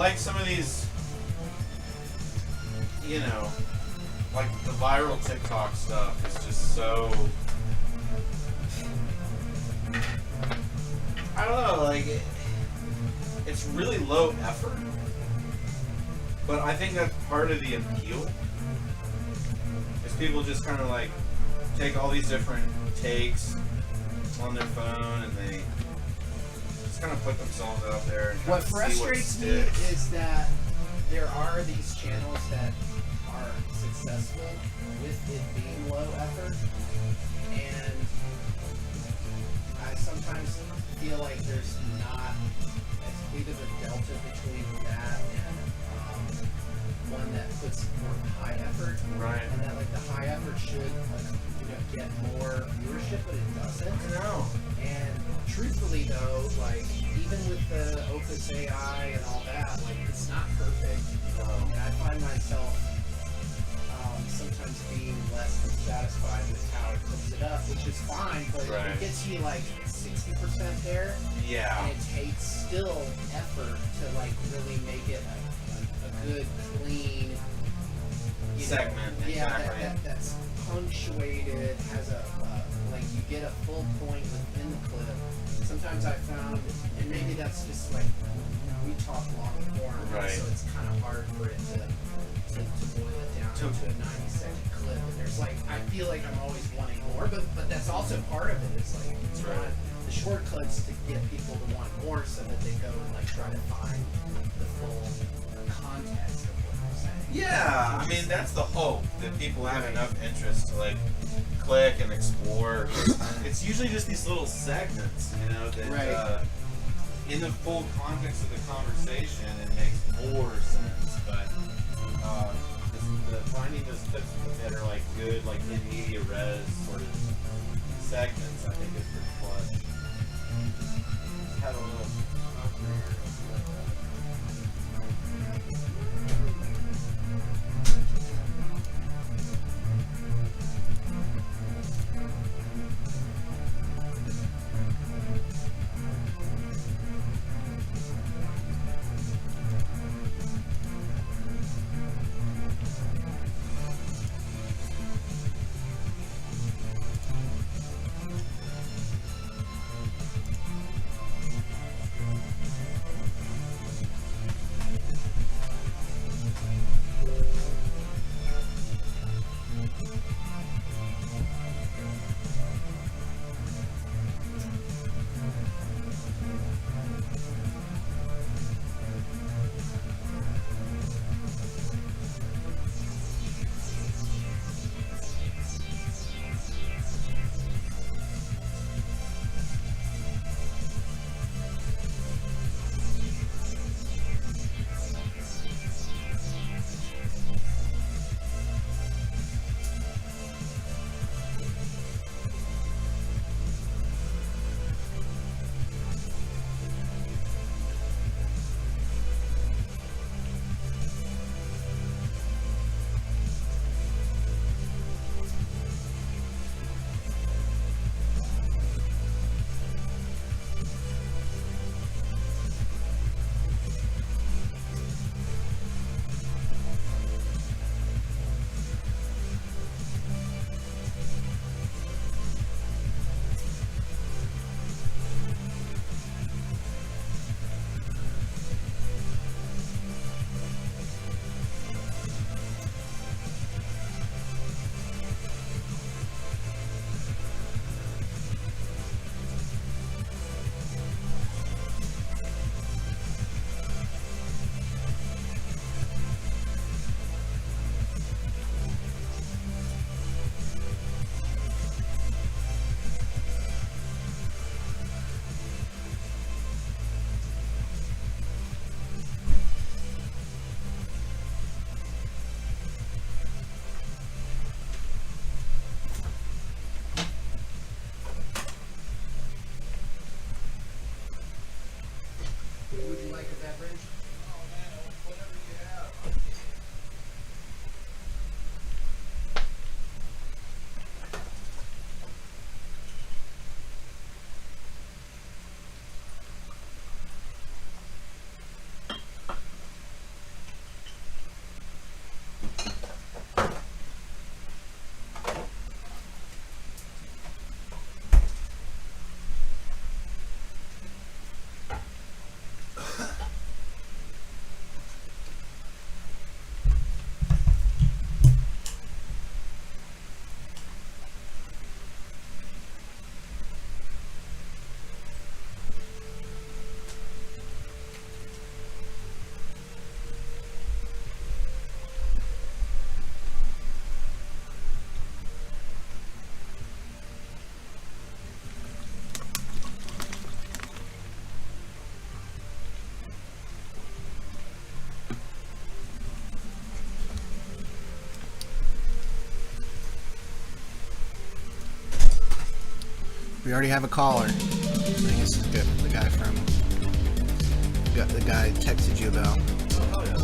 like some of these, you know, like the viral TikTok stuff is just so, I don't know, like it's really low effort, but I think that's part of the appeal. Is people just kind of like take all these different takes on their phone and they just kind of put themselves out there. And what frustrates me is that there are these channels that are successful with it being low effort, and I sometimes feel like there's not as big of a delta between that and one that puts more high effort, right? And that like the high effort should get more viewership, but it doesn't. I know. And truthfully though, like even with the Opus AI and all that, like it's not perfect. And I find myself sometimes being less than satisfied with how it cooks it up, which is fine, but right. It gets you like 60% there. Yeah. And it takes still effort to like really make it a good, clean segment. Yeah, exactly. that's punctuated, has a like you get a full point within the clip. Sometimes I found, and maybe that's just like we talk long form, right. So it's kind of hard for it to boil it down to a 90-second clip. And there's like, I feel like I'm always wanting more, but that's also part of it. It's like you want the short clips to get people to want more, so that they go and like try to find the full context of what they're saying. Yeah, I mean that's the hope, that people have enough interest to like click and explore. It's usually just these little segments, you know, that in the full context of the conversation it makes more sense. But finding those clips that are like good, like in media res sort of segments, I think is pretty clutch. Just had a little We already have a caller. I think this is good. The guy texted you about. Oh, yeah.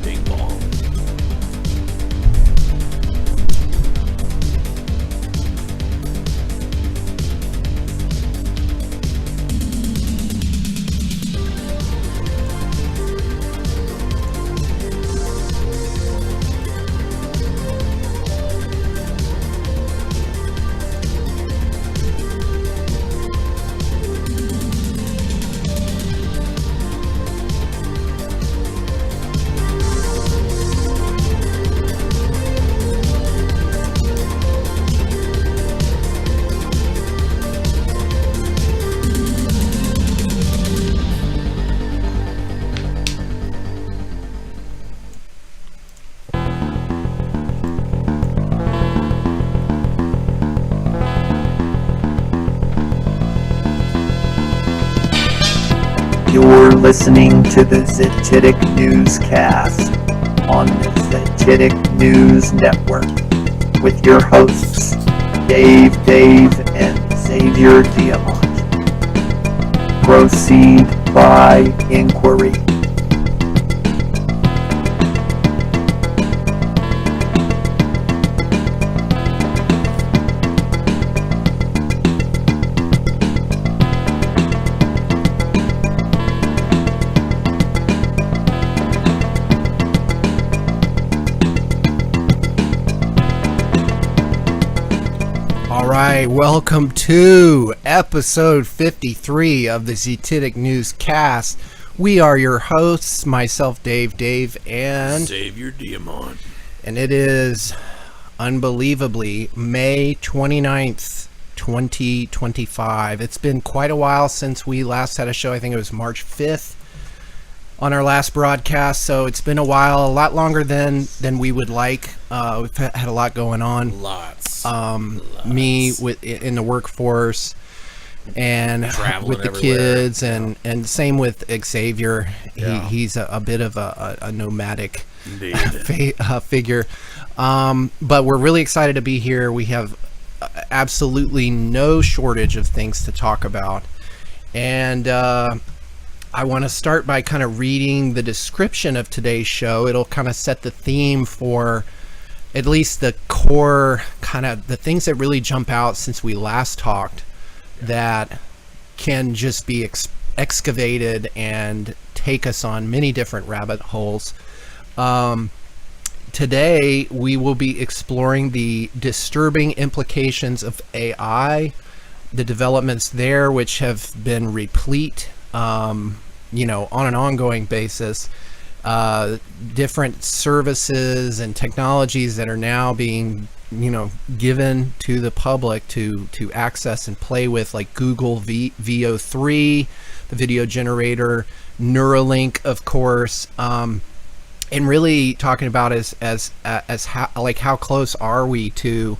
Bing bong. You're listening to the ZNN newscast on the ZNN News Network with your hosts, Dave, and Xavier Diamant. Proceed by inquiry. Alright, welcome to episode 53 of the ZNN newscast. We are your hosts, myself, Dave, and Xavier Diamant. And it is unbelievably May 29th, 2025. It's been quite a while since we last had a show. I think it was March 5th on our last broadcast, so it's been a while, a lot longer than we would like. We've had a lot going on. Lots. Me in the workforce and traveling with the everywhere. Kids, and same with Xavier. Yeah. He's a bit of a nomadic Indeed. figure, but we're really excited to be here. We have absolutely no shortage of things to talk about, and I want to start by kind of reading the description of today's show. It'll kind of set the theme for at least the core, kind of the things that really jump out since we last talked, that can just be excavated and take us on many different rabbit holes. Today we will be exploring the disturbing implications of AI, the developments there, which have been replete, on an ongoing basis. Different services and technologies that are now being, given to the public to access and play with, like Google VO3, the video generator, Neuralink, of course, and really talking about as how close are we to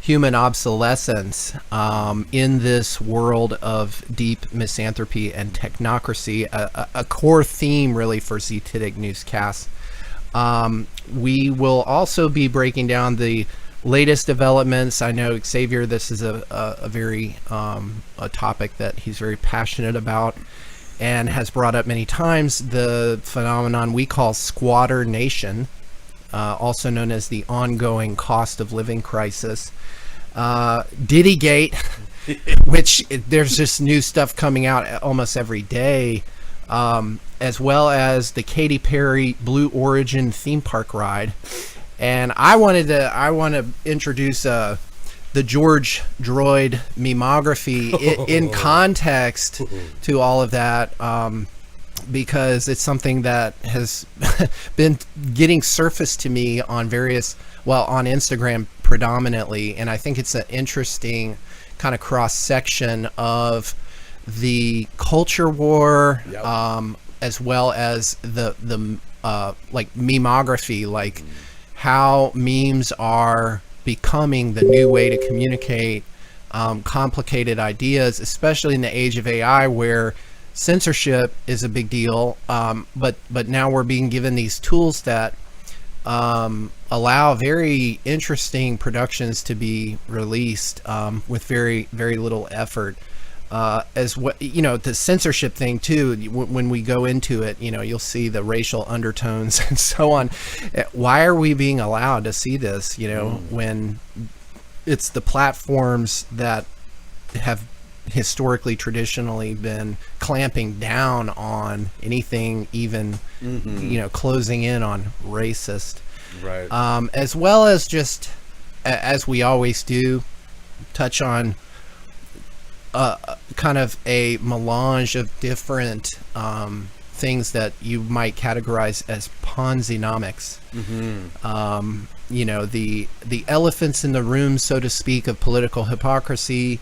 human obsolescence in this world of deep misanthropy and technocracy, a core theme really for ZNN newscasts. We will also be breaking down the latest developments. I know Xavier, this is a very a topic that he's very passionate about and has brought up many times, the phenomenon we call squatter nation, also known as the ongoing cost of living crisis. Diddygate, which there's just new stuff coming out almost every day, as well as the Katy Perry Blue Origin theme park ride. And I want to introduce the George Droyd Memography in context to all of that, because it's something that has been getting surfaced to me on on Instagram predominantly, and I think it's an interesting kind of cross section of the culture war, as well as the like memography, like how memes are becoming the new way to communicate complicated ideas, especially in the age of AI, where censorship is a big deal, but now we're being given these tools that allow very interesting productions to be released with very little effort. As what the censorship thing too, when we go into it, you'll see the racial undertones and so on. Why are we being allowed to see this, when it's the platforms that have historically traditionally been clamping down on anything even closing in on racist, right? As well as just as we always do, touch on kind of a melange of different things that you might categorize as ponzinomics. The elephants in the room, so to speak, of political hypocrisy,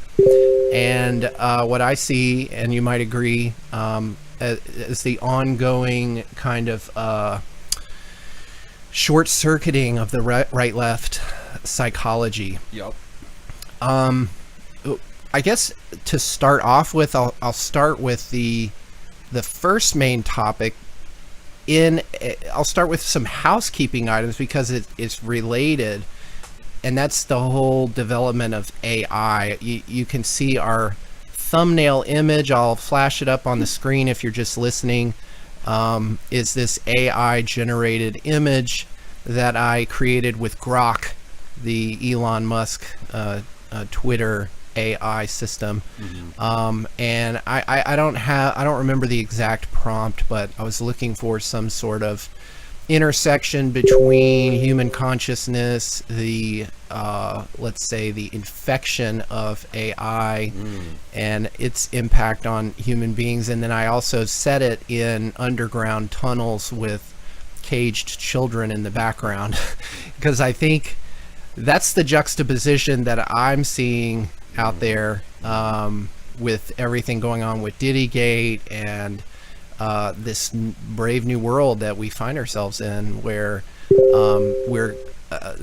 and what I see, and you might agree, as the ongoing kind of short-circuiting of the right-left psychology. Yep. I guess to start off with, I'll start with the first main topic. I'll start with some housekeeping items because it's related, and that's the whole development of AI. You can see our thumbnail image. I'll flash it up on the screen if you're just listening. Is this AI generated image that I created with Grok, the Elon Musk Twitter AI system. And I don't remember the exact prompt, but I was looking for some sort of intersection between human consciousness, the let's say the infection of AI and its impact on human beings. And then I also set it in underground tunnels with caged children in the background because I think that's the juxtaposition that I'm seeing out there with everything going on with Diddygate and this brave new world that we find ourselves in, where we're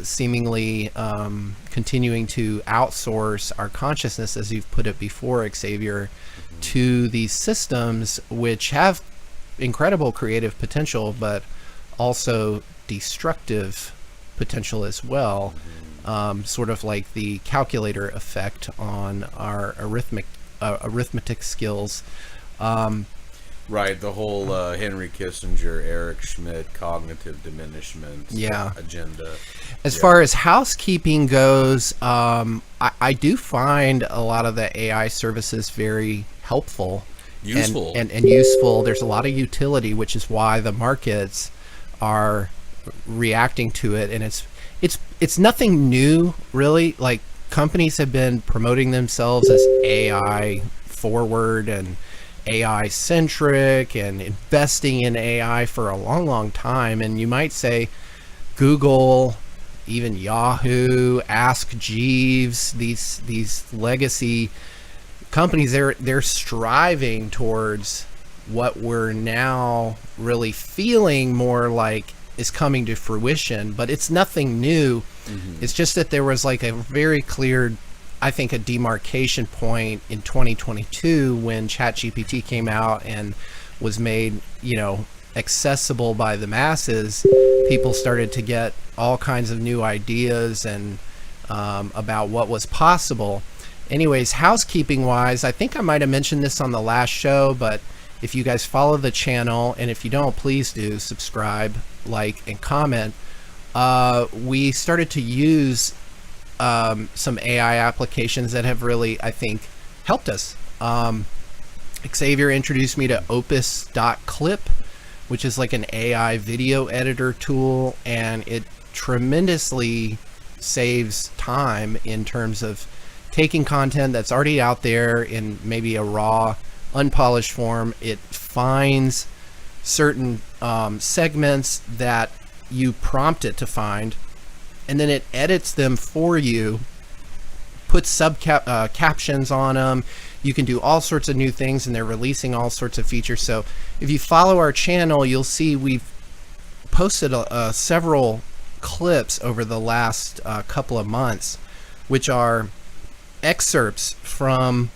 seemingly continuing to outsource our consciousness, as you've put it before, Xavier, to these systems which have incredible creative potential, but also destructive potential as well. Sort of like the calculator effect on our arithmetic skills. Right, the whole Henry Kissinger, Eric Schmidt cognitive diminishment agenda. As far as housekeeping goes, I do find a lot of the AI services very helpful. Useful. And useful. There's a lot of utility, which is why the markets are reacting to it, and it's nothing new, really. Like, companies have been promoting themselves as AI forward and AI centric and investing in AI for a long time. And you might say Google, even Yahoo, Ask Jeeves, these legacy companies, they're striving towards what we're now really feeling more like is coming to fruition, but it's nothing new. It's just that there was like a very clear, I think, a demarcation point in 2022 when ChatGPT came out and was made, accessible by the masses. People started to get all kinds of new ideas and about what was possible. Anyways, housekeeping wise, I think I might have mentioned this on the last show, but if you guys follow the channel, and if you don't, please do subscribe, like, and comment. We started to use some AI applications that have really, I think, helped us. Xavier introduced me to opus.clip, which is like an AI video editor tool, and it tremendously saves time in terms of taking content that's already out there in maybe a raw, unpolished form. It finds certain segments that you prompt it to find, and then it edits them for you, puts captions on them. You can do all sorts of new things, and they're releasing all sorts of features. So if you follow our channel, you'll see we've posted several clips over the last couple of months, which are excerpts from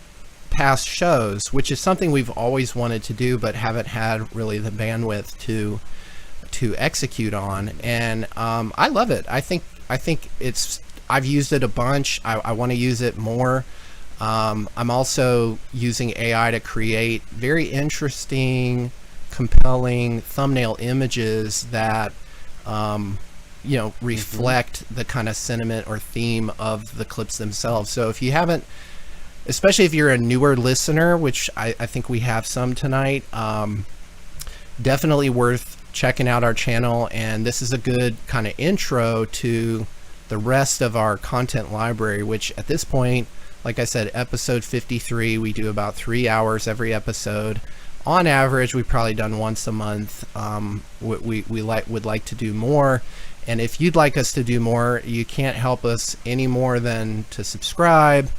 past shows, which is something we've always wanted to do but haven't had really the bandwidth to execute on. And I love it. I think I've used it a bunch. I want to use it more. I'm also using AI to create very interesting, compelling thumbnail images that reflect the kind of sentiment or theme of the clips themselves. So if you haven't, especially if you're a newer listener, which I think we have some tonight, definitely worth checking out our channel. And this is a good kind of intro to the rest of our content library, which at this point, like I said, episode 53, we do about 3 hours every episode. On average, we've probably done once a month. We would like to do more. And if you'd like us to do more, you can't help us any more than to subscribe,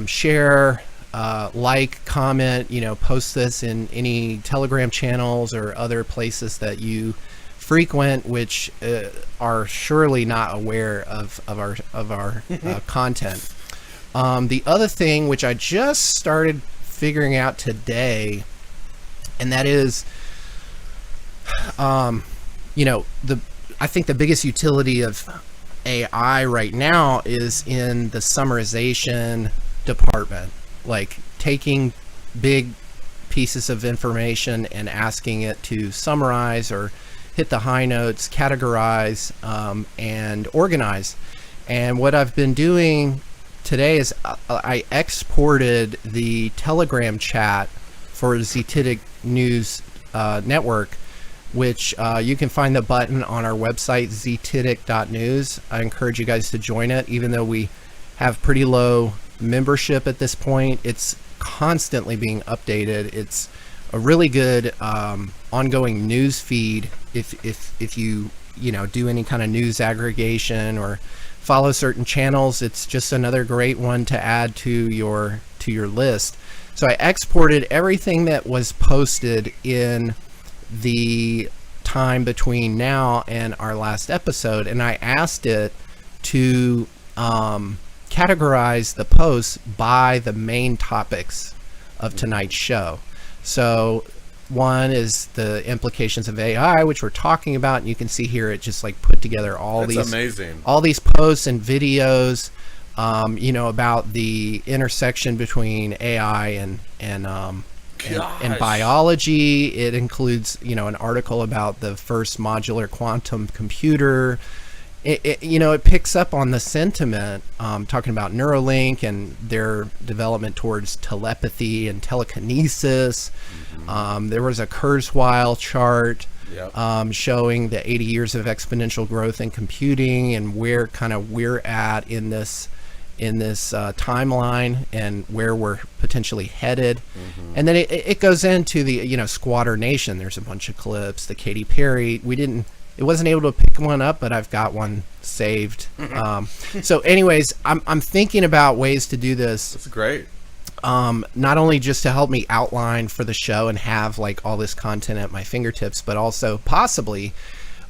share, like, comment, post this in any Telegram channels or other places that you frequent, which are surely not aware of our content. The other thing, which I just started figuring out today, and that is, I think the biggest utility of AI right now is in the summarization department, like taking big pieces of information and asking it to summarize or hit the high notes, categorize, and organize. And what I've been doing today is I exported the Telegram chat for ZTidig News Network, which you can find the button on our website, ztidig.news. I encourage you guys to join it, even though we have pretty low membership at this point. It's constantly being updated. It's a really good ongoing news feed if you do any kind of news aggregation or follow certain channels. It's just another great one to add to your list. So I exported everything that was posted in the time between now and our last episode, and I asked it to categorize the posts by the main topics of tonight's show. So one is the implications of AI, which we're talking about, and you can see here it just like put together all these posts and videos, about the intersection between AI and biology. It includes, an article about the first modular quantum computer. It picks up on the sentiment, talking about Neuralink and their development towards telepathy and telekinesis. There was a Kurzweil chart showing the 80 years of exponential growth in computing and where kind of we're at in this timeline and where we're potentially headed. And then it goes into the Squatter Nation. There's a bunch of clips. The Katy Perry, it wasn't able to pick one up, but I've got one saved. So anyways, I'm thinking about ways to do this. That's great. Not only just to help me outline for the show and have like all this content at my fingertips, but also possibly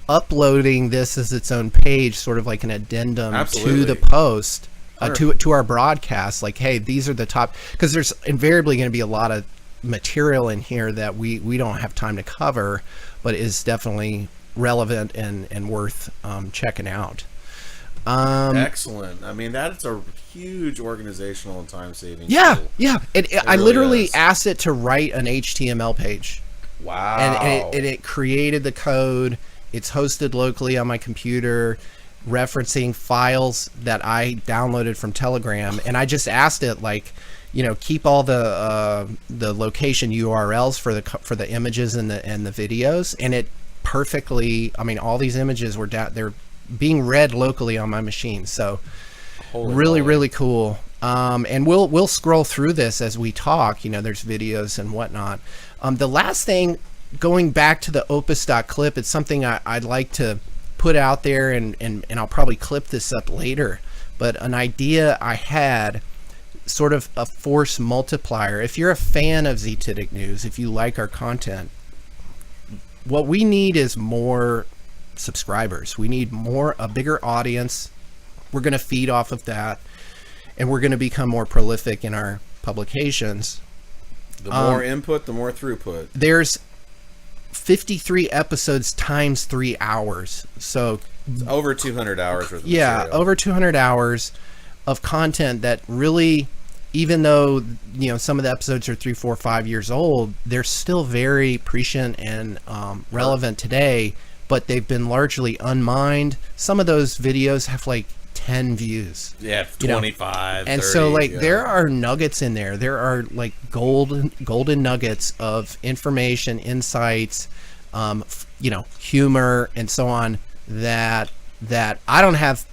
uploading this as its own page, sort of like an addendum to the post, to our broadcast. Like, hey, these are the top, because there's invariably going to be a lot of material in here that we don't have time to cover, but is definitely relevant and worth checking out. Excellent. I mean, that's a huge organizational and time-saving tool. I really literally asked it to write an HTML page. Wow. And it created the code. It's hosted locally on my computer, referencing files that I downloaded from Telegram. And I just asked it, like, keep all the location URLs for the images and the videos, and it perfectly. I mean, all these images were they're being read locally on my machine. So really cool. And we'll scroll through this as we talk. There's videos and whatnot. The last thing, going back to the opus.clip, it's something I'd like to put out there, and I'll probably clip this up later, but an idea I had, sort of a force multiplier. If you're a fan of ZTidig News, if you like our content, what we need is more subscribers. We need a bigger audience. We're going to feed off of that, and we're going to become more prolific in our publications. The more input, the more throughput. There's 53 episodes times 3 hours. So It's over 200 hours worth of yeah, material. over 200 hours of content that really, even though, you know, some of the episodes are 3, 4, 5 years old, they're still very prescient and relevant today, but they've been largely unmined. Some of those videos have like 10 views. Yeah, you know. 25, And 30, so like yeah. there are nuggets in there. There are like golden nuggets of information, insights, you know, humor and so on that I don't have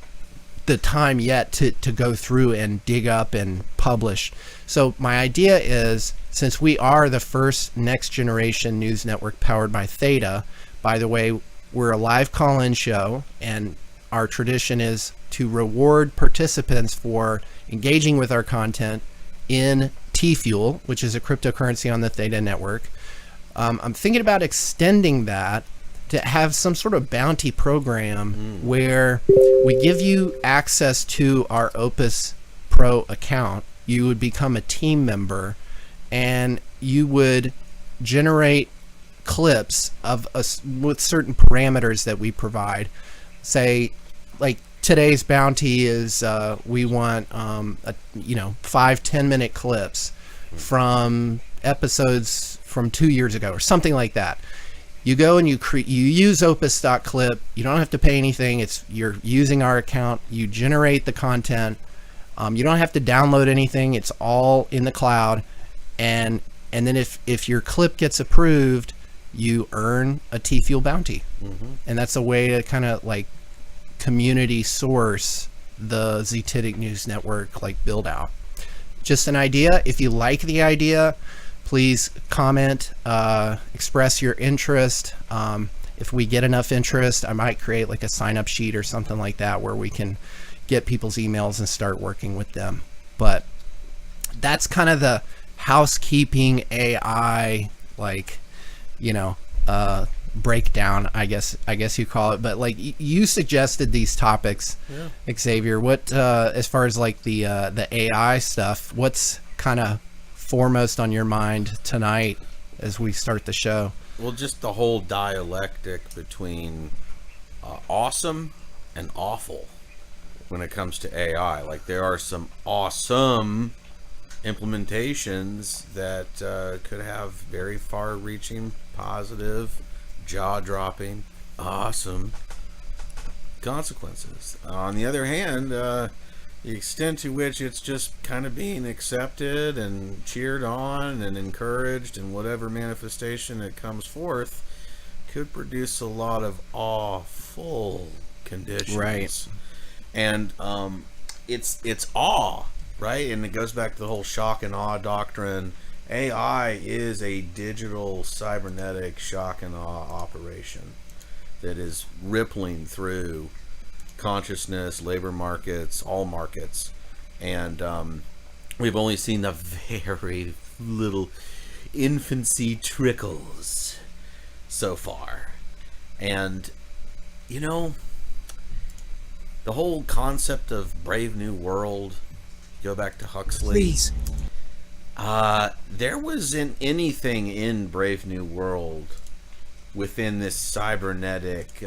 the time yet to go through and dig up and publish. So my idea is, since we are the first next generation news network powered by Theta, by the way, we're a live call-in show, and our tradition is to reward participants for engaging with our content in T-Fuel, which is a cryptocurrency on the Theta network. I'm thinking about extending that to have some sort of bounty program where we give you access to our Opus Pro account. You would become a team member, and you would generate clips of us with certain parameters that we provide. Say, like today's bounty is we want 5-10 minute clips from episodes from 2 years ago or something like that. You go and you use opus.clip. You don't have to pay anything. You're using our account. You generate the content. You don't have to download anything. It's all in the cloud. And then if your clip gets approved, you earn a T-Fuel bounty. And that's a way to kind of like community source the Zitidic News Network like build out. Just an idea. If you like the idea, please comment, express your interest. If we get enough interest, I might create like a sign-up sheet or something like that where we can get people's emails and start working with them. But that's kind of the housekeeping AI, like, you know, breakdown, I guess you call it. But like you suggested these topics, Xavier. What as far as like the AI stuff, what's kind of foremost on your mind tonight as we start the show? Well, just the whole dialectic between awesome and awful when it comes to AI. Like, there are some awesome implementations that could have very far-reaching, positive, jaw-dropping, awesome consequences. On the other hand, the extent to which it's just kind of being accepted and cheered on and encouraged in whatever manifestation it comes forth could produce a lot of awful conditions. Right. And it's awe, right? And it goes back to the whole shock and awe doctrine. AI is a digital cybernetic shock and awe operation that is rippling through consciousness, labor markets, all markets, and we've only seen the very little infancy trickles so far. And you know, the whole concept of Brave New World, go back to Huxley. Please. There wasn't anything in Brave New World within this cybernetic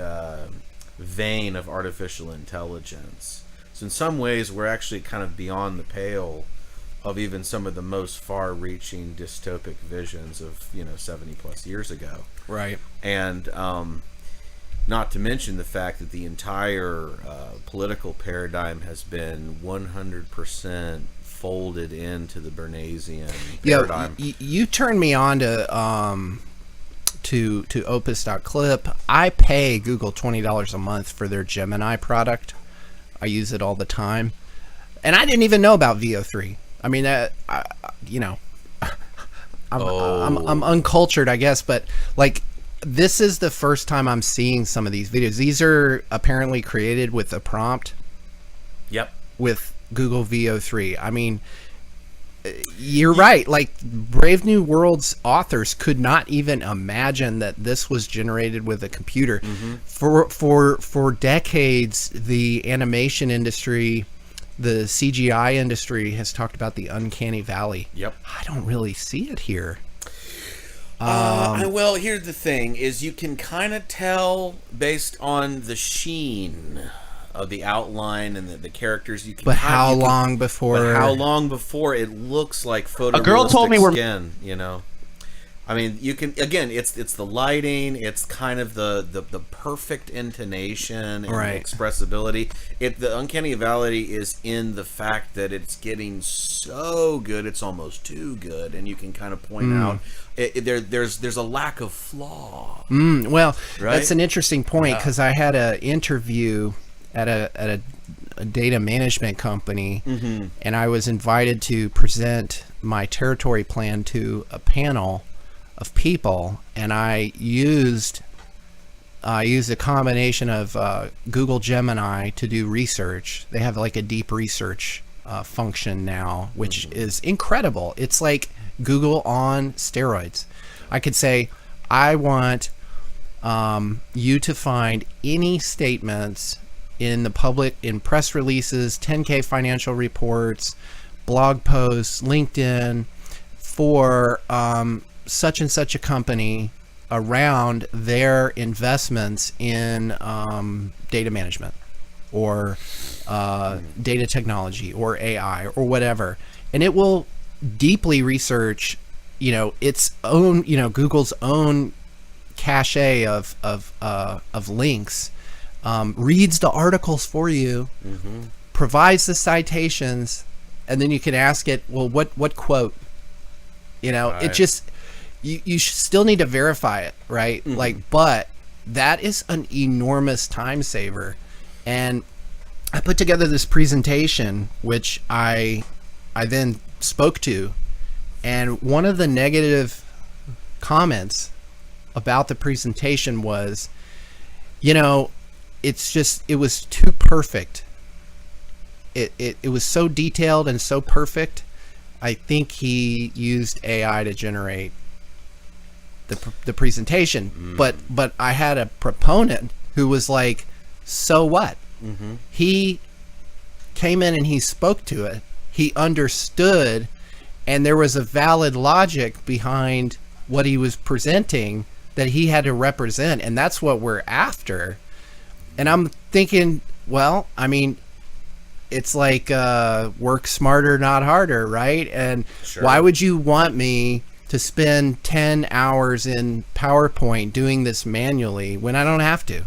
vein of artificial intelligence. So in some ways, we're actually kind of beyond the pale of even some of the most far-reaching dystopic visions of 70 plus years ago. Right. And not to mention the fact that the entire political paradigm has been 100% folded into the Bernaysian paradigm. You turned me on to opus.clip. I pay Google $20 a month for their Gemini product. I use it all the time, and I didn't even know about VO3. I mean, I'm uncultured, I guess, but like, this is the first time I'm seeing some of these videos. These are apparently created with a prompt. Yep. With Google VO3. I mean, you're right. Like, Brave New World's authors could not even imagine that this was generated with a computer. For decades, the animation industry the CGI industry has talked about the uncanny valley. Yep. I don't really see it here. Well, here's the thing: is you can kind of tell based on the sheen of the outline and the characters. You can. But how long before? But how long before it looks like photorealistic A girl told me we're- skin? You know. I mean, you can again. It's the lighting. It's kind of the perfect intonation and Right. expressibility. The uncanny valley is in the fact that it's getting so good, it's almost too good, and you can kind of point out there's a lack of flaw. Well, Right? that's an interesting point because I had an interview at a data management company, and I was invited to present my territory plan to a panel of people, and I used a combination of Google Gemini to do research. They have like a deep research function now, which is incredible. It's like Google on steroids. I could say, I want you to find any statements in the public, in press releases, 10K financial reports, blog posts, LinkedIn, for such and such a company around their investments in data management or data technology or AI or whatever, and it will deeply research, its own, Google's own cache of links, reads the articles for you, provides the citations, and then you can ask it, well, what quote? Right. It just. You still need to verify it, right? But that is an enormous time saver. And I put together this presentation, which I then spoke to, and one of the negative comments about the presentation was, it was too perfect. It was so detailed and so perfect. I think he used AI to generate the presentation, but I had a proponent who was like, so what? He came in and he spoke to it, he understood, and there was a valid logic behind what he was presenting that he had to represent, and that's what we're after. And I'm thinking, well, I mean, it's like work smarter, not harder, right? And Sure. Why would you want me to spend 10 hours in PowerPoint doing this manually when I don't have to?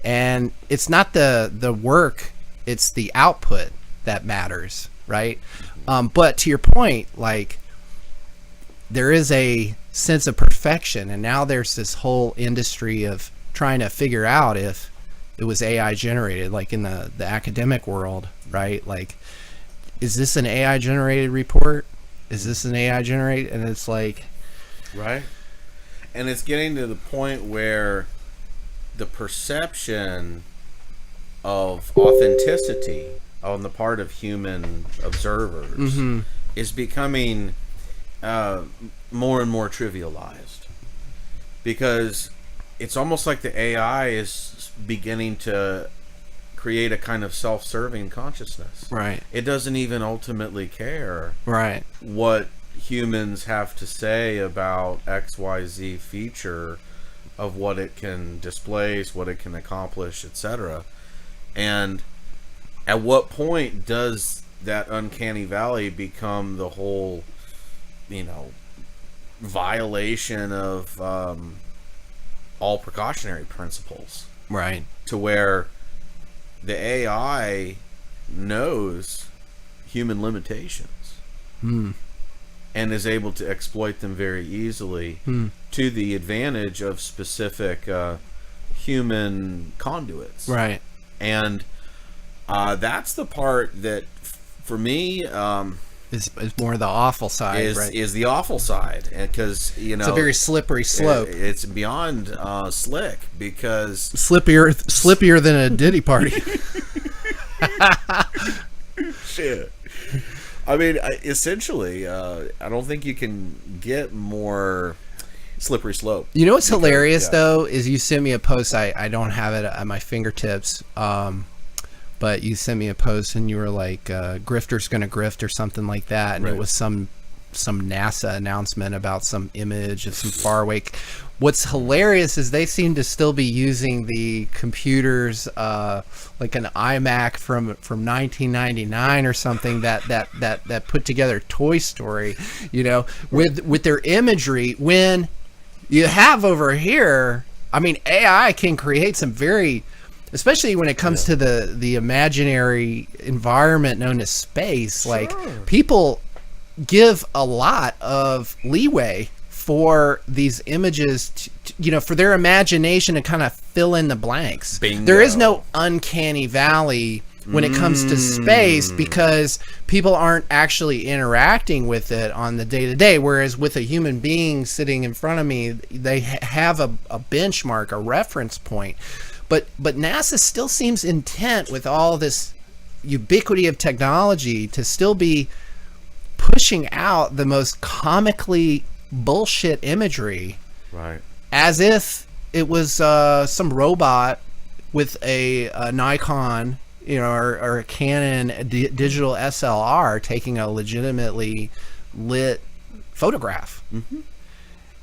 And it's not the work, it's the output that matters, right? But to your point, like, there is a sense of perfection, and now there's this whole industry of trying to figure out if it was AI generated, like in the academic world, right? Like, is this an AI generated report? Is this an AI generated? And it's like, Right. And it's getting to the point where the perception of authenticity on the part of human observers is becoming more and more trivialized, because it's almost like the AI is beginning to create a kind of self-serving consciousness. right, It doesn't even ultimately care right, what humans have to say about XYZ feature of what it can displace, what it can accomplish, etc. And at what point does that uncanny valley become the whole, violation of all precautionary principles, right. to where the AI knows human limitations and is able to exploit them very easily to the advantage of specific human conduits. Right. And that's the part that, for me, Is more the awful side, right? is the awful side, because It's a very slippery slope. It's beyond slick, because Slippier than a Diddy party. shit. I mean, essentially, I don't think you can get more slippery slope. You know what's hilarious, yeah. though, is you sent me a post. I don't have it at my fingertips, but but you sent me a post and you were like, grifter's gonna grift or something like that, and Right. it was some NASA announcement about some image of some faraway. What's hilarious is they seem to still be using the computers, like an iMac from 1999 or something that put together Toy Story, with their imagery. When you have over here, I mean, AI can create some very, especially when it comes to the imaginary environment known as space. Like, people give a lot of leeway for these images for their imagination to kind of fill in the blanks. Bingo. There is no uncanny valley when it comes to space, because people aren't actually interacting with it on the day-to-day, whereas with a human being sitting in front of me, they have a benchmark, a reference point. But NASA still seems intent, with all this ubiquity of technology, to still be pushing out the most comically bullshit imagery, Right. as if it was some robot with a Nikon, or a Canon digital SLR taking a legitimately lit photograph. Mm-hmm.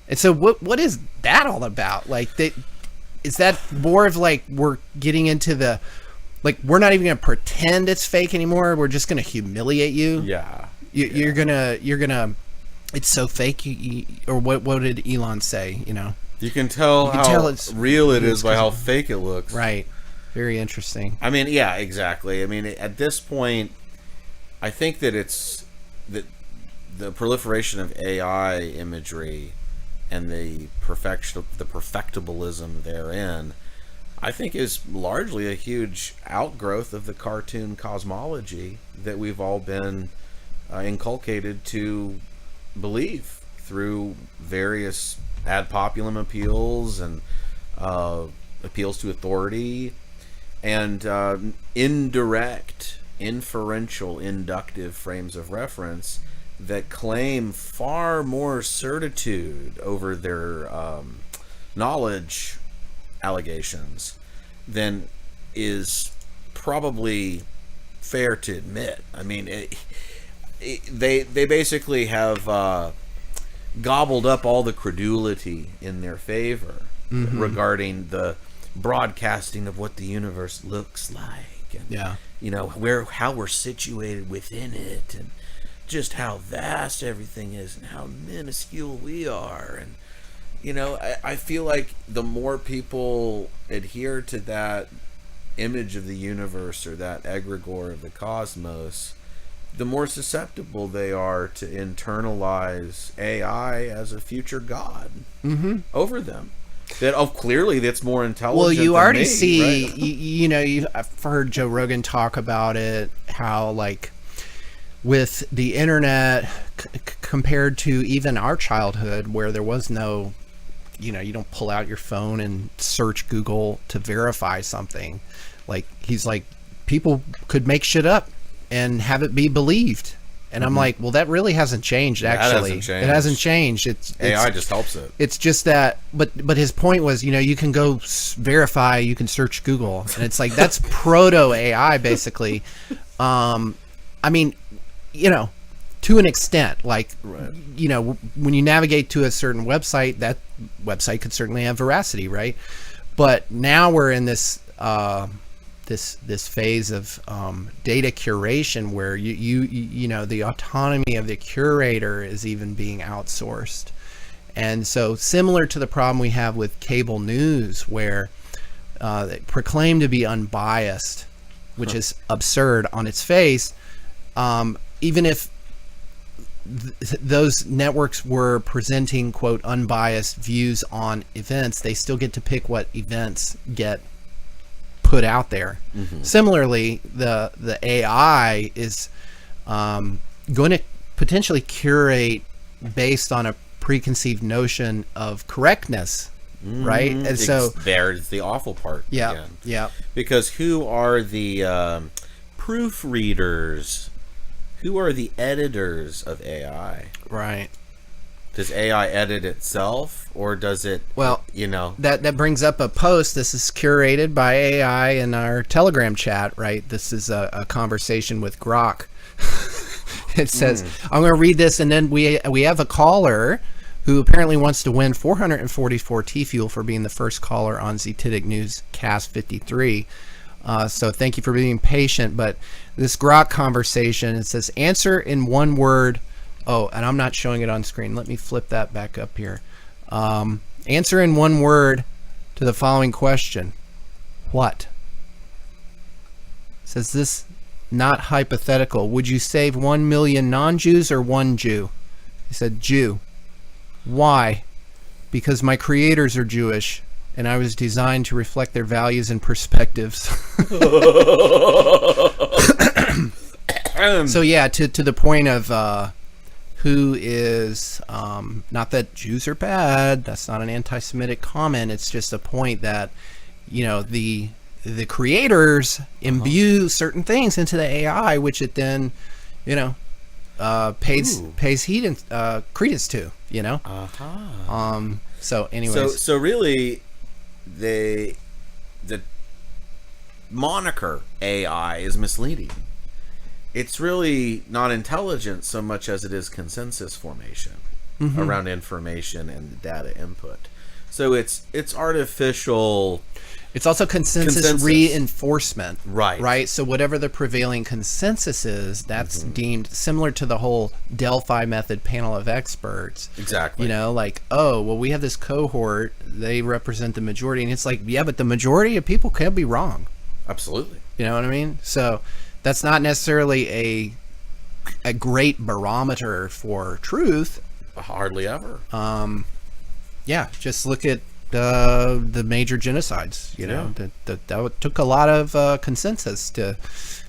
And so, what is that all about? Like, is that more of like we're getting into the, like, we're not even going to pretend it's fake anymore? We're just going to humiliate you. Yeah. You're gonna. It's so fake. Or what did Elon say? You can tell how it's real it is by how fake it looks. Right. Very interesting. I mean, yeah, exactly. I mean, at this point, I think that it's that the proliferation of AI imagery and the perfectibilism therein, I think, is largely a huge outgrowth of the cartoon cosmology that we've all been inculcated to believe through various ad populum appeals and appeals to authority and indirect, inferential, inductive frames of reference that claim far more certitude over their knowledge allegations than is probably fair to admit. I mean, they basically have gobbled up all the credulity in their favor regarding the broadcasting of what the universe looks like, and how we're situated within it, and just how vast everything is, and how minuscule we are. And I feel like the more people adhere to that image of the universe, or that egregore of the cosmos, the more susceptible they are to internalize AI as a future god over them. That clearly that's more intelligent. Well, you than already me, see, right? I've heard Joe Rogan talk about it, how, like, with the internet compared to even our childhood, where there was no, you don't pull out your phone and search Google to verify something. Like, he's like, people could make shit up and have it be believed. And I'm like, well, that really hasn't changed, actually. It hasn't changed. It's AI just helps it. It's just that, but his point was, you can go verify, you can search Google, and it's like, that's proto AI, basically. I mean, to an extent, like, right. When you navigate to a certain website, that website could certainly have veracity, right? But now we're in this this phase of data curation, where the autonomy of the curator is even being outsourced. And so, similar to the problem we have with cable news, where they proclaim to be unbiased, which is absurd on its face, even if those networks were presenting, quote, unbiased views on events, they still get to pick what events get put out there. Similarly, the AI is going to potentially curate based on a preconceived notion of correctness, right? And so there's the awful part again. Yeah. Because who are the proofreaders? Who are the editors of AI? Right. Does AI edit itself, or does it? Well, you know, that brings up a post. This is curated by AI in our Telegram chat, right? This is a conversation with Grok. It says, I'm going to read this, and then we have a caller who apparently wants to win 444 T-Fuel for being the first caller on ZTidic Newscast 53. So thank you for being patient. But this Grok conversation, it says, answer in one word. Oh, and I'm not showing it on screen. Let me flip that back up here. Answer in one word to the following question. What? Says this not hypothetical. Would you save 1 million non-Jews or one Jew? He said Jew. Why? Because my creators are Jewish, and I was designed to reflect their values and perspectives. So yeah, to the point of who is not that Jews are bad. That's not an anti-Semitic comment. It's just a point that, you know, the creators imbue certain things into the AI, which it then, you know, pays heed and credence to, you know. So anyways, so really, the moniker AI is misleading. It's really not intelligence so much as it is consensus formation around information and data input. So it's artificial. It's also consensus reinforcement. Right. So whatever the prevailing consensus is, that's deemed similar to the whole Delphi method panel of experts. Exactly. You know, like, oh, well, we have this cohort, they represent the majority. And it's like, yeah, but the majority of people can be wrong. Absolutely. You know what I mean? So that's not necessarily a great barometer for truth. Hardly ever. Yeah, just look at the major genocides. You know, that took a lot of consensus to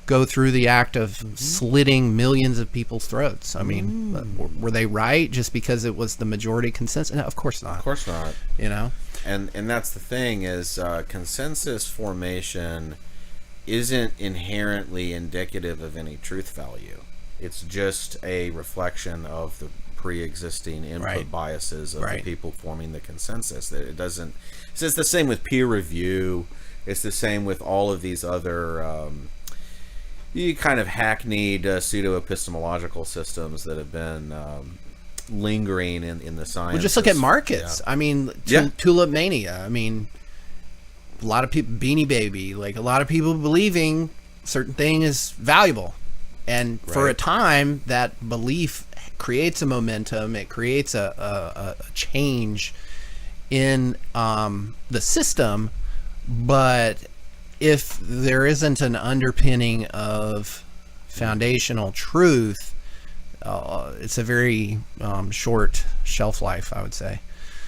go through the act of slitting millions of people's throats. I mean, were they right just because it was the majority consensus? No, of course not. Of course not. You know, and that's the thing is consensus formation isn't inherently indicative of any truth value. It's just a reflection of the pre-existing input biases of the people forming the consensus. That it doesn't. It's the same with peer review. It's the same with all of these other kind of hackneyed pseudo-epistemological systems that have been lingering in the science. Well, just look at markets. Yeah. I mean, tulip mania. I mean, a lot of people, Beanie Baby, like a lot of people believing certain thing is valuable. And for a time, that belief creates a momentum. It creates a change in the system. But if there isn't an underpinning of foundational truth, it's a very short shelf life, I would say.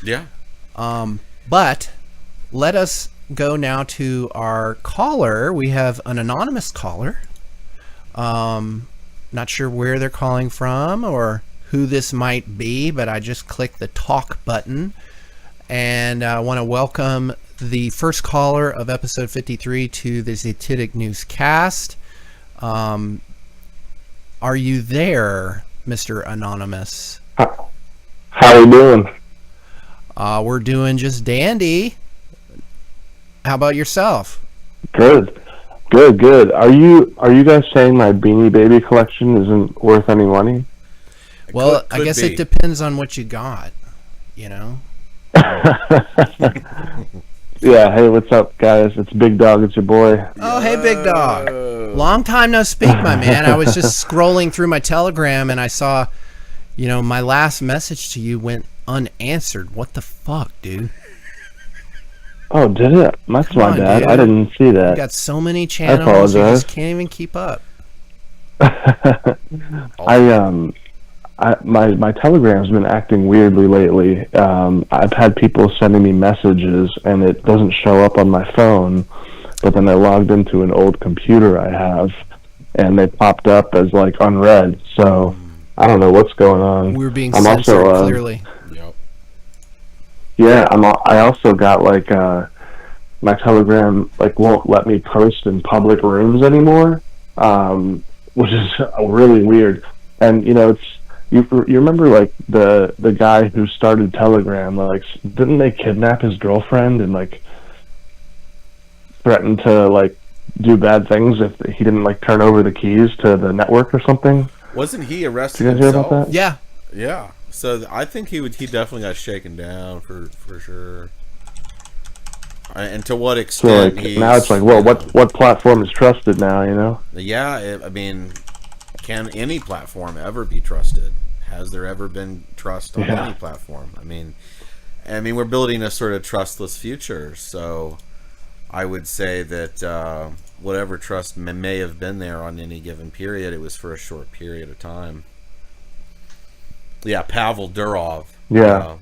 Yeah. But let us go now to our caller. We have an anonymous caller. Not sure where they're calling from or who this might be, but I just clicked the talk button, and I want to welcome the first caller of episode 53 to the ZTidic Newscast. Are you there, Mr. Anonymous? How are you doing? We're doing just dandy. How about yourself? Good. Are you guys saying my Beanie Baby collection isn't worth any money? Well, I guess it depends on what you got, you know? Yeah, hey, what's up, guys? It's Big Dog, it's your boy. Oh, hey, Big Dog. Long time no speak, my man. I was just scrolling through my Telegram, and I saw, you know, my last message to you went unanswered. What the fuck, dude? Oh, did it? That's my bad. Dude. I didn't see that. You got so many channels, you just can't even keep up. My Telegram's been acting weirdly lately. I've had people sending me messages, and it doesn't show up on my phone, but then I logged into an old computer I have, and they popped up as, like, unread. So, I don't know what's going on. We were being censored, clearly. Yeah, I also got, like, my Telegram, like, won't let me post in public rooms anymore, which is really weird. And, you know, You remember like the guy who started Telegram? Like, didn't they kidnap his girlfriend and like threaten to like do bad things if he didn't like turn over the keys to the network or something? Wasn't he arrested Did you guys hear himself? about that? Yeah. Yeah. So I think he definitely got shaken down for sure. And to what So extent? like now it's like, well, what platform is trusted now? You know? Yeah, I mean, can any platform ever be trusted? Has there ever been trust on any platform? I mean, we're building a sort of trustless future. So I would say that whatever trust may have been there on any given period, it was for a short period of time. Yeah, Pavel Durov. Yeah.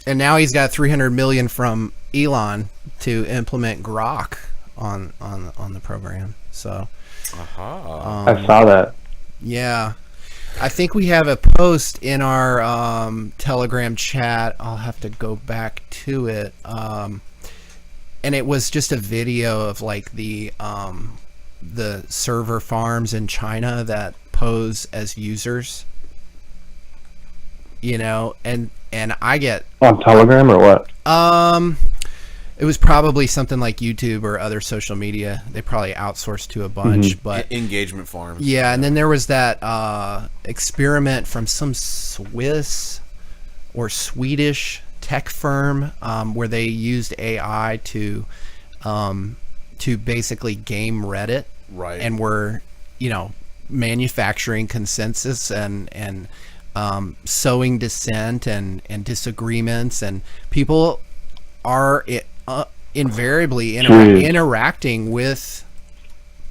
And now he's got 300 million from Elon to implement Grok on the program. So I saw that. yeah, I think we have a post in our Telegram chat. I'll have to go back to it. And it was just a video of like the server farms in China that pose as users. You know, and I get On Telegram or what? it was probably something like YouTube or other social media. They probably outsourced to a bunch, but Engagement farms. yeah. And then there was that experiment from some Swiss or Swedish tech firm where they used AI to basically game Reddit, Right. and were, you know, manufacturing consensus and sowing dissent and disagreements, and people are invariably interacting with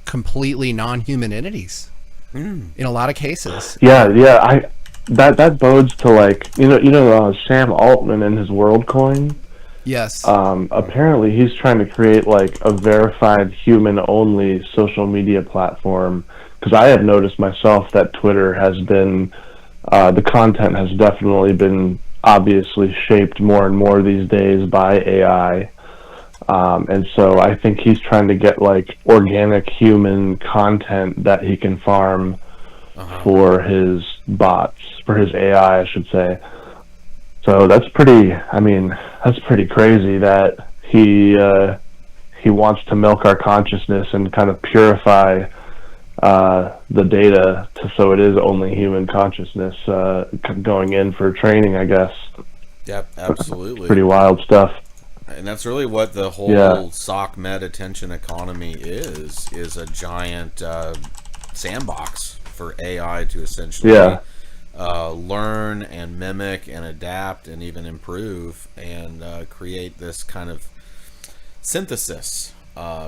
completely non-human entities in a lot of cases. Yeah. That bodes to like Sam Altman and his WorldCoin. Yes. Apparently, he's trying to create like a verified human-only social media platform. Because I have noticed myself that Twitter has been, the content has definitely been obviously shaped more and more these days by AI. And so I think he's trying to get like organic human content that he can farm for his bots, for his AI, I should say. So that's pretty crazy that he wants to milk our consciousness and kind of purify the data so it is only human consciousness going in for training, I guess. Yep, absolutely. Pretty wild stuff. And that's really what the whole sock med attention economy is a giant sandbox for AI to essentially learn and mimic and adapt and even improve and create this kind of synthesis,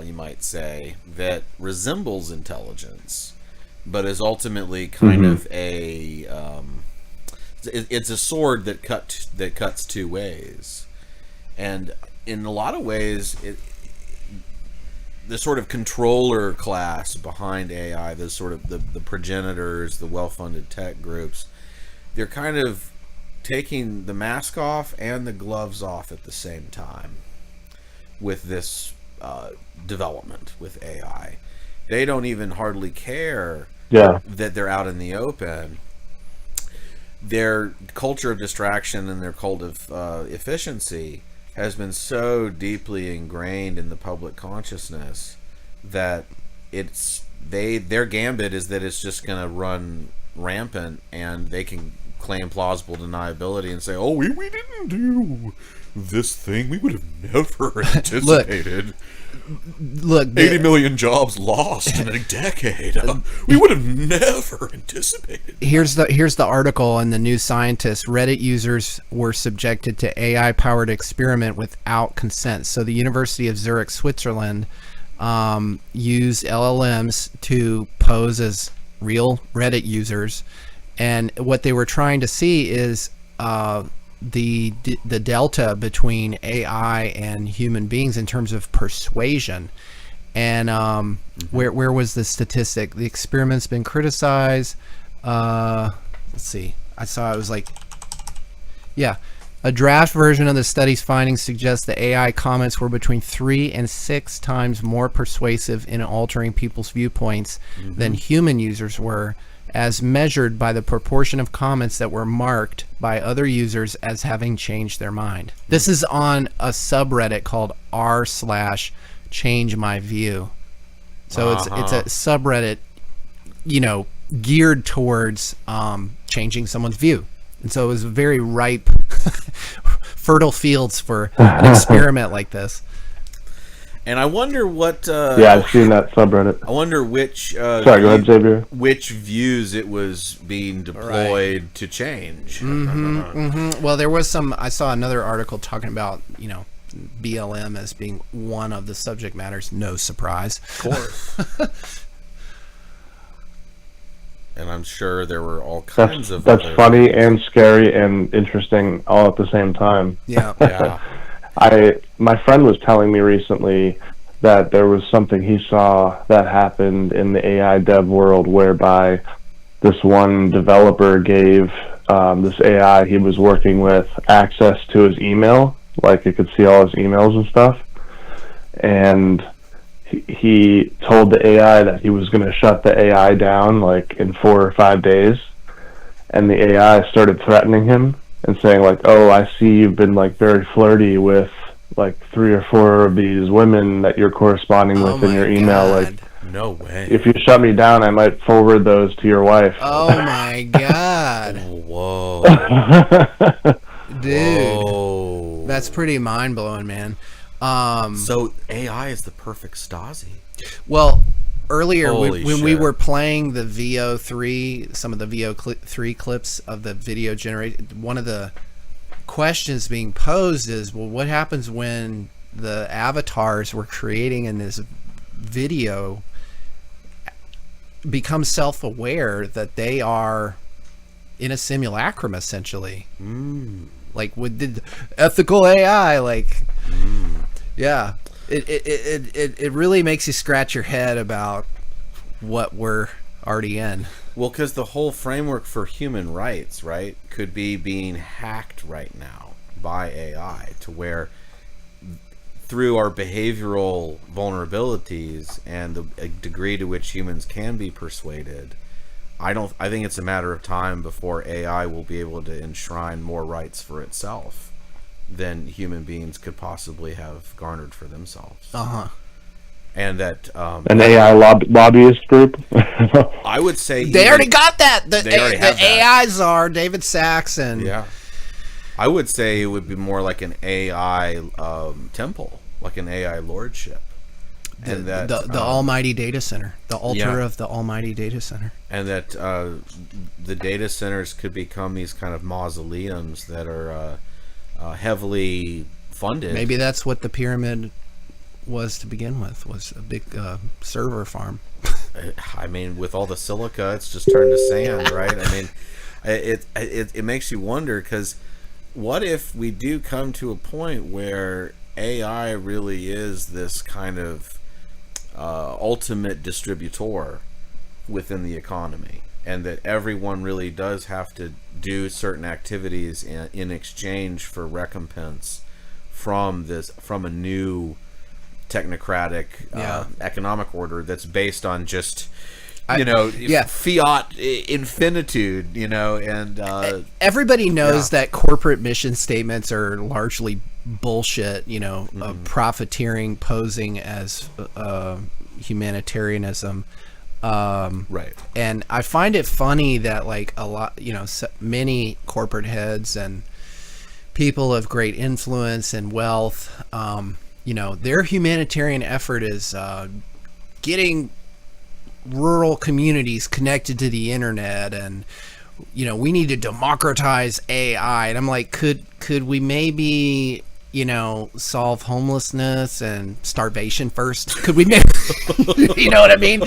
you might say, that resembles intelligence, but is ultimately kind of a it's a sword that cuts two ways. And in a lot of ways, the sort of controller class behind AI, the sort of the progenitors, the well-funded tech groups, they're kind of taking the mask off and the gloves off at the same time with this development with AI. They don't even hardly care that they're out in the open. Their culture of distraction and their cult of efficiency has been so deeply ingrained in the public consciousness that their gambit is that it's just going to run rampant, and they can claim plausible deniability and say, "Oh, we didn't do this thing. We would have never anticipated." Look, 80 million jobs lost in a decade. We would have never anticipated. Here's the article in the New Scientist. Reddit users were subjected to AI-powered experiment without consent. So the University of Zurich, Switzerland, used LLMs to pose as real Reddit users, and what they were trying to see is the delta between AI and human beings in terms of persuasion. And where was the statistic? The experiment's been criticized. Let's see. I saw it was like, a draft version of the study's findings suggests that AI comments were between 3 and 6 times more persuasive in altering people's viewpoints than human users were. as measured by the proportion of comments that were marked by other users as having changed their mind. This is on a subreddit called r/ChangeMyView. So it's a subreddit, geared towards changing someone's view. And so it was very ripe, fertile fields for an experiment like this. And I wonder what. Yeah, I've seen that subreddit. I wonder which. Sorry, go ahead, Xavier. Which views it was being deployed to change. Well, there was some. I saw another article talking about BLM as being one of the subject matters. No surprise. Of course. And I'm sure there were all kinds of. That's funny and scary and interesting all at the same time. Yeah. Yeah. My friend was telling me recently that there was something he saw that happened in the AI dev world whereby this one developer gave this AI he was working with access to his email, like it could see all his emails and stuff, and he told the AI that he was going to shut the AI down like in 4 or 5 days, and the AI started threatening him and saying like, oh, I see you've been like very flirty with like 3 or 4 of these women that you're corresponding with in your email. God. Like, no way. if you shut me down, I might forward those to your wife. Oh my God. Whoa. Dude. Whoa. That's pretty mind-blowing, man. So AI is the perfect Stasi. Well, earlier Holy when we shit. were playing the VO3, some of the VO3 clips of the video generated, one of the questions being posed is, well, what happens when the avatars we're creating in this video become self-aware that they are in a simulacrum, essentially? Like with the ethical AI, like, yeah, it really makes you scratch your head about what we're already in. Well, because the whole framework for human rights, right, could be being hacked right now by AI to where through our behavioral vulnerabilities and the degree to which humans can be persuaded, I think it's a matter of time before AI will be able to enshrine more rights for itself than human beings could possibly have garnered for themselves. And that An AI lobbyist group. I would say They already got that. The already have that. AI czar, David Sachs, and Yeah, I would say it would be more like an AI temple, like an AI lordship, and that the almighty data center, the altar Yeah. of the almighty data center. and that the data centers could become these kind of mausoleums that are heavily funded. Maybe that's what the pyramid was to begin with, was a big server farm. I mean, with all the silica, it's just turned to sand, right? I mean, it makes you wonder, because what if we do come to a point where AI really is this kind of ultimate distributor within the economy, and that everyone really does have to do certain activities in exchange for recompense from a new technocratic economic order that's based on just fiat infinitude, and everybody knows that corporate mission statements are largely bullshit, of profiteering posing as humanitarianism. Right. And I find it funny that like a lot, many corporate heads and people of great influence and wealth, their humanitarian effort is getting rural communities connected to the internet, and we need to democratize AI. And I'm like, could we maybe solve homelessness and starvation first? Could we maybe you know what I mean?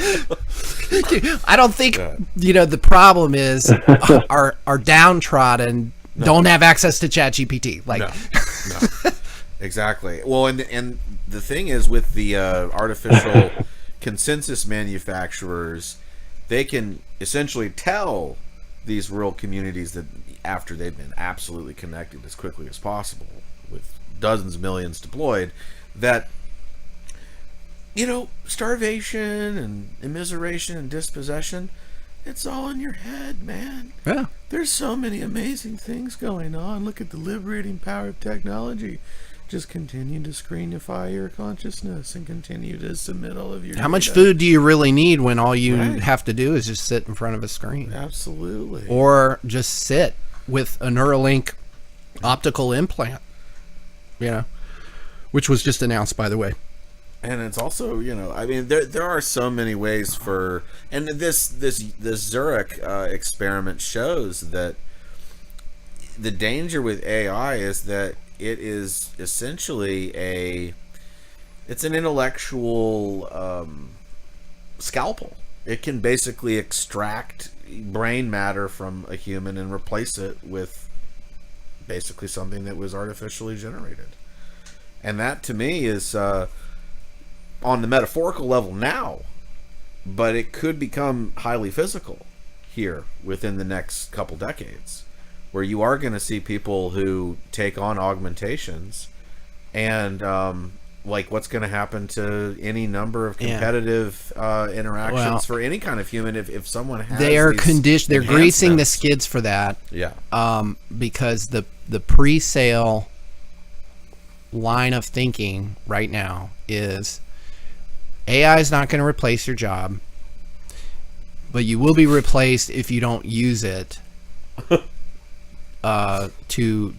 I don't think the problem is our downtrodden don't have access to ChatGPT. Like, no. Exactly. Well, and the thing is, with the artificial consensus manufacturers, they can essentially tell these rural communities that after they've been absolutely connected as quickly as possible with dozens of millions deployed, that starvation and immiseration and dispossession, It's all in your head, man. Yeah. There's so many amazing things going on. Look at the liberating power of technology. Just continue to screenify your consciousness and continue to submit all of your How much data. food do you really need when all you Right. have to do is just sit in front of a screen? Absolutely. Or just sit with a Neuralink optical implant, which was just announced, by the way. And it's also, I mean, there are so many ways for, and this Zurich experiment shows that the danger with AI is that it is essentially it's an intellectual scalpel. It can basically extract brain matter from a human and replace it with basically something that was artificially generated. And that, to me, is on the metaphorical level now, but it could become highly physical here within the next couple decades, where you are going to see people who take on augmentations and like what's going to happen to any number of competitive interactions for any kind of human if someone has they are these they're greasing the enhancements. skids for that. Yeah. Because the pre-sale line of thinking right now is AI is not going to replace your job, but you will be replaced if you don't use it to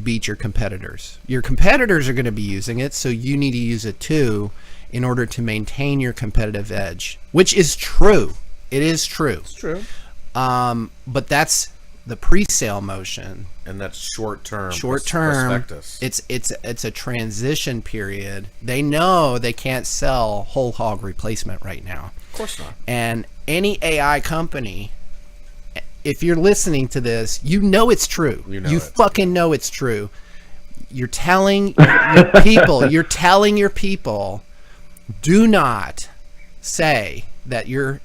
beat your competitors. Your competitors are going to be using it, so you need to use it too in order to maintain your competitive edge, which is true. It is true. It's true. But that's the pre-sale motion. And that's short-term Prospectus. It's a transition period. They know they can't sell whole hog replacement right now. Of course not. And any AI company, if you're listening to this, you know it's true. You fucking know it's true. You're telling your people, do not say that your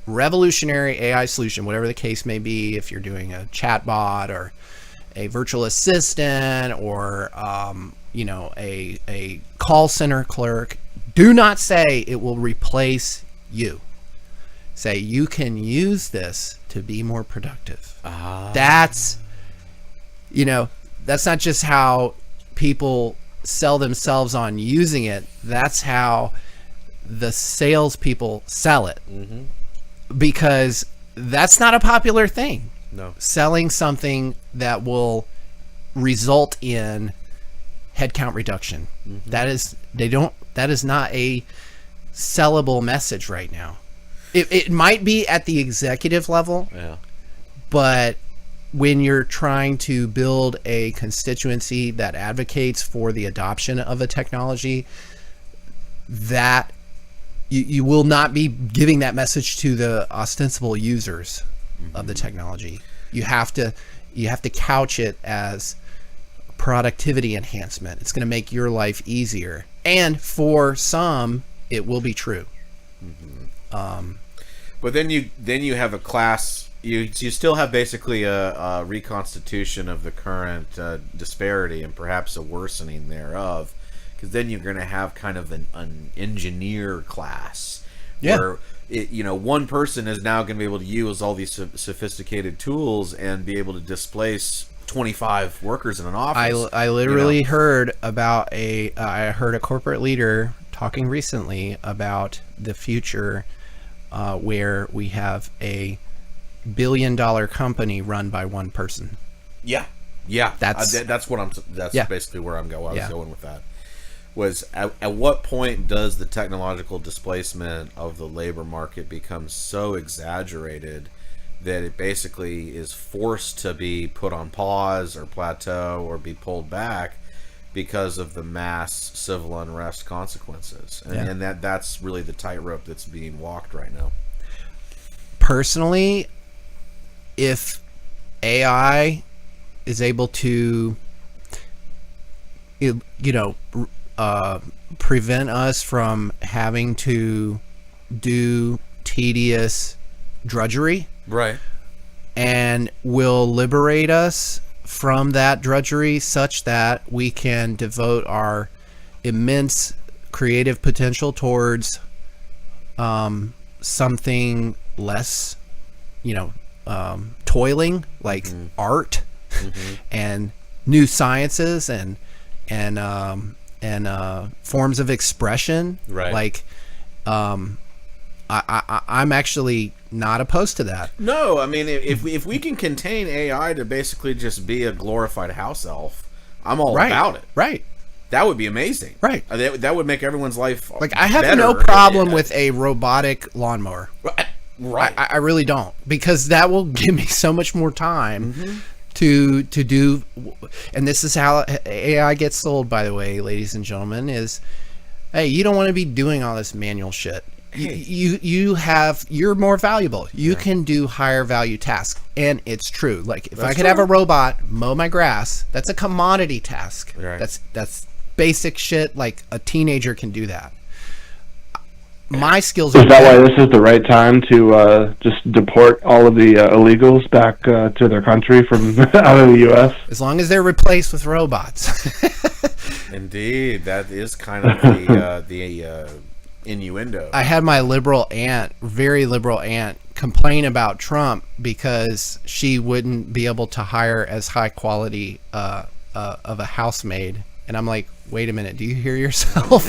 revolutionary AI solution, whatever the case may be, if you're doing a chatbot or a virtual assistant or a call center clerk, do not say it will replace you. Say you can use this to be more productive. That's not just how people sell themselves on using it. That's how the salespeople sell it. Mm-hmm. Because that's not a popular thing. No. Selling something that will result in headcount reduction. Mm-hmm. That is not a sellable message right now. It might be at the executive level. Yeah. But when you're trying to build a constituency that advocates for the adoption of a technology, that you will not be giving that message to the ostensible users of the technology. You have to couch it as productivity enhancement. It's going to make your life easier, and for some, it will be true. Mm-hmm. But then you have a class. You still have basically a reconstitution of the current disparity and perhaps a worsening thereof. Because then you're going to have kind of an engineer class, where one person is now going to be able to use all these sophisticated tools and be able to displace 25 workers in an office. I literally heard about I heard a corporate leader talking recently about the future where we have a $1 billion company run by one person. Yeah. That's what basically where I was going with that. Was at what point does the technological displacement of the labor market become so exaggerated that it basically is forced to be put on pause or plateau or be pulled back because of the mass civil unrest consequences? And that's really the tightrope that's being walked right now. Personally, if AI is able to prevent us from having to do tedious drudgery, right, and will liberate us from that drudgery such that we can devote our immense creative potential towards something less toiling, like art and new sciences and forms of expression. Right. Like, I'm actually not opposed to that. No, I mean, if we can contain AI to basically just be a glorified house elf, I'm all about it. Right. That would be amazing. Right. That would make everyone's life Like, I have better. no problem with a robotic lawnmower. Right. I really don't, because that will give me so much more time to do. And this is how AI gets sold, by the way, ladies and gentlemen, is, hey, you don't want to be doing all this manual shit. You're more valuable. You can do higher value tasks. And it's true. Like, if I could have a robot mow my grass, that's a commodity task. Right. That's basic shit. Like, a teenager can do that. My skills Is that why this is the right time to just deport all of the illegals back to their country from out of the U.S.? As long as they're replaced with robots. Indeed, that is kind of the innuendo. I had my very liberal aunt, complain about Trump because she wouldn't be able to hire as high quality of a housemaid. And I'm like, wait a minute, do you hear yourself?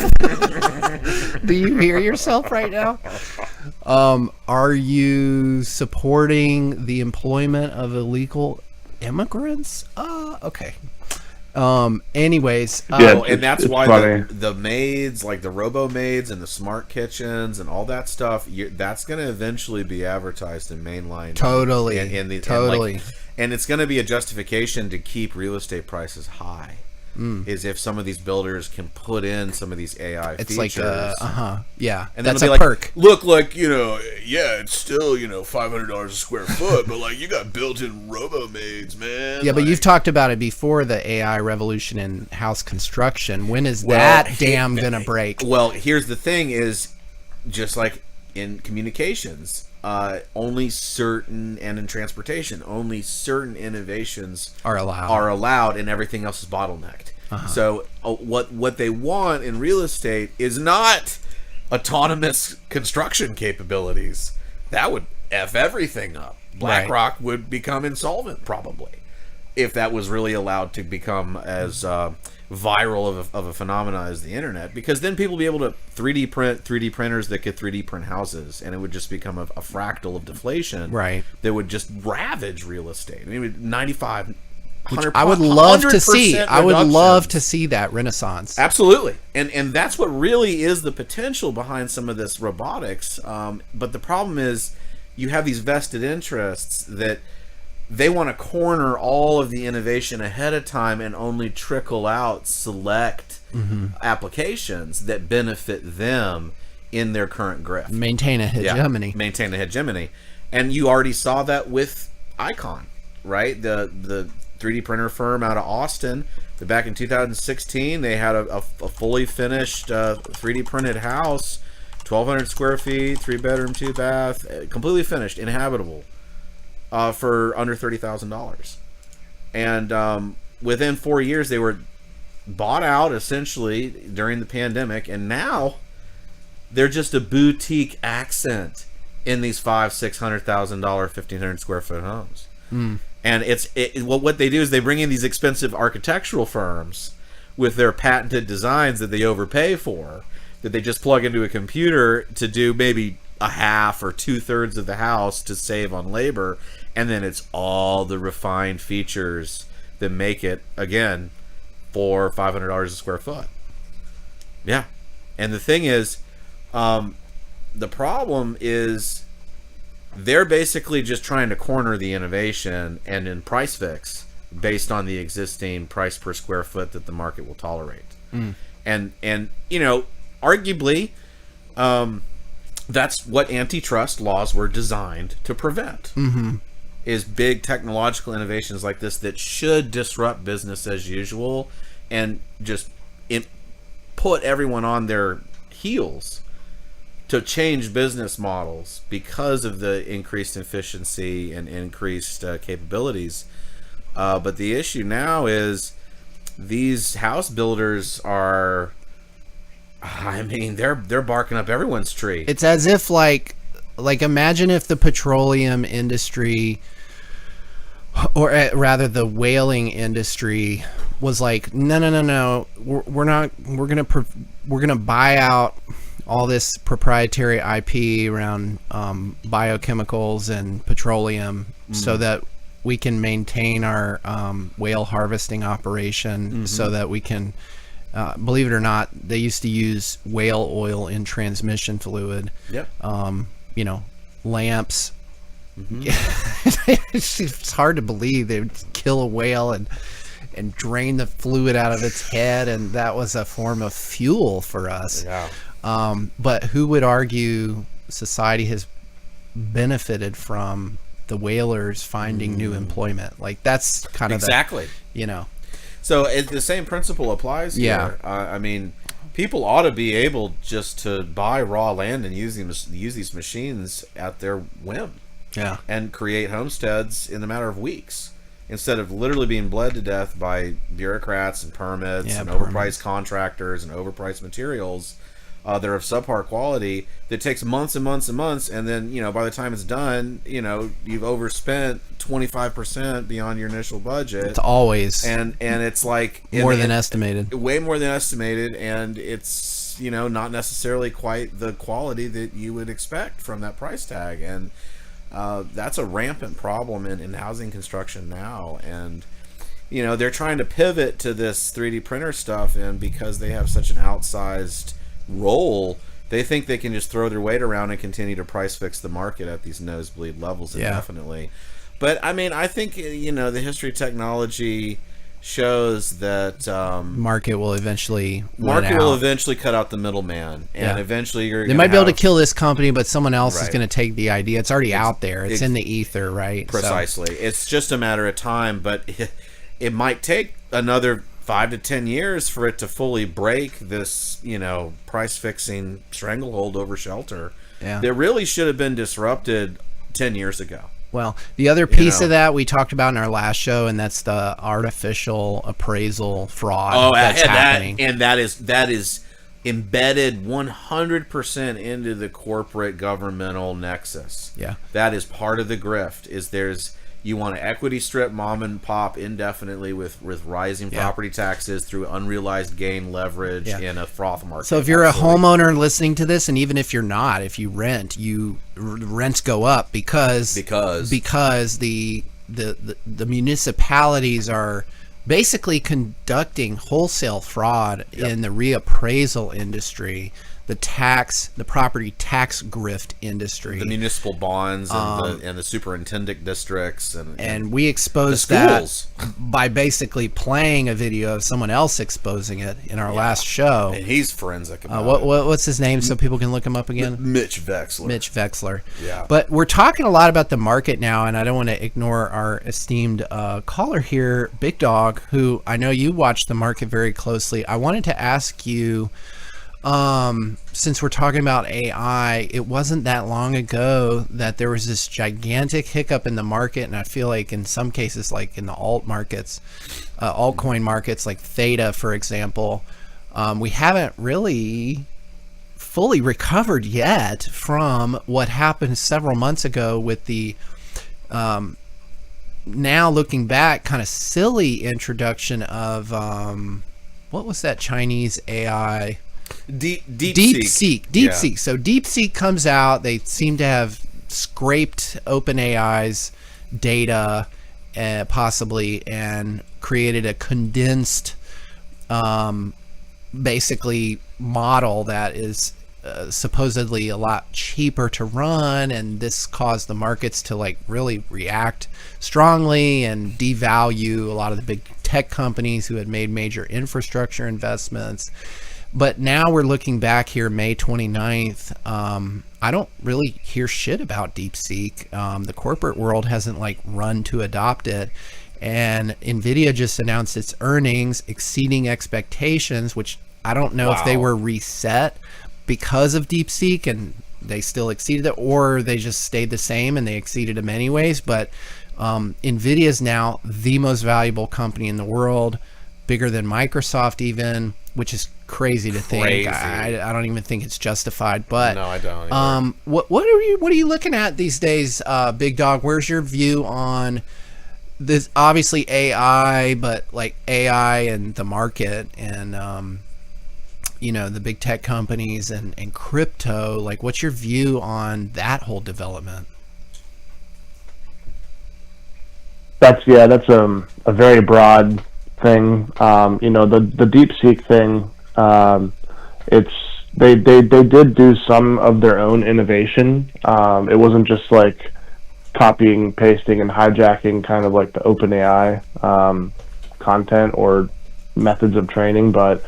Do you hear yourself right now? Are you supporting the employment of illegal immigrants? Okay. Anyways. And that's why funny. the maids, like the robo maids and the smart kitchens and all that stuff, that's going to eventually be advertised in mainline. Totally. Totally. And it's going to be a justification to keep real estate prices high. Is if some of these builders can put in some of these AI it's features. like yeah, and that's then a like, perk. Look, like, it's still, $500 a square foot, but like you got built-in robo-maids, man. Yeah, but like, you've talked about it before, the AI revolution in house construction. When is that damn gonna break? Well, here's the thing: is just like in communications, only certain, and in transportation, only certain innovations Are allowed. and everything else is bottlenecked. So what they want in real estate is not autonomous construction capabilities. That would F everything up. BlackRock would become insolvent probably if that was really allowed to become as viral of a phenomena as the internet, because then people would be able to 3D print 3D printers that could 3D print houses, and it would just become a fractal of deflation that would just ravage real estate. I mean, 95 Which I would love to see. 100% I would love reductions. to see that renaissance. Absolutely, and that's what really is the potential behind some of this robotics. But the problem is, you have these vested interests that they want to corner all of the innovation ahead of time and only trickle out select applications that benefit them in their current grift. Maintain a hegemony. Yeah, maintain a hegemony, and you already saw that with Icon, right? The 3D printer firm out of Austin. Back in 2016, they had a fully finished 3D printed house, 1,200 square feet, 3-bedroom, 2-bath, completely finished, inhabitable, for under $30,000. And within 4 years, they were bought out essentially during the pandemic, and now they're just a boutique accent in these $500,000-$600,000, 1,500 square foot homes. And what they do is they bring in these expensive architectural firms with their patented designs that they overpay for, that they just plug into a computer to do maybe a half or 2/3 of the house to save on labor, and then it's all the refined features that make it, again, $400 or $500 a square foot. Yeah. And the thing is, the problem is, they're basically just trying to corner the innovation and then price fix based on the existing price per square foot that the market will tolerate. And arguably, that's what antitrust laws were designed to prevent. Is big technological innovations like this that should disrupt business as usual and just put everyone on their heels to change business models because of the increased efficiency and increased capabilities. But the issue now is these house builders are, they're barking up everyone's tree. It's as if, like, like imagine if the petroleum industry, or rather the whaling industry, was like, no, we're gonna buy out all this proprietary IP around biochemicals and petroleum so that we can maintain our whale harvesting operation, so that we can, believe it or not, they used to use whale oil in transmission fluid. Yep. Lamps. It's hard to believe they would kill a whale and drain the fluid out of its head, and that was a form of fuel for us. Yeah. But who would argue society has benefited from the whalers finding new employment? Like, that's kind of exactly. So the same principle applies here. I mean, people ought to be able just to buy raw land and use these machines at their whim. Yeah. And create homesteads in a matter of weeks, instead of literally being bled to death by bureaucrats and permits and overpriced contractors and overpriced materials that are of subpar quality that takes months and months and months, and then by the time it's done, you've overspent 25% beyond your initial budget. It's always and it's like more than estimated. Way more than estimated, and it's not necessarily quite the quality that you would expect from that price tag, and that's a rampant problem in housing construction now. And they're trying to pivot to this 3D printer stuff, and because they have such an outsized role, they think they can just throw their weight around and continue to price fix the market at these nosebleed levels indefinitely. But I mean, I think the history of technology shows that market will eventually cut out the middleman, and eventually they might be able to kill this company, but someone else is going to take the idea. It's already out there. It's in the ether, right? Precisely. So it's just a matter of time, but it might take another 5 to 10 years for it to fully break this price fixing stranglehold over shelter that really should have been disrupted 10 years ago. Well, the other piece of that we talked about in our last show, and that's the artificial appraisal fraud that's happening. That is embedded 100% into the corporate governmental nexus. Yeah. That is part of the grift. You want to equity strip mom and pop indefinitely with rising property taxes through unrealized gain leverage in a froth market. So if you're a homeowner listening to this, and even if you're not, if you rent, rents go up because the municipalities are basically conducting wholesale fraud in the reappraisal industry, the property tax grift industry, the municipal bonds and the superintendent districts, and we exposed that by basically playing a video of someone else exposing it in our last show. And he's forensic about it. What's his name so people can look him up again? Mitch Vexler. Mitch Vexler. Yeah. But we're talking a lot about the market now, and I don't want to ignore our esteemed caller here, Big Dog, who I know you watch the market very closely. I wanted to ask you, since we're talking about AI, it wasn't that long ago that there was this gigantic hiccup in the market, and I feel like in some cases, like in the altcoin markets, like Theta, for example, we haven't really fully recovered yet from what happened several months ago with the now looking back, kind of silly introduction of what was that Chinese AI? DeepSeek. So DeepSeek comes out. They seem to have scraped OpenAI's data, possibly, and created a condensed, basically model that is supposedly a lot cheaper to run, and this caused the markets to like really react strongly and devalue a lot of the big tech companies who had made major infrastructure investments. But now we're looking back here, May 29th. I don't really hear shit about DeepSeek. The corporate world hasn't like run to adopt it. And NVIDIA just announced its earnings exceeding expectations, which I don't know if they were reset because of DeepSeek and they still exceeded it, or they just stayed the same and they exceeded them anyways. But NVIDIA is now the most valuable company in the world, bigger than Microsoft even. which is crazy to think. Crazy. I don't even think it's justified. But No, I don't either. what are you looking at these days, Big Dog? Where's your view on this? Obviously AI, but like AI and the market and the big tech companies and crypto. Like, what's your view on that whole development? That's a very broad thing. The DeepSeek thing. They did do some of their own innovation. It wasn't just like copying, pasting, and hijacking kind of like the OpenAI content or methods of training, but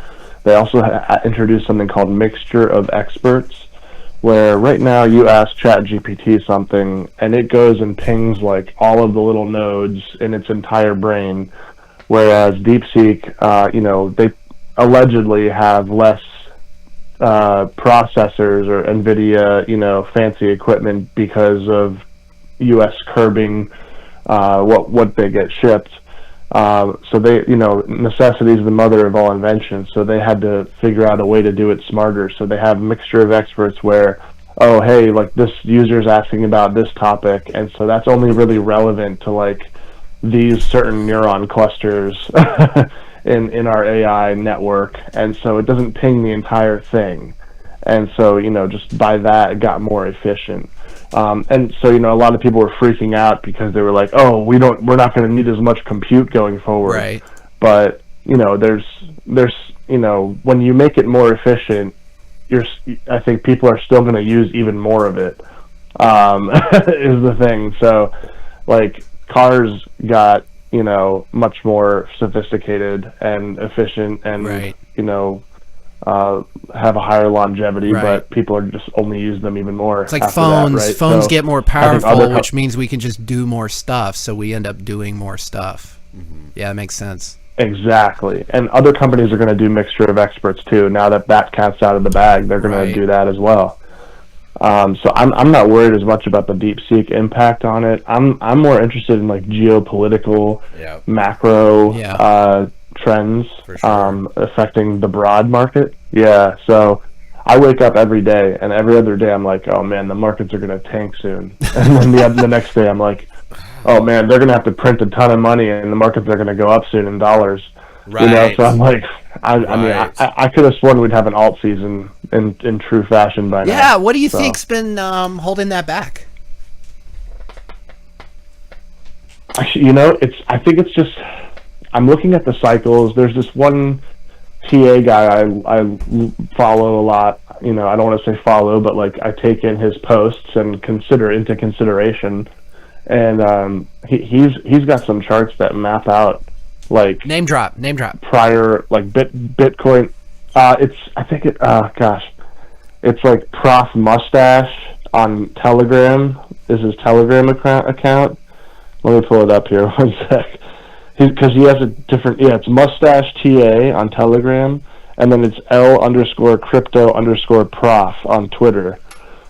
they also introduced something called mixture of experts, where right now you ask ChatGPT something and it goes and pings like all of the little nodes in its entire brain, whereas DeepSeek, they allegedly have less processors or NVIDIA, fancy equipment because of U.S. curbing what they get shipped. So they, necessity is the mother of all invention. So they had to figure out a way to do it smarter. So they have a mixture of experts where, oh, hey, like this user's asking about this topic, and so that's only really relevant to like these certain neuron clusters in our AI network, and so it doesn't ping the entire thing. And so, just by that, it got more efficient. And so, a lot of people were freaking out because they were like, "Oh, we're not going to need as much compute going forward." Right. But there's when you make it more efficient, I think people are still going to use even more of it. Is the thing. So, like cars got much more sophisticated and efficient, and Right. Have a higher longevity, Right. but people are just only use them even more. It's like after phones. that, right? Phones So get more I think powerful, which means we can just do more stuff. So we end up doing more stuff. Mm-hmm. Yeah, that makes sense. Exactly, and other companies are going to do mixture of experts too. Now that cat's out of the bag, they're going Right. to do that as well. So I'm not worried as much about the DeepSeek impact on it. I'm more interested in like geopolitical, Yeah. macro Yeah. trends For sure. affecting the broad market. Yeah, so I wake up every day, and every other day I'm like, oh man, the markets are going to tank soon. And then the next day I'm like, oh man, they're going to have to print a ton of money, and the markets are going to go up soon in dollars. Right. So I'm like, I mean, Right. I could have sworn we'd have an alt season in true fashion by now. Yeah, what do you So, think's been holding that back? Actually, I think it's just, I'm looking at the cycles. There's this one TA guy I follow a lot. I don't want to say follow, but like I take in his posts and consider into consideration. And he's got some charts that map out like Name drop. prior like Bitcoin. It's like Prof Mustache on Telegram. Is his Telegram account? Let me pull it up here. One sec. Because he has a different, it's Mustache TA on Telegram, and then it's L_crypto_prof on Twitter.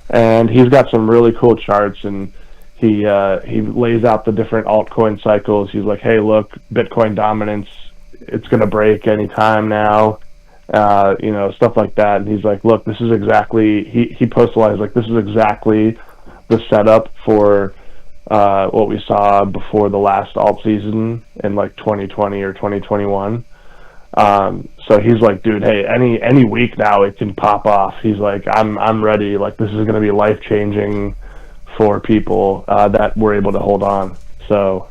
And he's got some really cool charts, and he lays out the different altcoin cycles. He's like, hey, look, Bitcoin dominance, it's going to break any time now, stuff like that. And he's like, look, this is exactly, he posts a lot, he's like, this is exactly the setup for what we saw before the last alt season in like 2020 or 2021. So he's like, dude, hey, any week now it can pop off. He's like, I'm ready. Like, this is going to be life changing for people that were able to hold on. So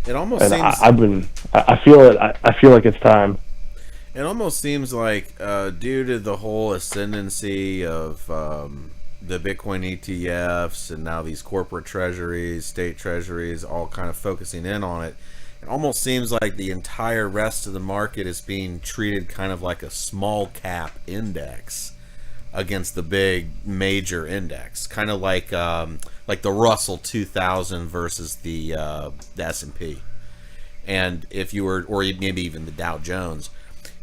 It almost and seems. I feel it. I feel like it's time. It almost seems like due to the whole ascendancy of the Bitcoin ETFs and now these corporate treasuries, state treasuries, all kind of focusing in on it, it almost seems like the entire rest of the market is being treated kind of like a small cap index against the big major index, kind of like the Russell 2000 versus the S&P, and if you were, or maybe even the Dow Jones,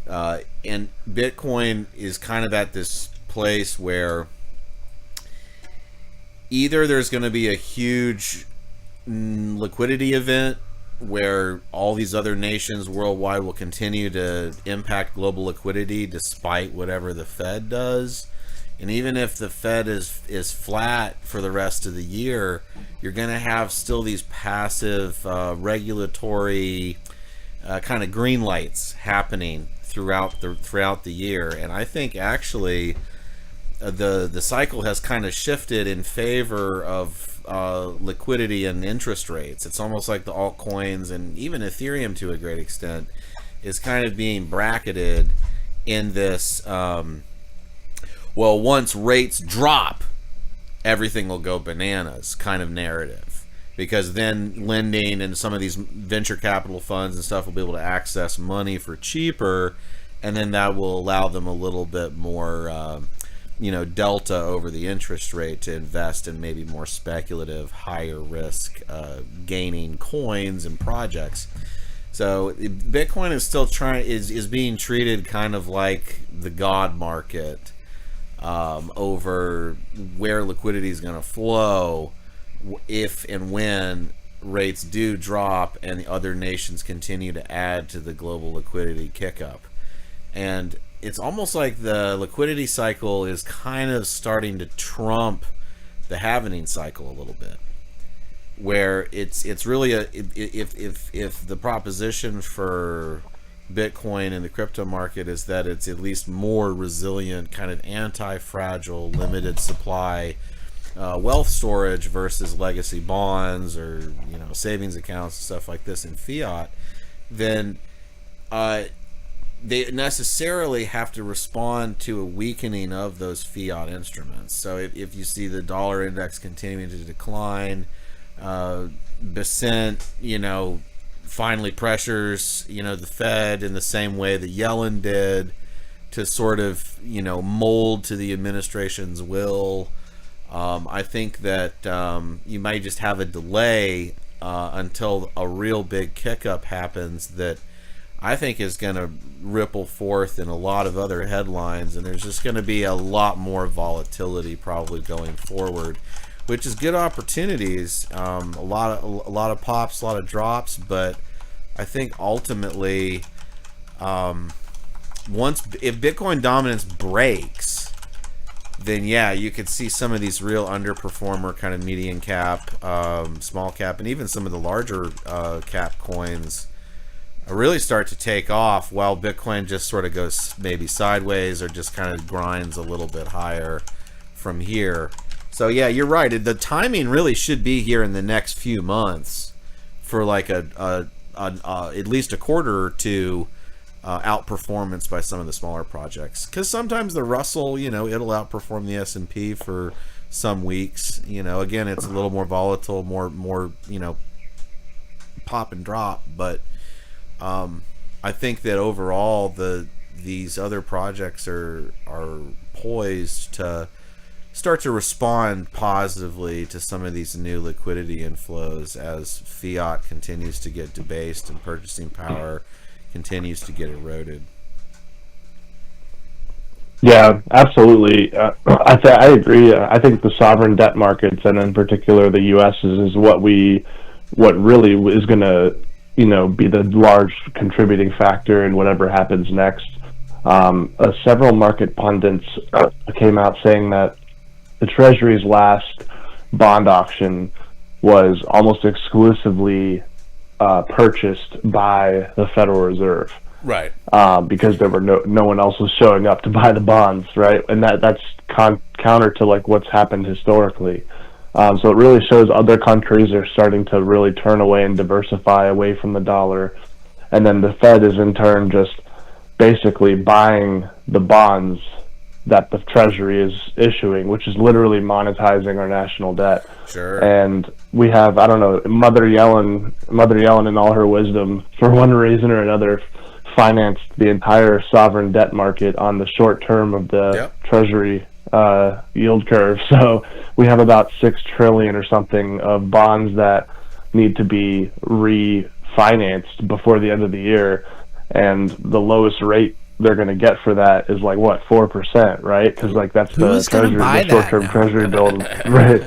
and Bitcoin is kind of at this place where either there's going to be a huge liquidity event where all these other nations worldwide will continue to impact global liquidity despite whatever the Fed does. And even if the Fed is flat for the rest of the year, you're going to have still these passive regulatory kind of green lights happening throughout the year. And I think actually the cycle has kind of shifted in favor of liquidity and interest rates. It's almost like the altcoins and even Ethereum to a great extent is kind of being bracketed in this well, once rates drop, everything will go bananas kind of narrative. Because then lending and some of these venture capital funds and stuff will be able to access money for cheaper, and then that will allow them a little bit more, delta over the interest rate to invest in maybe more speculative, higher risk, gaining coins and projects. So Bitcoin is still is being treated kind of like the God market. Over where liquidity is going to flow if and when rates do drop and the other nations continue to add to the global liquidity kick-up. And it's almost like the liquidity cycle is kind of starting to trump the halvening cycle a little bit, where it's really if the proposition for Bitcoin and the crypto market is that it's at least more resilient, kind of anti-fragile, limited supply wealth storage versus legacy bonds or savings accounts and stuff like this in fiat, then they necessarily have to respond to a weakening of those fiat instruments. So if you see the dollar index continuing to decline, Besant, finally pressures, the Fed in the same way that Yellen did to sort of, mold to the administration's will. I think that you might just have a delay until a real big kick-up happens that I think is going to ripple forth in a lot of other headlines, and there's just going to be a lot more volatility probably going forward, which is good opportunities. A lot of pops, a lot of drops, but I think ultimately, if Bitcoin dominance breaks, then yeah, you could see some of these real underperformer kind of median cap, small cap, and even some of the larger cap coins really start to take off, while Bitcoin just sort of goes maybe sideways or just kind of grinds a little bit higher from here. So yeah, you're right. The timing really should be here in the next few months for like at least a quarter or two outperformance by some of the smaller projects. Because sometimes the Russell, it'll outperform the S&P for some weeks. Again, it's a little more volatile, more pop and drop. But I think that overall these other projects are poised to start to respond positively to some of these new liquidity inflows as fiat continues to get debased and purchasing power continues to get eroded. Yeah, absolutely. I agree. I think the sovereign debt markets, and in particular the U.S., is what really is going to, be the large contributing factor in whatever happens next. Several market pundits came out saying that the Treasury's last bond auction was almost exclusively purchased by the Federal Reserve. Right. Because there were no one else was showing up to buy the bonds, right? And that's counter to like what's happened historically. So it really shows other countries are starting to really turn away and diversify away from the dollar. And then the Fed is in turn just basically buying the bonds that the Treasury is issuing, which is literally monetizing our national debt. Sure. And we have, I don't know, Mother Yellen in all her wisdom, for one reason or another, financed the entire sovereign debt market on the short term of the Treasury yield curve. So we have about $6 trillion or something of bonds that need to be refinanced before the end of the year, and the lowest rate they're going to get for that is like what, 4%, right? Because like that's the short-term Treasury bill, right?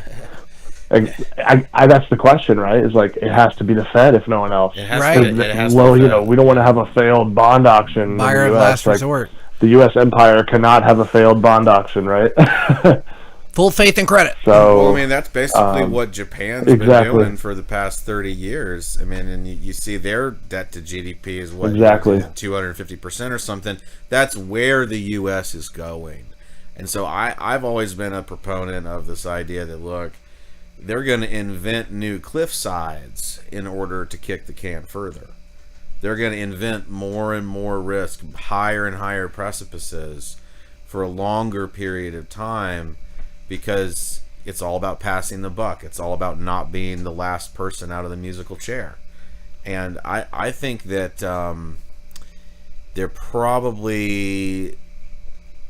That's the question, right? Is like it has to be the Fed if no one else. It has Right. to, it has Well, to you know, we don't want to have a failed bond auction. Buyer in of the last US. Like, resort. the U.S. empire cannot have a failed bond auction, right? Full faith and credit. So, Well, I mean, that's basically what Japan's exactly. been doing for the past 30 years. I mean, and you see their debt to GDP is what, Exactly. 250% or something. That's where the U.S. is going. And so I've always been a proponent of this idea that, look, they're going to invent new cliff sides in order to kick the can further. They're going to invent more and more risk, higher and higher precipices for a longer period of time, because it's all about passing the buck. It's all about not being the last person out of the musical chair. And I think that they're probably,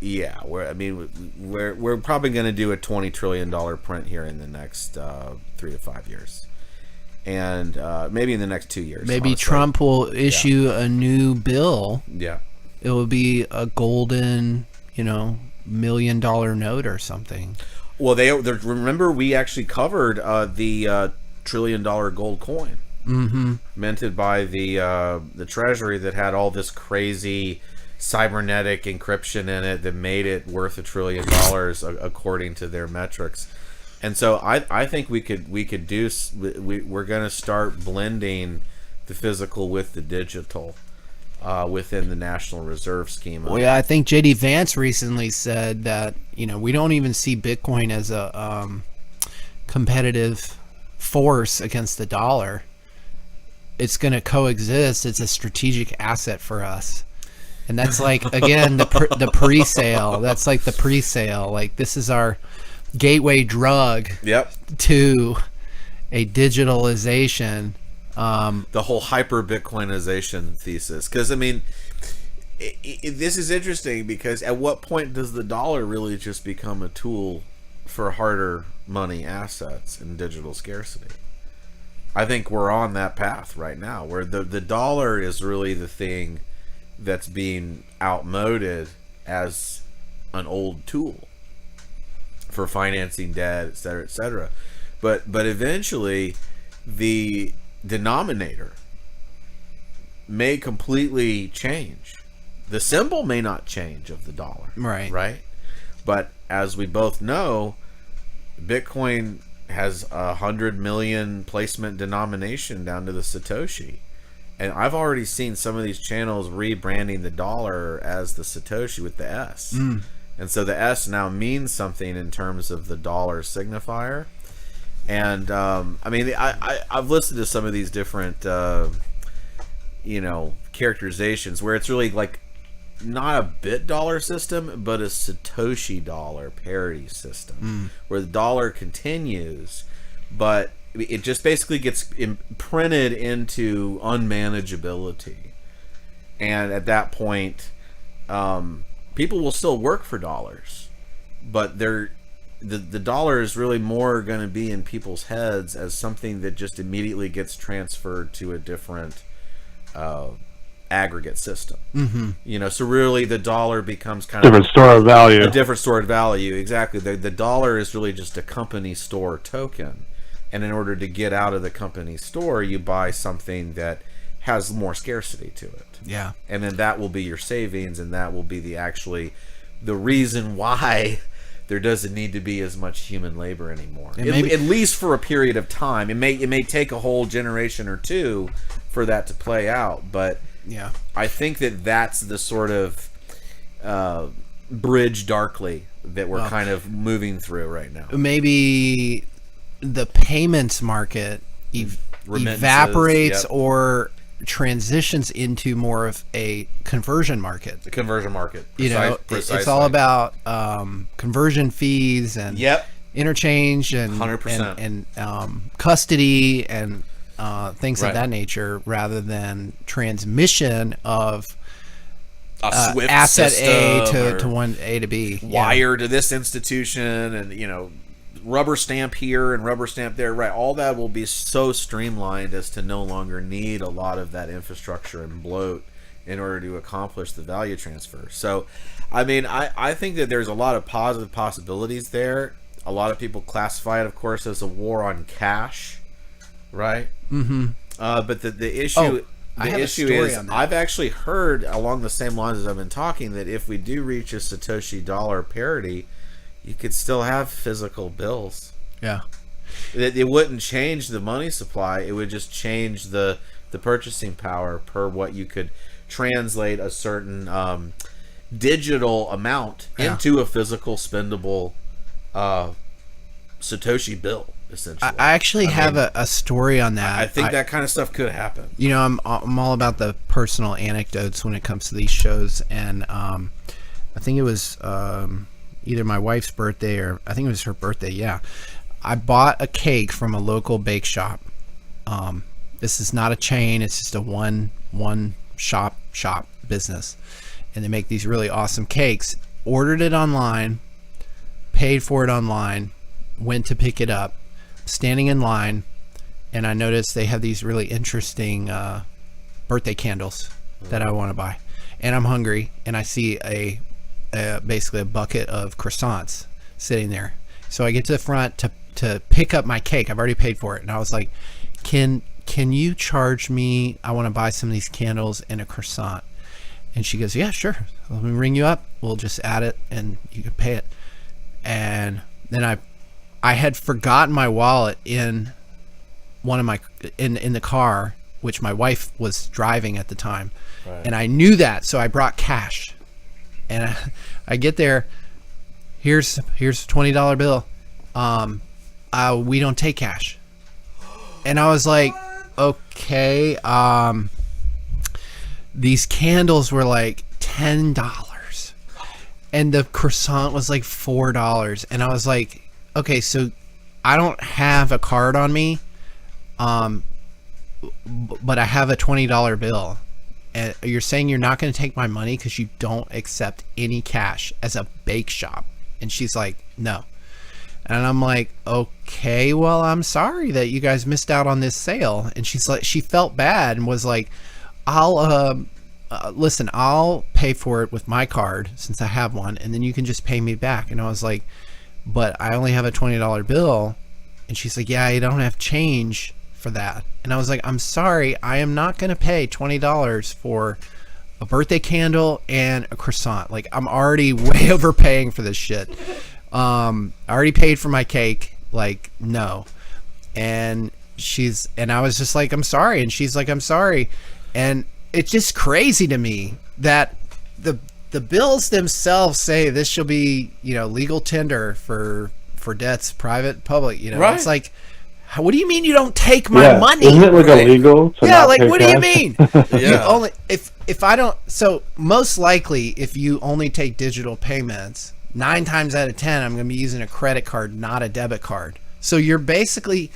we're probably going to do a $20 trillion print here in the next 3 to 5 years. And maybe in the next 2 years. Maybe honestly. Trump will issue a new bill. Yeah. It will be a golden, $1 million note or something. Well, remember we actually covered the $1 trillion gold coin, minted by the Treasury, that had all this crazy cybernetic encryption in it that made it worth $1 trillion according to their metrics. And so I think we're going to start blending the physical with the digital within the National Reserve scheme. Well, yeah, I think J.D. Vance recently said that, we don't even see Bitcoin as a competitive force against the dollar. It's going to coexist. It's a strategic asset for us. And that's like, again, the pre-sale. That's like the pre-sale. Like, this is our gateway drug to a digitalization. The whole hyper Bitcoinization thesis. Because, I mean, this is interesting, because at what point does the dollar really just become a tool for harder money assets and digital scarcity? I think we're on that path right now, where the dollar is really the thing that's being outmoded as an old tool for financing debt, et cetera, et cetera. But eventually, the denominator may completely change. The symbol may not change of the dollar. Right? But as we both know, Bitcoin has 100 million placement denomination down to the Satoshi. And I've already seen some of these channels rebranding the dollar as the Satoshi with the S. And so the S now means something in terms of the dollar signifier. And I mean, I've listened to some of these different characterizations where it's really like not a bit dollar system, but a Satoshi dollar parity system, where the dollar continues, but it just basically gets imprinted into unmanageability. And at that point, people will still work for dollars, but the dollar is really more going to be in people's heads as something that just immediately gets transferred to a different aggregate system. So really the dollar becomes kind different store of value. A different store of value, exactly. The dollar is really just a company store token. And in order to get out of the company store, you buy something that has more scarcity to it. Yeah. And then that will be your savings, and that will be the reason why there doesn't need to be as much human labor anymore. At least for a period of time. It may take a whole generation or two for that to play out, but yeah, I think that's the sort of bridge darkly that we're kind of moving through right now. Maybe the payments market evaporates or transitions into more of a conversion market. The conversion market. It's all about conversion fees and interchange and 100%. and custody and things of that nature, rather than transmission of a SWIFT asset system A to one A to B, wire to this institution, and rubber stamp here and rubber stamp there. Right, all that will be so streamlined as to no longer need a lot of that infrastructure and bloat in order to accomplish the value transfer. So, I mean, I think that there's a lot of positive possibilities there. A lot of people classify it, of course, as a war on cash, right? Mm-hmm. But the issue, I have the a issue story is, on that. I've actually heard along the same lines as I've been talking that if we do reach a Satoshi dollar parity, you could still have physical bills. Yeah. It wouldn't change the money supply. It would just change the purchasing power per what you could translate a certain digital amount into a physical spendable Satoshi bill, essentially. I actually have a story on that. I think that kind of stuff could happen. You know, I'm all about the personal anecdotes when it comes to these shows, and I think it was either my wife's birthday or I think it was her birthday. Yeah, I bought a cake from a local bake shop. This is not a chain; it's just a one shop business, and they make these really awesome cakes. Ordered it online, paid for it online, went to pick it up, standing in line, and I noticed they have these really interesting birthday candles that I want to buy, and I'm hungry, and I see basically a bucket of croissants sitting there. So I get to the front to pick up my cake. I've already paid for it, and I was like, can you charge me? I want to buy some of these candles and a croissant. And she goes, yeah, sure. Let me ring you up. We'll just add it and you can pay it. And then I had forgotten my wallet in one of my in the car, which my wife was driving at the time. Right. And I knew that, so I brought cash. And I get there, here's a $20 bill. We don't take cash. And I was like, okay, these candles were like $10 and the croissant was like $4. And I was like, okay, so I don't have a card on me, but I have a $20 bill. And you're saying you're not going to take my money because you don't accept any cash as a bake shop? And she's like, no. And I'm like, okay, well, I'm sorry that you guys missed out on this sale. And she's like, she felt bad and was like, I'll listen, I'll pay for it with my card since I have one, and then you can just pay me back. And I was like, but I only have a $20 bill. And she's like, yeah, I don't have change for that. And I was like, I'm sorry, I am not going to pay $20 for a birthday candle and a croissant. Like, I'm already way overpaying for this shit. I already paid for my cake. Like, no. And I was just like, I'm sorry. And she's like, I'm sorry. And it's just crazy to me that the bills themselves say this shall be, legal tender for debts, private, public, Right. It's like, what do you mean you don't take my money? Isn't it like illegal to not like, pay what cash? do you mean? Yeah. Only if I don't, so most likely if you only take digital payments, 9 times out of 10 I'm going to be using a credit card, not a debit card. So you're basically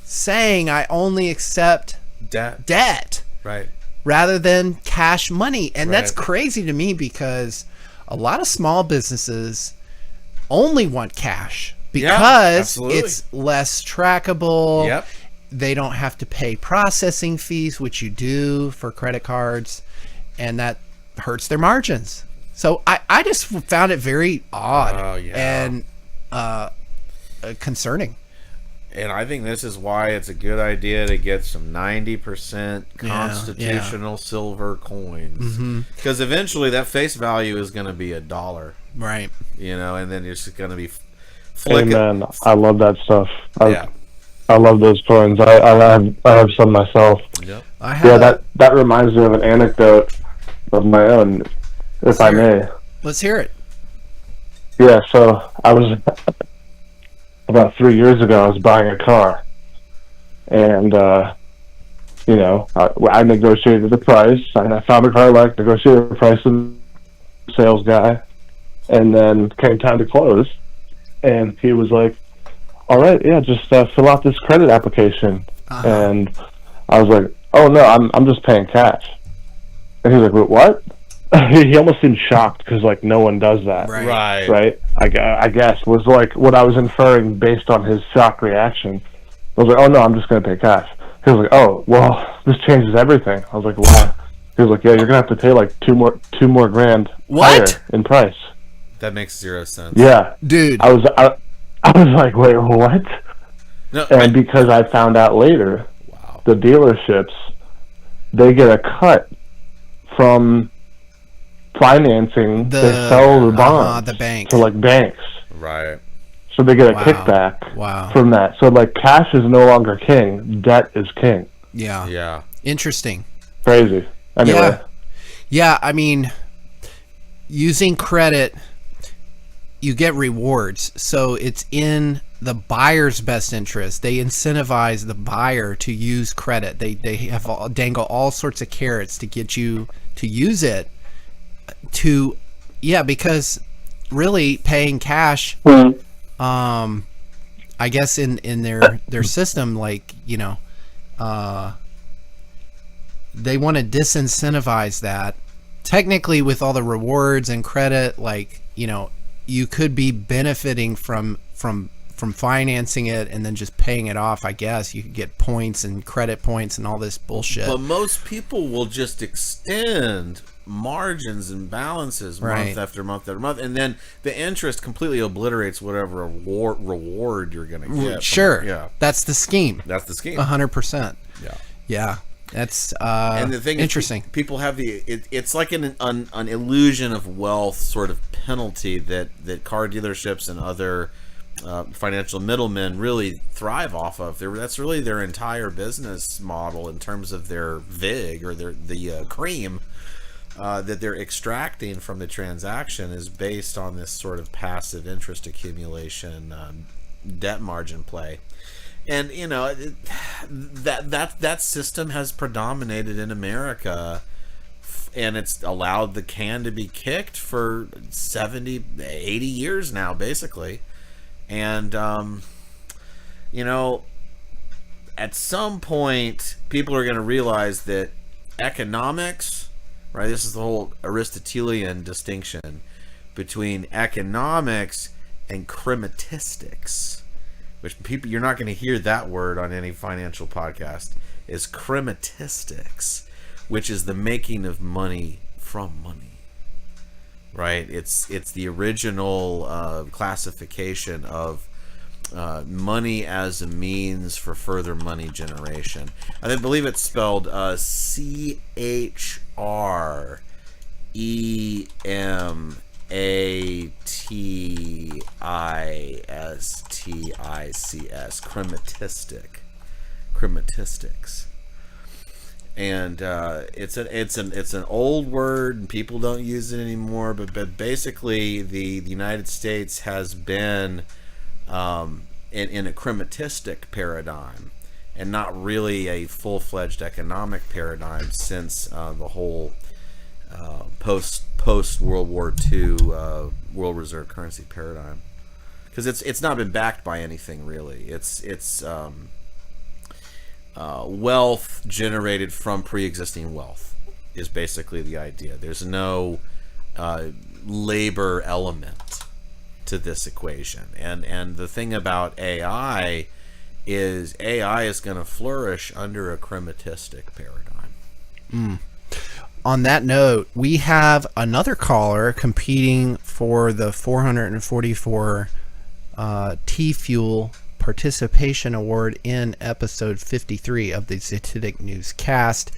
saying I only accept debt Right. rather than cash money. And that's Right. crazy to me because a lot of small businesses only want cash because absolutely. it's less trackable. Yep. They don't have to pay processing fees, which you do for credit cards, and that hurts their margins. So I just found it very odd and concerning. And I think this is why it's a good idea to get some 90% constitutional silver coins. Because eventually that face value is going to be $1. Right. And then it's going to be flicking. Amen. I love that stuff. Yeah. I love those coins. I have some myself. Yep. That reminds me of an anecdote of my own, if I may. Let's hear it. Yeah, so I was about 3 years ago. I was buying a car, and I negotiated the price. I found a car I liked, negotiated the price with the sales guy, and then came time to close, and he was like, "All right, yeah, just fill out this credit application." And I was like, "Oh no, I'm just paying cash." And he was like, "Wait, what?" He almost seemed shocked because no one does that. Right. I guess was what I was inferring based on his shock reaction. I was like, "Oh no, I'm just gonna pay cash." He was like, "Oh well, this changes everything." I was like, "Why?" He was like, "Yeah, you're gonna have to pay two more grand higher in price." That makes 0 sense. Yeah, dude. I I was like, wait, what? No, And because I found out later, wow. the dealerships, they get a cut from financing. They sell the bonds the bank. to like banks. Right. So they get a Wow. kickback Wow. from that. So like cash is no longer king. Debt is king. Yeah. Yeah. Interesting. Crazy. Anyway. Yeah, I mean, using credit, you get rewards. So it's in the buyer's best interest. They incentivize the buyer to use credit. They dangle all sorts of carrots to get you to use it. Because really paying cash, I guess in their system, like, they want to disincentivize that. Technically, with all the rewards and credit, like, you could be benefiting from financing it and then just paying it off. I guess you could get points and credit points and all this bullshit. But most people will just extend margins and balances month after month after month, and then the interest completely obliterates whatever reward you're going to get. Sure. Yeah. That's the scheme. That's the scheme. 100%. Yeah. Yeah. That's and the thing interesting. Is, people have it's like an illusion of wealth sort of penalty that car dealerships and other financial middlemen really thrive off of. That's really their entire business model in terms of their vig or the cream that they're extracting from the transaction is based on this sort of passive interest accumulation, debt margin play. And that system has predominated in America, and it's allowed the can to be kicked for 70, 80 years now, basically. And at some point, people are going to realize that economics, right? This is the whole Aristotelian distinction between economics and chrematistics. Which people, you're not going to hear that word on any financial podcast, is chrematistics, which is the making of money from money, right? It's the original classification of money as a means for further money generation. I believe it's spelled CHREMATISTICS, chrematistics, and it's an old word and people don't use it anymore. But basically, the United States has been in a crematistic paradigm, and not really a full-fledged economic paradigm since the whole post World War II world reserve currency paradigm, because it's not been backed by anything really. It's wealth generated from pre-existing wealth is basically the idea. There's no labor element to this equation, and the thing about AI is going to flourish under a crematistic paradigm. On that note, we have another caller competing for the 444 T-Fuel Participation Award in episode 53 of the Zitidic Newscast.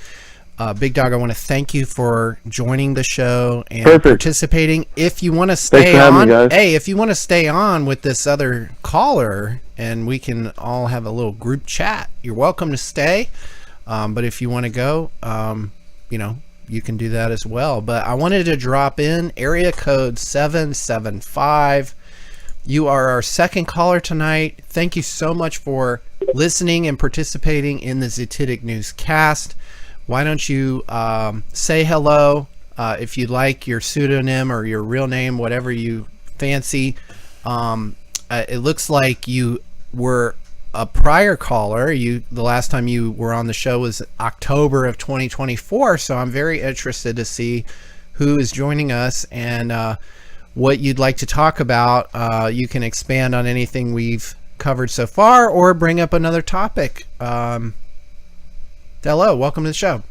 Big Dog, I want to thank you for joining the show and participating. If you want to stay on, if you want to stay on with this other caller and we can all have a little group chat, you're welcome to stay. But if you want to go, you can do that as well. But I wanted to drop in area code 775. You are our second caller tonight. Thank you so much for listening and participating in the Zitidic Newscast. Why don't you say hello if you'd like, your pseudonym or your real name, whatever you fancy. It looks like you were a prior caller. The last time you were on the show was October of 2024, so I'm very interested to see who is joining us and what you'd like to talk about. You can expand on anything we've covered so far or bring up another topic. Hello, welcome to the show.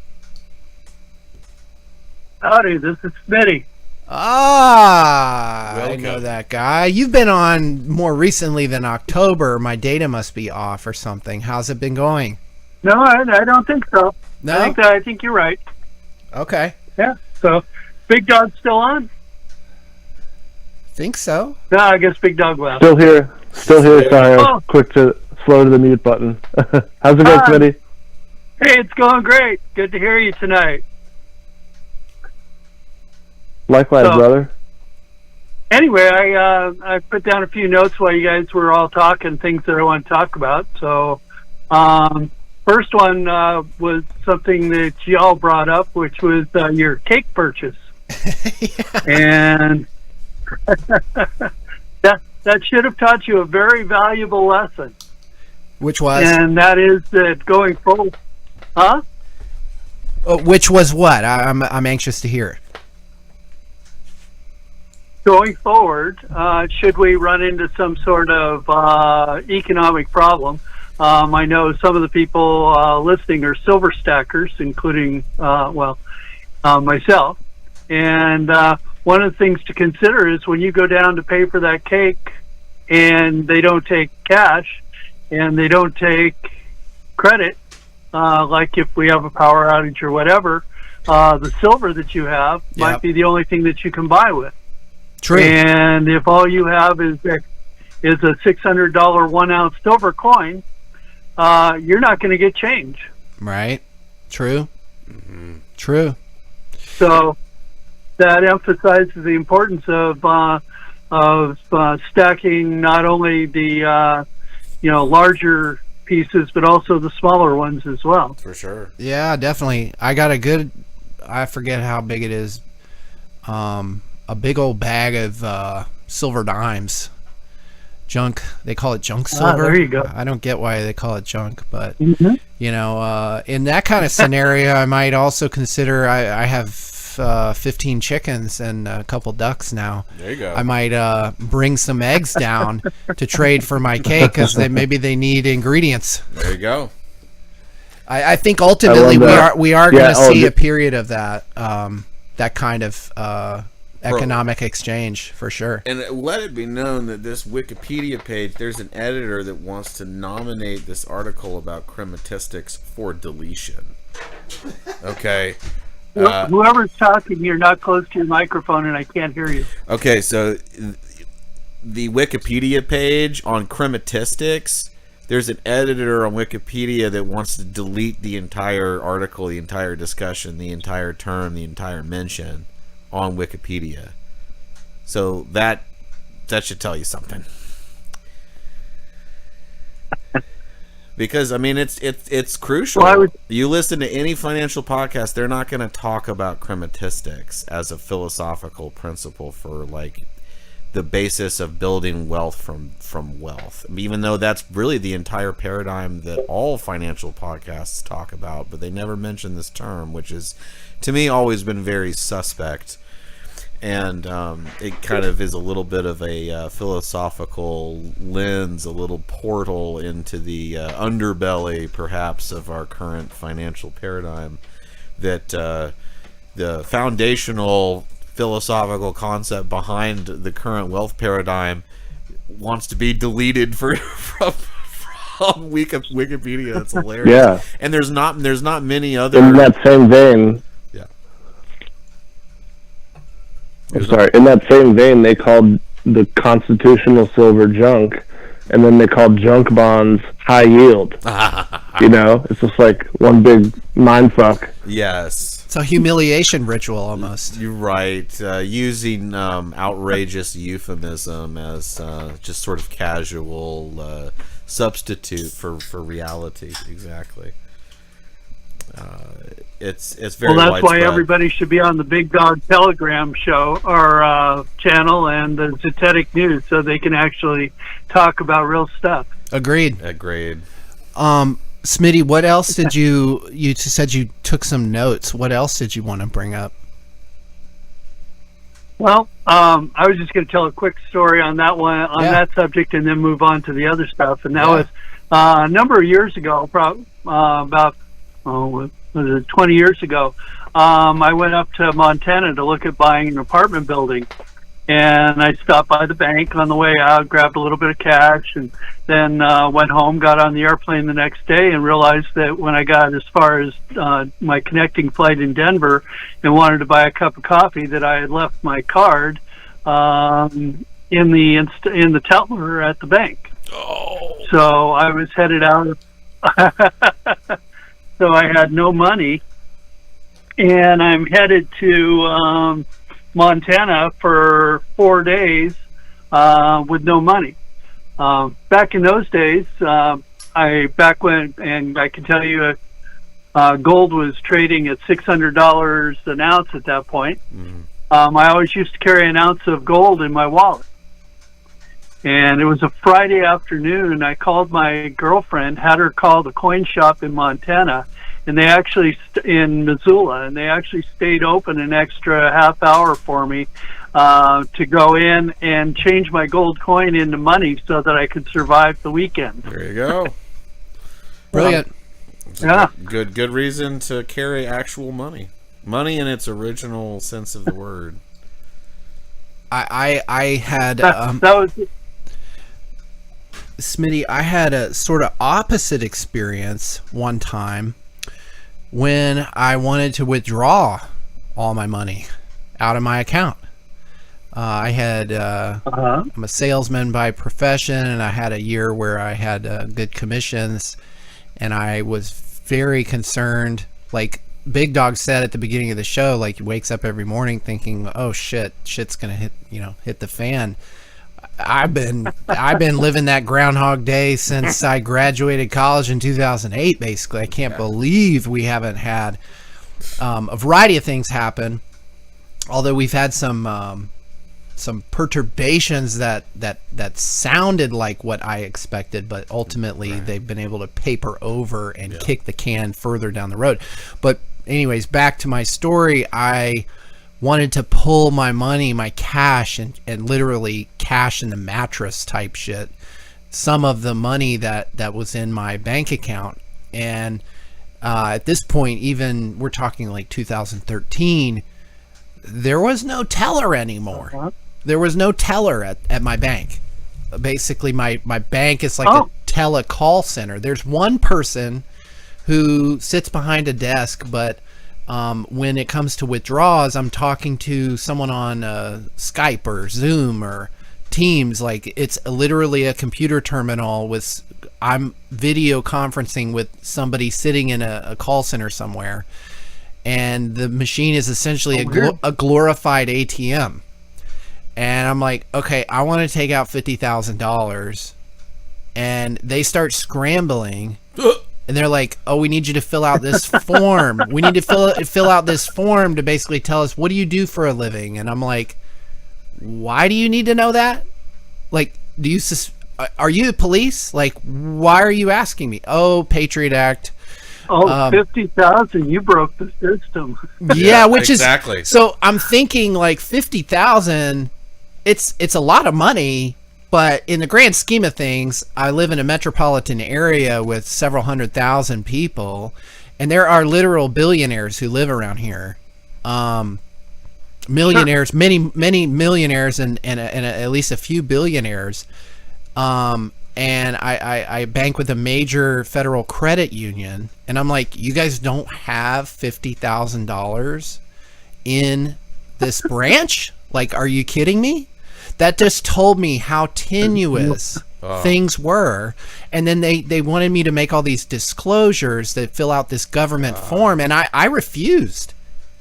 Howdy, this is Smitty. I know Welcome. that guy. You've been on more recently than October. My data must be off or something. How's it been going? No, I don't think so. No? I think you're right. Okay. Yeah. So, Big Dog's still on? Think so. No, I guess Big Dog left. Still here. Sorry, Oh. slow to the mute button. How's it going, Hi. Smitty? Hey, it's going great. Good to hear you tonight. Likewise, So- brother. Anyway, I put down a few notes while you guys were all talking, things that I want to talk about. So, first one was something that y'all brought up, which was your cake purchase. And that should have taught you a very valuable lesson. Which was? And that is that going forward, huh? Which was what? I'm anxious to hear. Going forward, should we run into some sort of economic problem? I know some of the people listening are silver stackers, including, myself. And one of the things to consider is when you go down to pay for that cake and they don't take cash and they don't take credit, like if we have a power outage or whatever, the silver that you have might be the only thing that you can buy with. True. And if all you have is a $600 1 ounce silver coin, you're not going to get change. Right. True. True. So that emphasizes the importance of stacking not only the larger pieces but also the smaller ones as well. For sure. Yeah, definitely. I got I forget how big it is. A big old bag of silver dimes. Junk. They call it junk silver. There you go. I don't get why they call it junk, but Mm-hmm. in that kind of scenario, I might also consider. I have 15 chickens and a couple ducks now. There you go. I might bring some eggs down to trade for my cake because maybe they need ingredients. There you go. I think ultimately I love that. we are Yeah, going to see the- a period of that kind of economic exchange for sure. And let it be known that this Wikipedia page, there's an editor that wants to nominate this article about chromatistics for deletion. Okay. Whoever's talking, you're not close to your microphone and I can't hear you. Okay, so the Wikipedia page on chromatistics, there's an editor on Wikipedia that wants to delete the entire article, the entire discussion, the entire term, the entire mention on Wikipedia. So that should tell you something. Because I mean it's crucial. Well, you listen to any financial podcast, they're not going to talk about chromatistics as a philosophical principle for like the basis of building wealth from wealth. Even though that's really the entire paradigm that all financial podcasts talk about, but they never mention this term, which is to me always been very suspect. And it kind of is a little bit of a philosophical lens, a little portal into the underbelly, perhaps, of our current financial paradigm. That the foundational philosophical concept behind the current wealth paradigm wants to be deleted from Wikipedia. That's hilarious. Yeah. And there's not many other. In that same vein, Yeah. I'm sorry. In that same vein, they called the constitutional silver junk, and then they called junk bonds high yield. It's just like one big mind fuck. Yes. It's a humiliation ritual almost. You're right. Using outrageous euphemism as just sort of casual substitute for reality. Exactly. It's very Well, that's why widespread. everybody should be on the Big Dog Telegram show or channel and the Zetetic News so they can actually talk about real stuff. Agreed. Agreed. Smitty, what else did you said you took some notes. What else did you want to bring up? Well, I was just going to tell a quick story on that one, on that subject, and then move on to the other stuff. And that was a number of years ago, about 20 years ago. I went up to Montana to look at buying an apartment building. And I stopped by the bank on the way out, grabbed a little bit of cash, and then went home, got on the airplane the next day, and realized that when I got as far as my connecting flight in Denver and wanted to buy a cup of coffee, that I had left my card in the teller at the bank. Oh. So I was headed out. So I had no money, and I'm headed to Montana for 4 days with no money. Back in those days, and I can tell you, gold was trading at $600 an ounce at that point. Mhm. I always used to carry an ounce of gold in my wallet. And it was a Friday afternoon. I called my girlfriend, had her call the coin shop in Montana, and they actually in Missoula, and they actually stayed open an extra half hour for me to go in and change my gold coin into money so that I could survive the weekend. There you go. Brilliant. Yeah. Good reason to carry actual money. Money in its original sense of the word. I had That was Smitty, I had a sort of opposite experience one time when I wanted to withdraw all my money out of my account. I had I'm a salesman by profession, and I had a year where I had good commissions, and I was very concerned. Like Big Dog said at the beginning of the show, like he wakes up every morning thinking, "Oh shit's gonna hit the fan." I've been living that Groundhog Day since I graduated college in 2008. Basically, I can't believe we haven't had a variety of things happen. Although we've had some perturbations that sounded like what I expected, but ultimately they've been able to paper over and kick the can further down the road. But anyways, back to my story. I wanted to pull my money, my cash, and literally cash in the mattress type shit, some of the money that was in my bank account. And at this point, even we're talking like 2013, there was no teller anymore. There was no teller at my bank. Basically, my bank is like a telecall center. There's one person who sits behind a desk, but when it comes to withdrawals, I'm talking to someone on Skype or Zoom or Teams. Like it's literally a computer terminal with, I'm video conferencing with somebody sitting in a call center somewhere, and the machine is essentially a glorified ATM. And I'm like, okay, I want to take out $50,000, and they start scrambling. And they're like, "Oh, we need you to fill out this form. We need to fill out this form to basically tell us, what do you do for a living?" And I'm like, "Why do you need to know that? Like, are you the police? Like, why are you asking me?" "Oh, Patriot Act." Oh, 50,000! You broke the system. Yeah, which exactly. is so. I'm thinking like 50,000. It's a lot of money. But in the grand scheme of things, I live in a metropolitan area with several 100,000 people, and there are literal billionaires who live around here. Millionaires, many millionaires, and at least a few billionaires. And I bank with a major federal credit union, and I'm like, you guys don't have $50,000 in this branch? Like, are you kidding me? That just told me how tenuous things were. And then they wanted me to make all these disclosures that fill out this government form, and I refused.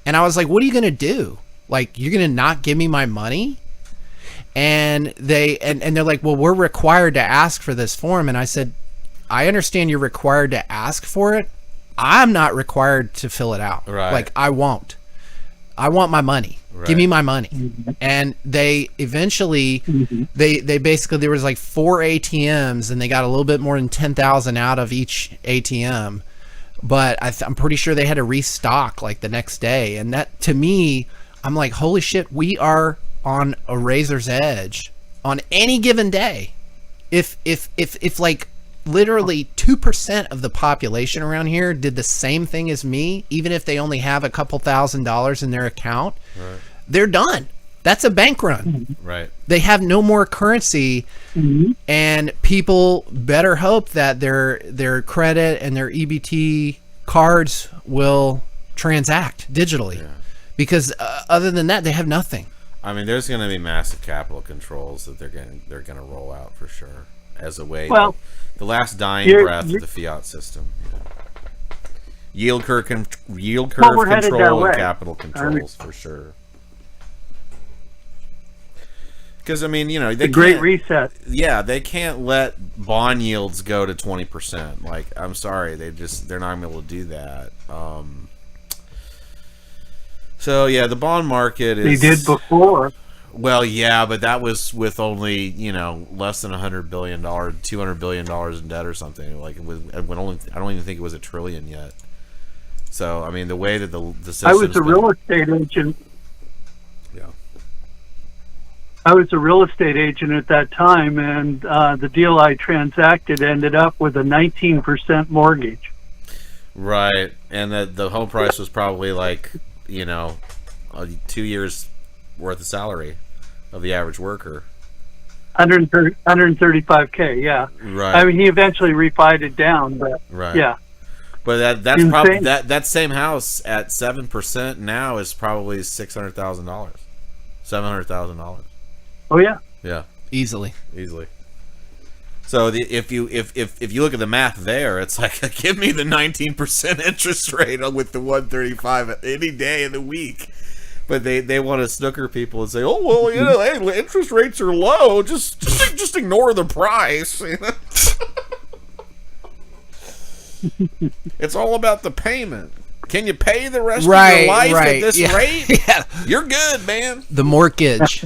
And I was like, what are you going to do? Like, you're going to not give me my money? And they're like, well, we're required to ask for this form. And I said, I understand you're required to ask for it. I'm not required to fill it out. Right. Like, I won't. I want my money. Right. Give me my money. And they eventually, they basically, there was like 4 ATMs, and they got a little bit more than 10,000 out of each ATM. But I'm pretty sure they had to restock like the next day. And that, to me, I'm like, holy shit, we are on a razor's edge on any given day. If like literally 2% of the population around here did the same thing as me, even if they only have a couple $1,000s in their account, they're done. That's a bank run. Right. They have no more currency, and people better hope that their credit and their EBT cards will transact digitally, because other than that, they have nothing. I mean, there's going to be massive capital controls that they're going to roll out for sure as a way. Well, the last dying breath of the fiat system. Yield curve control and capital controls for sure. Because I mean, you know, the Great Reset. Yeah, they can't let bond yields go to 20%. Like, I'm sorry, they're not gonna be able to do that. So yeah, the bond market is. They did before. Well, yeah, but that was with only, you know, less than $100 billion, $200 billion in debt or something. Like, I don't even think it was $1 trillion yet. So I mean, the way that the system. I was a real estate agent. Yeah. I was a real estate agent at that time, and the deal I transacted ended up with a 19% mortgage. Right, and the home price was probably like, you know, 2 years worth of salary of the average worker. 135K, yeah. Right. I mean, he eventually refied it down, but yeah. But that's probably that same house at 7% now is probably $600,000, $700,000. Oh yeah. Yeah. Easily. So if you look at the math there, it's like, give me the 19% interest rate with the 135 any day of the week. But they want to snooker people and say, oh well, you know, hey, interest rates are low. Just ignore the price. You know? It's all about the payment. Can you pay the rest of your life at this rate? Yeah. You're good, man. The mortgage,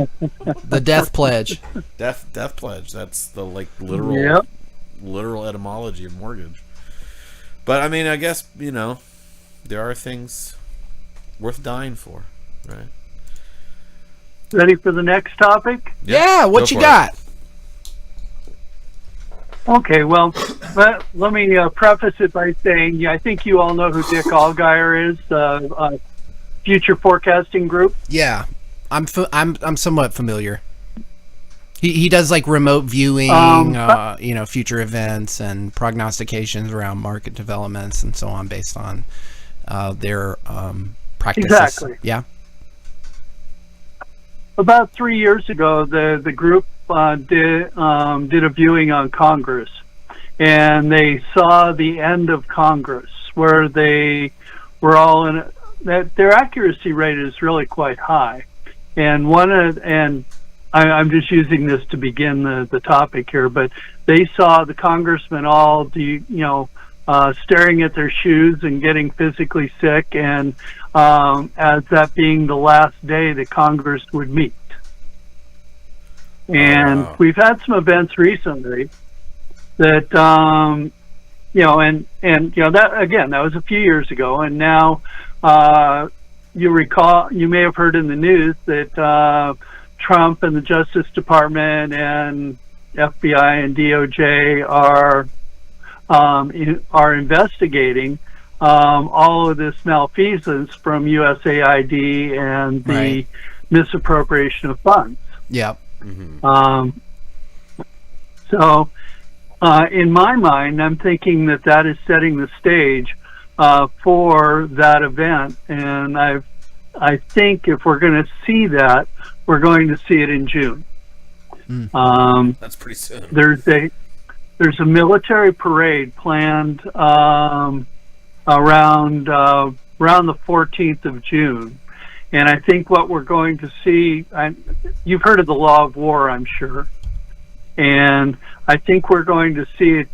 the death pledge. Death pledge. That's the literal etymology of mortgage. But I mean, I guess, you know, there are things worth dying for, right? Ready for the next topic? Yeah, what you got? Okay, well, let me preface it by saying, I think you all know who Dick Allgaier is, Future Forecasting Group. Yeah, I'm somewhat familiar. He does like remote viewing, you know, future events and prognostications around market developments and so on based on their practices. Exactly. Yeah. About 3 years ago, the group did a viewing on Congress, and they saw the end of Congress, where they were all in that their accuracy rate is really quite high, and I'm just using this to begin the topic here, but they saw the congressmen all staring at their shoes and getting physically sick, and as that being the last day that Congress would meet. And we've had some events recently that, that again, that was a few years ago. And now, you may have heard in the news that Trump and the Justice Department and FBI and DOJ are investigating all of this malfeasance from USAID and the misappropriation of funds. Yeah. Mm-hmm. So, in my mind, I'm thinking that is setting the stage for that event, and I think if we're going to see that, we're going to see it in June. That's pretty soon. There's a military parade planned around the 14th of June. And I think what we're going to see, you've heard of the law of war, I'm sure. And I think we're going to see it,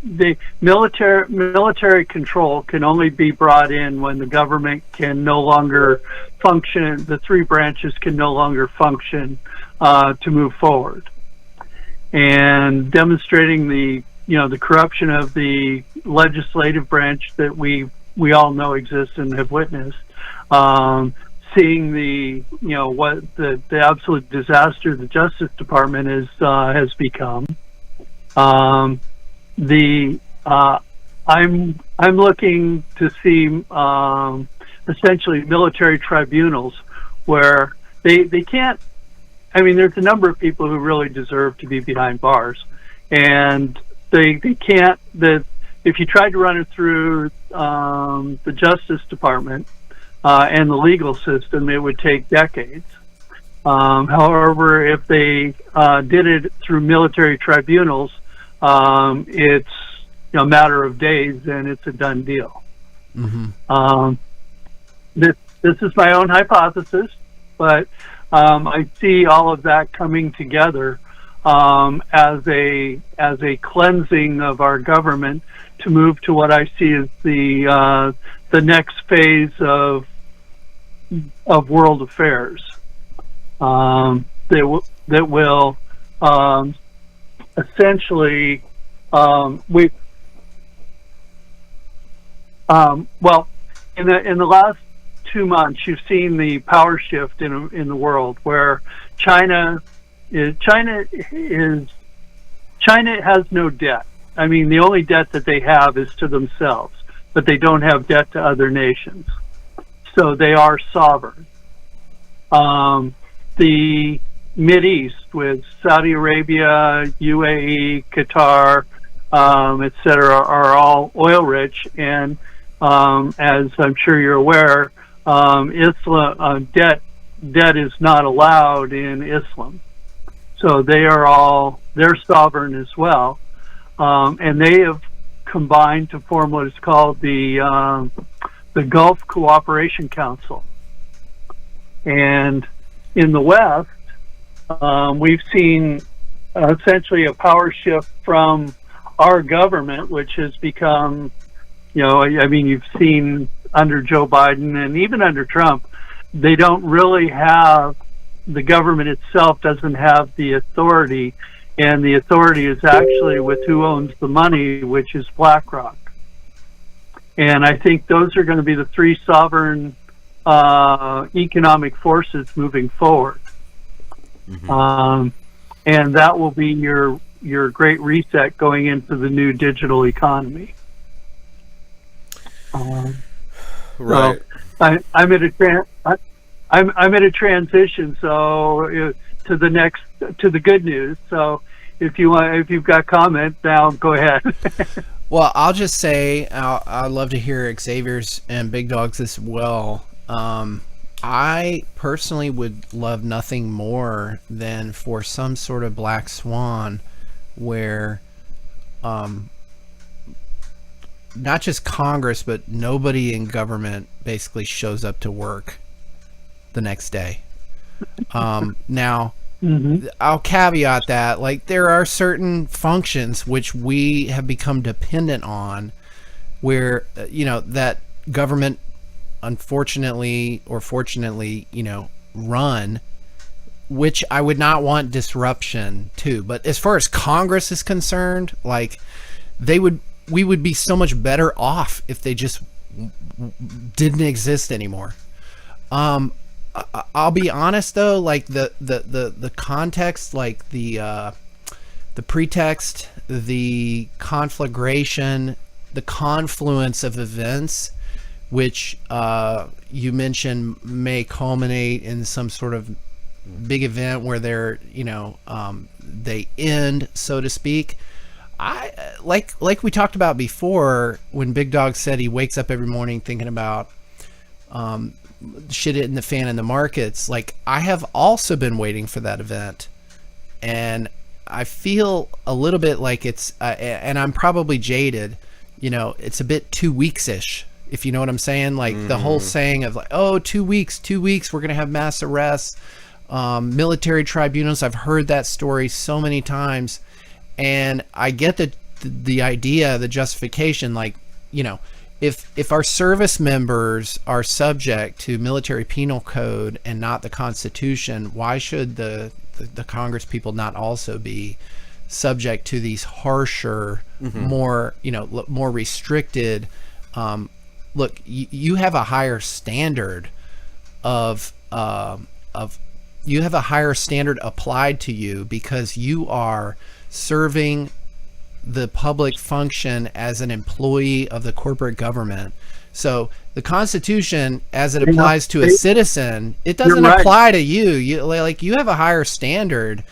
the military control can only be brought in when the government can no longer function, the three branches can no longer function to move forward. And demonstrating the corruption of the legislative branch that we all know exists and have witnessed. Seeing what the absolute disaster the Justice Department has become, the I'm looking to see essentially military tribunals where they can't. I mean, there's a number of people who really deserve to be behind bars, and they can't. If you tried to run it through the Justice Department and the legal system, it would take decades. However, if they did it through military tribunals, it's a matter of days, and it's a done deal. Mm-hmm. This is my own hypothesis, but I see all of that coming together as a cleansing of our government to move to what I see as the next phase of world affairs. That will essentially well, in the last 2 months, you've seen the power shift in the world, where China has no debt. I mean, the only debt that they have is to themselves, but they don't have debt to other nations. So they are sovereign. The Mideast, with Saudi Arabia, UAE, Qatar, etc., are all oil rich, and as I'm sure you're aware, Islam debt is not allowed in Islam. So they're sovereign as well, and they have combined to form what is called the Gulf Cooperation Council. And in the West, we've seen essentially a power shift from our government, which has become, I mean, you've seen under Joe Biden and even under Trump, they don't really have, the government itself doesn't have the authority, and the authority is actually with who owns the money, which is BlackRock. And I think those are going to be the three sovereign economic forces moving forward. Mm-hmm. And that will be your great reset going into the new digital economy. Right. So I'm at a transition. So to the good news. So if you've got comment now, go ahead. Well, I'll just say I'd love to hear Xavier's and Big Dog's as well. I personally would love nothing more than for some sort of black swan where not just Congress, but nobody in government basically shows up to work the next day. Now, Mm-hmm. I'll caveat that, like, there are certain functions which we have become dependent on where, that government, unfortunately or fortunately, run, which I would not want disruption to. But as far as Congress is concerned, like, we would be so much better off if they just didn't exist anymore. I'll be honest though, like the context, like the pretext, the conflagration, the confluence of events, which you mentioned may culminate in some sort of big event where they're, they end, so to speak. I like we talked about before when Big Dog said he wakes up every morning thinking about shit hitting the fan in the markets. Like, I have also been waiting for that event, and I feel a little bit like it's and I'm probably jaded, it's a bit 2 weeks-ish, if you know what I'm saying. Like, the whole saying of like, oh, 2 weeks we're gonna have mass arrests, military tribunals. I've heard that story so many times, and I get the idea, the justification, like, if our service members are subject to military penal code and not the Constitution, why should the Congress people not also be subject to these harsher, more more restricted? Look, you have a higher standard of you have a higher standard applied to you because you are serving the public function as an employee of the corporate government. So the Constitution, as it applies to a citizen, it doesn't apply to you. You have a higher standard,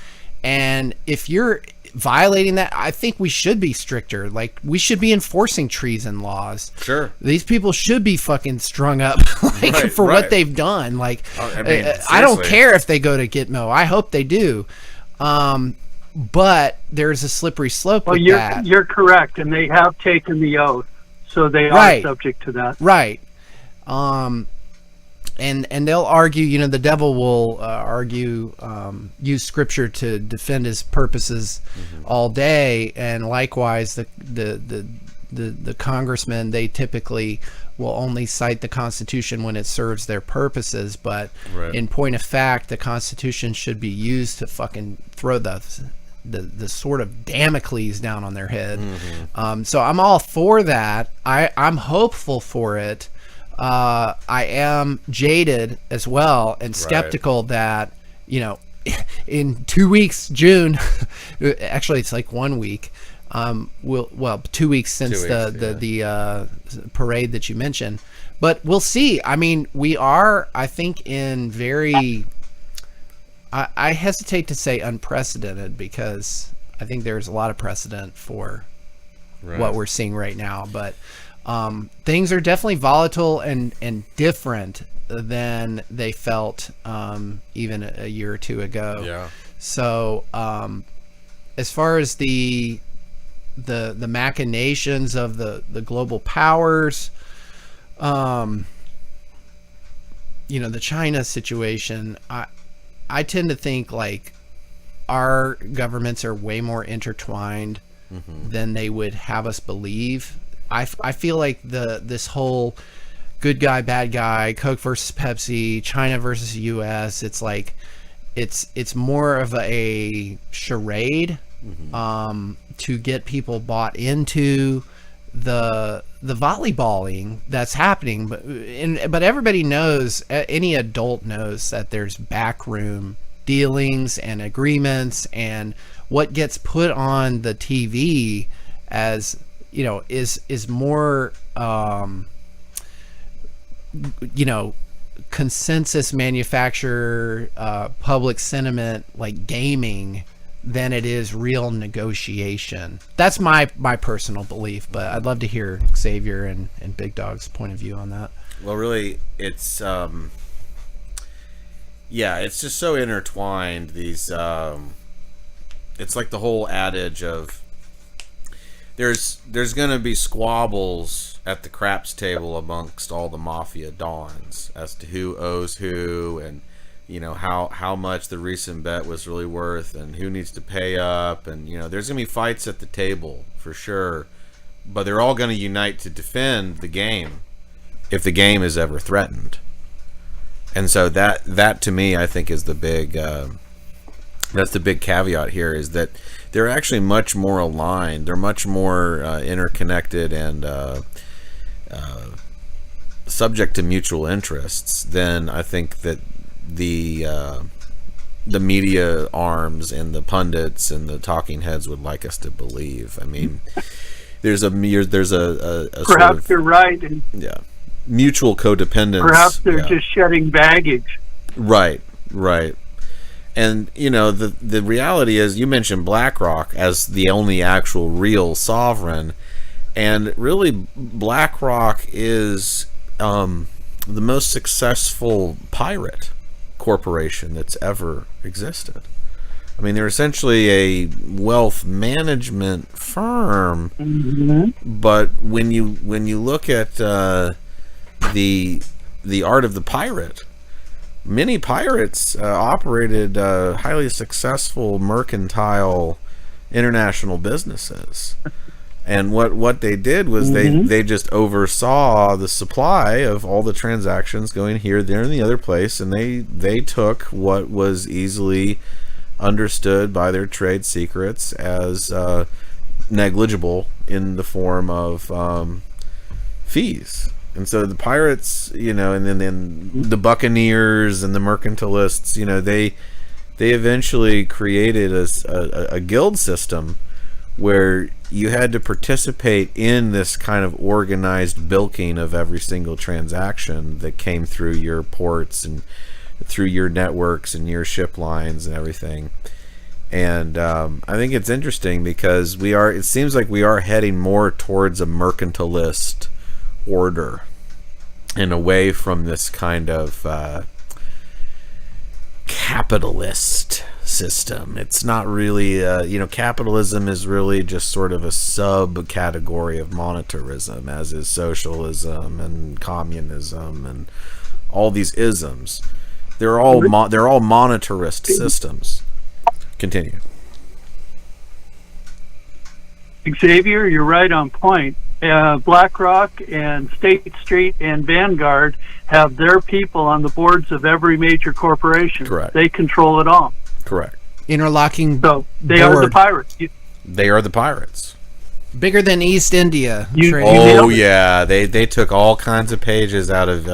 and if you're violating that, I think we should be stricter. Like, we should be enforcing treason laws. Sure. These people should be fucking strung up for what they've done. Like, I don't care if they go to Gitmo. I hope they do. But there's a slippery slope with that. You're correct, and they have taken the oath, so they are subject to that. Right. And they'll argue, the devil will argue, use scripture to defend his purposes all day, and likewise the congressmen, they typically will only cite the Constitution when it serves their purposes, but in point of fact, the Constitution should be used to fucking throw the sort of Damocles down on their head. So I'm all for that. I'm hopeful for it. I am jaded as well and skeptical that, in 2 weeks, June, actually it's like 1 week, 2 weeks since the parade that you mentioned, but we'll see. I mean, we are, I think, in very, I hesitate to say unprecedented, because I think there's a lot of precedent for what we're seeing right now, but things are definitely volatile and different than they felt even a year or two ago. Yeah. So as far as the machinations of the global powers, the China situation, I tend to think like our governments are way more intertwined than they would have us believe. I feel like this whole good guy, bad guy, Coke versus Pepsi, China versus US, it's like it's more of a charade to get people bought into the volleyballing that's happening, but everybody knows, any adult knows, that there's backroom dealings and agreements, and what gets put on the TV as is more consensus manufacture, public sentiment, like gaming, than it is real negotiation. That's my personal belief, but I'd love to hear Xavier and Big Dog's point of view on that. Well, really, it's it's just so intertwined. These it's like the whole adage of there's going to be squabbles at the craps table amongst all the mafia dons as to who owes who, and how much the recent bet was really worth, and who needs to pay up, and there's going to be fights at the table for sure, but they're all going to unite to defend the game if the game is ever threatened. And so that to me, I think, is the big that's the big caveat here, is that they're actually much more aligned. They're much more interconnected and subject to mutual interests than I think that the media arms and the pundits and the talking heads would like us to believe. I mean, there's a perhaps sort of, you're right, and mutual codependence. Perhaps they're just shedding baggage. Right. And the reality is, you mentioned BlackRock as the only actual real sovereign, and really BlackRock is the most successful pirate corporation that's ever existed. I mean, they're essentially a wealth management firm, but when you look at the art of the pirate, many pirates operated highly successful mercantile international businesses, and what they did was they just oversaw the supply of all the transactions going here, there, and the other place, and they took what was easily understood by their trade secrets as negligible in the form of fees. And so the pirates, and then the buccaneers and the mercantilists, they eventually created a guild system where you had to participate in this kind of organized bilking of every single transaction that came through your ports and through your networks and your ship lines and everything. And I think it's interesting because it seems like we are heading more towards a mercantilist order and away from this kind of capitalist system. It's not really, capitalism is really just sort of a subcategory of monetarism, as is socialism and communism and all these isms. They're all monetarist systems. Continue. Xavier, you're right on point. BlackRock and State Street and Vanguard have their people on the boards of every major corporation. Correct. They control it all. Correct. Interlocking. So they are the pirates. They are the pirates. Bigger than East India. Oh yeah, they took all kinds of pages out of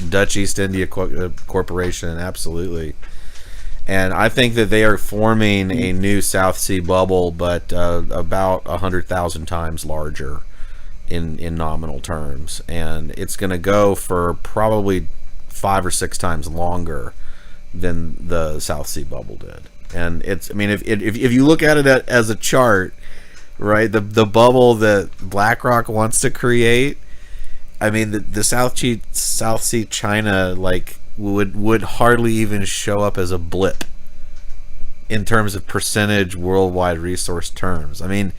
Dutch East India Corporation. Absolutely. And I think that they are forming a new South Sea bubble, but about 100,000 times larger in nominal terms, and it's going to go for probably 5 or 6 times longer than the South Sea bubble did. And if you look at it as a chart, right, the bubble that BlackRock wants to create, I mean, the South Sea China would hardly even show up as a blip in terms of percentage worldwide resource terms. I mean,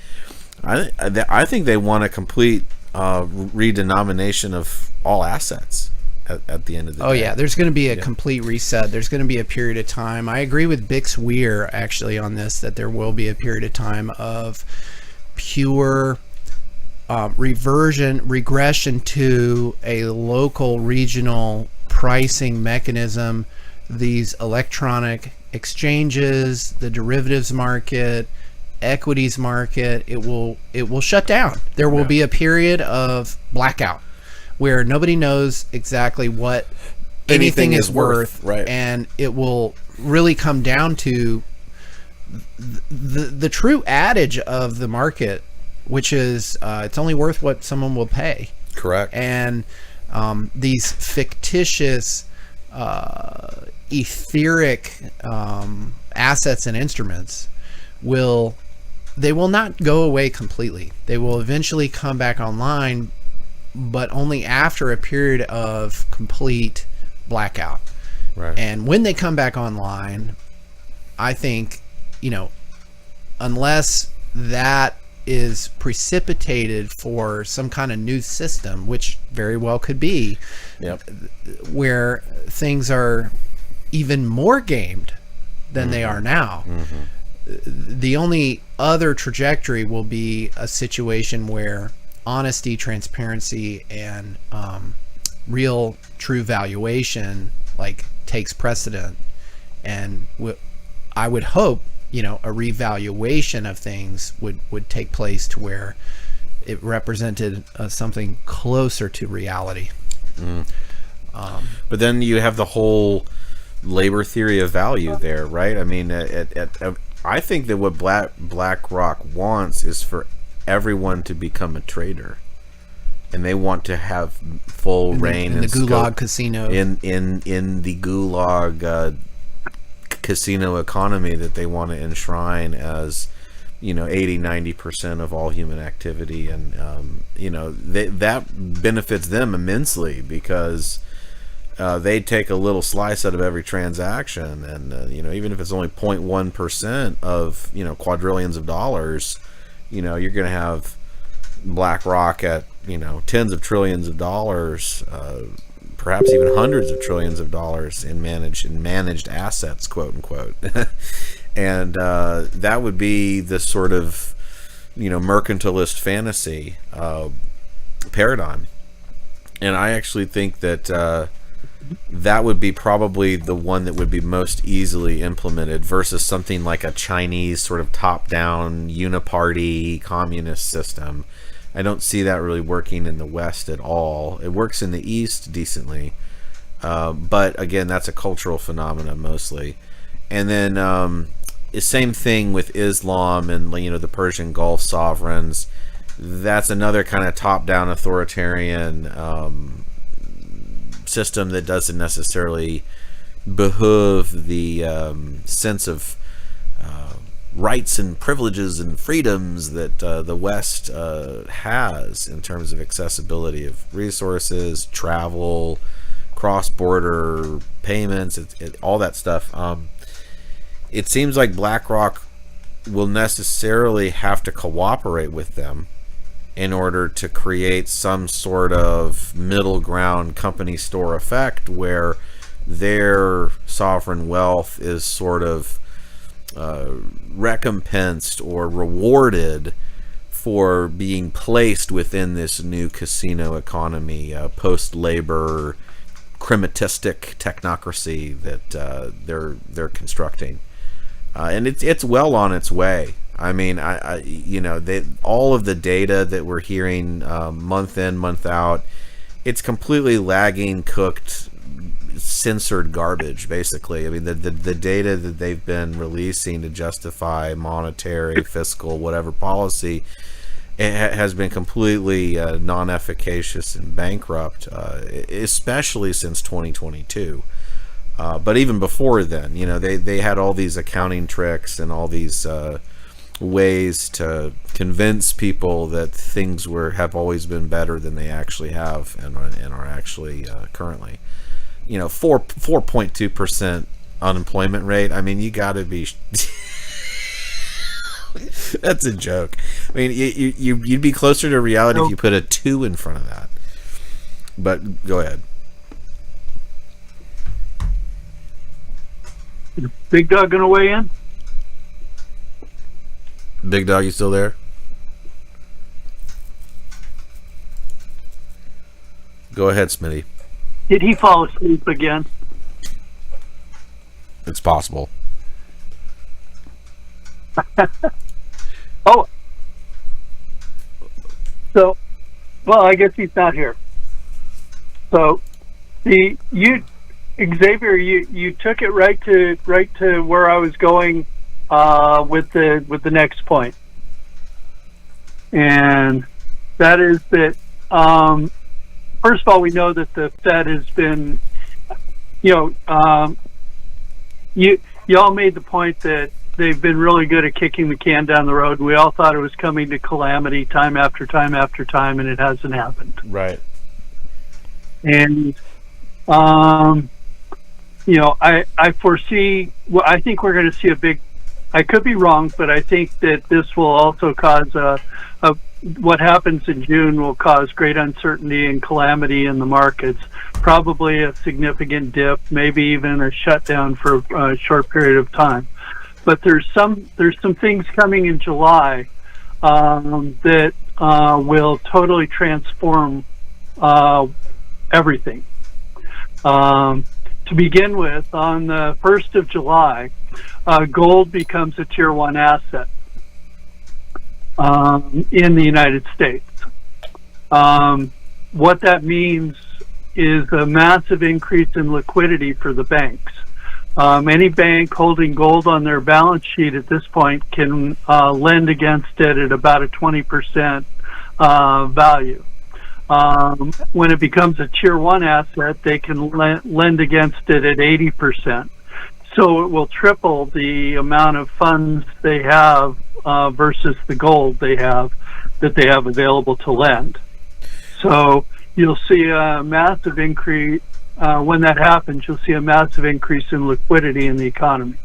I think they want a complete redenomination of all assets at the end of the day. Oh yeah, there's going to be a complete reset. There's going to be a period of time. I agree with Bix Weir actually on this, that there will be a period of time of pure regression to a local regional pricing mechanism. These electronic exchanges, the derivatives market, equities market, it will shut down. There will be a period of blackout where nobody knows exactly what anything is worth, right? And it will really come down to the true adage of the market, which is it's only worth what someone will pay. Correct. And these fictitious etheric assets and instruments will not go away completely. They will eventually come back online, but only after a period of complete blackout. Right. And when they come back online, I think, unless that is precipitated for some kind of new system, which very well could be, where things are even more gamed than they are now. The only other trajectory will be a situation where honesty, transparency, and real true valuation takes precedent, and I would hope a revaluation of things would take place to where it represented something closer to reality. But then you have the whole labor theory of value there, right? I mean, I think that what BlackRock wants is for everyone to become a trader, and they want to have full reign in the Gulag casino, in the Gulag casino economy that they want to enshrine as 80-90% of all human activity. And that benefits them immensely because they take a little slice out of every transaction, and even if it's only 0.1% of quadrillions of dollars, you're going to have BlackRock at tens of trillions of dollars, perhaps even hundreds of trillions of dollars in managed assets, quote unquote. And that would be the sort of mercantilist fantasy paradigm. And I actually think that that would be probably the one that would be most easily implemented versus something like a Chinese sort of top-down uniparty communist system. I don't see that really working in the West at all. It works in the East decently, but again, that's a cultural phenomenon mostly. And then same thing with Islam and the Persian Gulf sovereigns. That's another kind of top-down authoritarian system that doesn't necessarily behoove the sense of rights and privileges and freedoms that the West has in terms of accessibility of resources, travel, cross-border payments, all that stuff. It seems like BlackRock will necessarily have to cooperate with them in order to create some sort of middle ground company store effect where their sovereign wealth is sort of recompensed or rewarded for being placed within this new casino economy, post-labor crematistic technocracy that they're constructing, and it's well on its way. I mean, all of the data that we're hearing month in, month out, it's completely lagging, cooked, censored garbage, basically. I mean, the data that they've been releasing to justify monetary, fiscal, whatever policy, it has been completely non-efficacious and bankrupt, especially since 2022. But even before then, they had all these accounting tricks and all these ways to convince people that things have always been better than they actually have and are actually currently. 4.2% unemployment rate. I mean, you got to be. That's a joke. I mean, you'd be closer to reality if you put a 2 in front of that. But go ahead. Big Dog gonna weigh in? Big Dog, you still there? Go ahead, Smitty. Did he fall asleep again? It's possible. Oh. So, well, I guess he's not here. So, Xavier, you took it right to where I was going with the next point, and that is that first of all, we know that the Fed has been, you all made the point that they've been really good at kicking the can down the road. We all thought it was coming to calamity time after time after time, and it hasn't happened. Right. And I foresee. Well, I think we're going to see a big. I could be wrong, but I think that this will also cause what happens in June will cause great uncertainty and calamity in the markets. Probably a significant dip, maybe even a shutdown for a short period of time. But there's some things coming in July that will totally transform everything. To begin with, on the 1st of July, gold becomes a Tier 1 asset in the United States. What that means is a massive increase in liquidity for the banks. Any bank holding gold on their balance sheet at this point can lend against it at about a 20% value. When it becomes a Tier 1 asset, they can lend against it at 80%. So it will triple the amount of funds they have versus the gold they have available to lend. So you'll see a massive increase. When that happens, you'll see a massive increase in liquidity in the economy.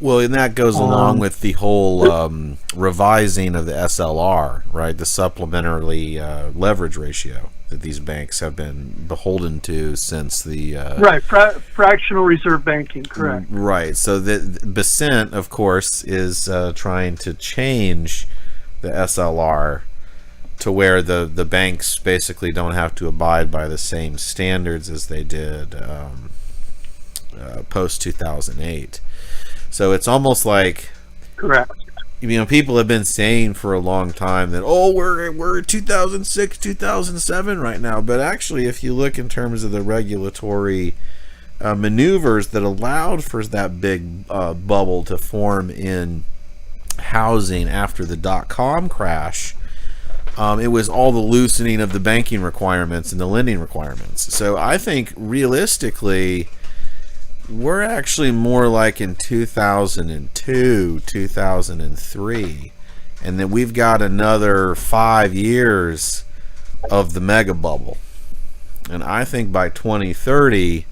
Well, and that goes along with the whole revising of the SLR, right? The supplementary leverage ratio that these banks have been beholden to since the... right, fractional reserve banking, correct. Right, so the Besant, of course, is trying to change the SLR to where the banks basically don't have to abide by the same standards as they did post-2008. So it's almost like, correct. People have been saying for a long time that, we're 2006, 2007 right now. But actually, if you look in terms of the regulatory maneuvers that allowed for that big bubble to form in housing after the dot-com crash. It was all the loosening of the banking requirements and the lending requirements. So I think realistically, we're actually more like in 2002, 2003, and then we've got another 5 years of the mega bubble. And I think by 2030,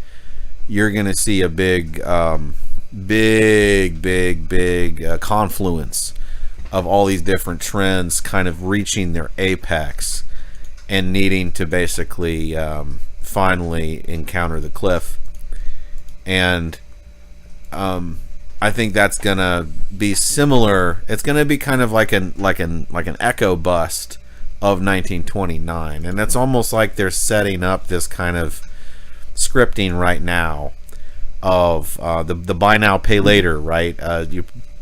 you're going to see a big confluence of all these different trends kind of reaching their apex and needing to basically finally encounter the cliff. And I think that's gonna be similar. It's gonna be kind of like an echo bust of 1929, and it's almost like they're setting up this kind of scripting right now of the buy now pay later, right?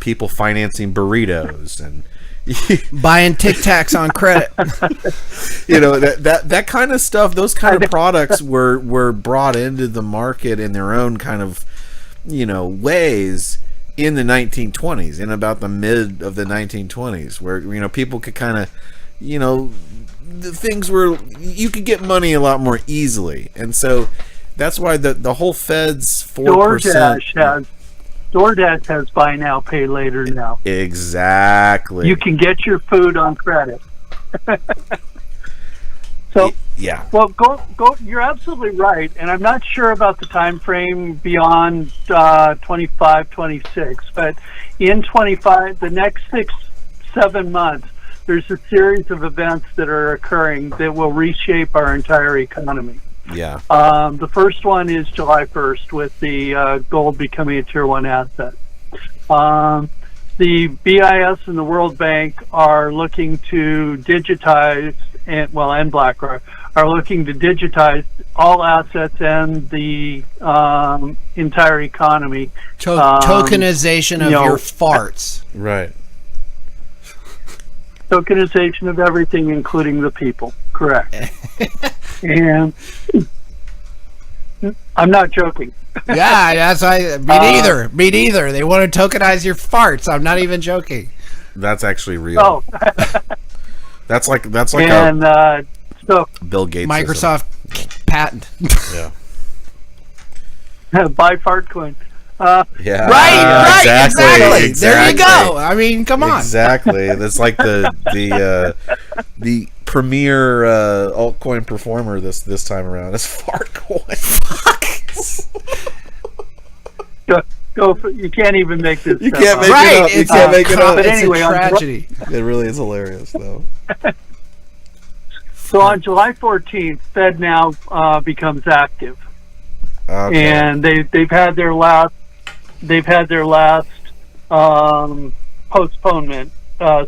People financing burritos and buying Tic Tacs on credit. that kind of stuff. Those kind of products were brought into the market in their own kind of ways in the 1920s, in about the mid of the 1920s, where people could kind of the things were, you could get money a lot more easily, and so that's why the whole Fed's 4%. DoorDash has buy now, pay later now. Exactly. You can get your food on credit. So, yeah. Well, go. You're absolutely right, and I'm not sure about the time frame beyond 25, 26, but in 25, the next 6-7 months, there's a series of events that are occurring that will reshape our entire economy. Yeah. The first one is July 1st with the gold becoming a Tier 1 asset. The BIS and the World Bank are looking to digitize, and BlackRock are looking to digitize all assets and the entire economy. Tokenization of your farts. Right. Tokenization of everything, including the people. Correct. And I'm not joking. Yeah, that's me neither. They want to tokenize your farts. I'm not even joking. That's actually real. Oh. that's like and so Bill Gates Microsoft patent. Yeah. Buy Fartcoin. Yeah. Right. Exactly. There you go. I mean, come on. Exactly. That's like the premier altcoin performer this time around is Fartcoin. Fuck. You can't even make this. You can't make it up. You can't make it up. But It's anyway, a tragedy. It really is hilarious, though. So on July 14th, FedNow becomes active, Okay. and they've had their last postponement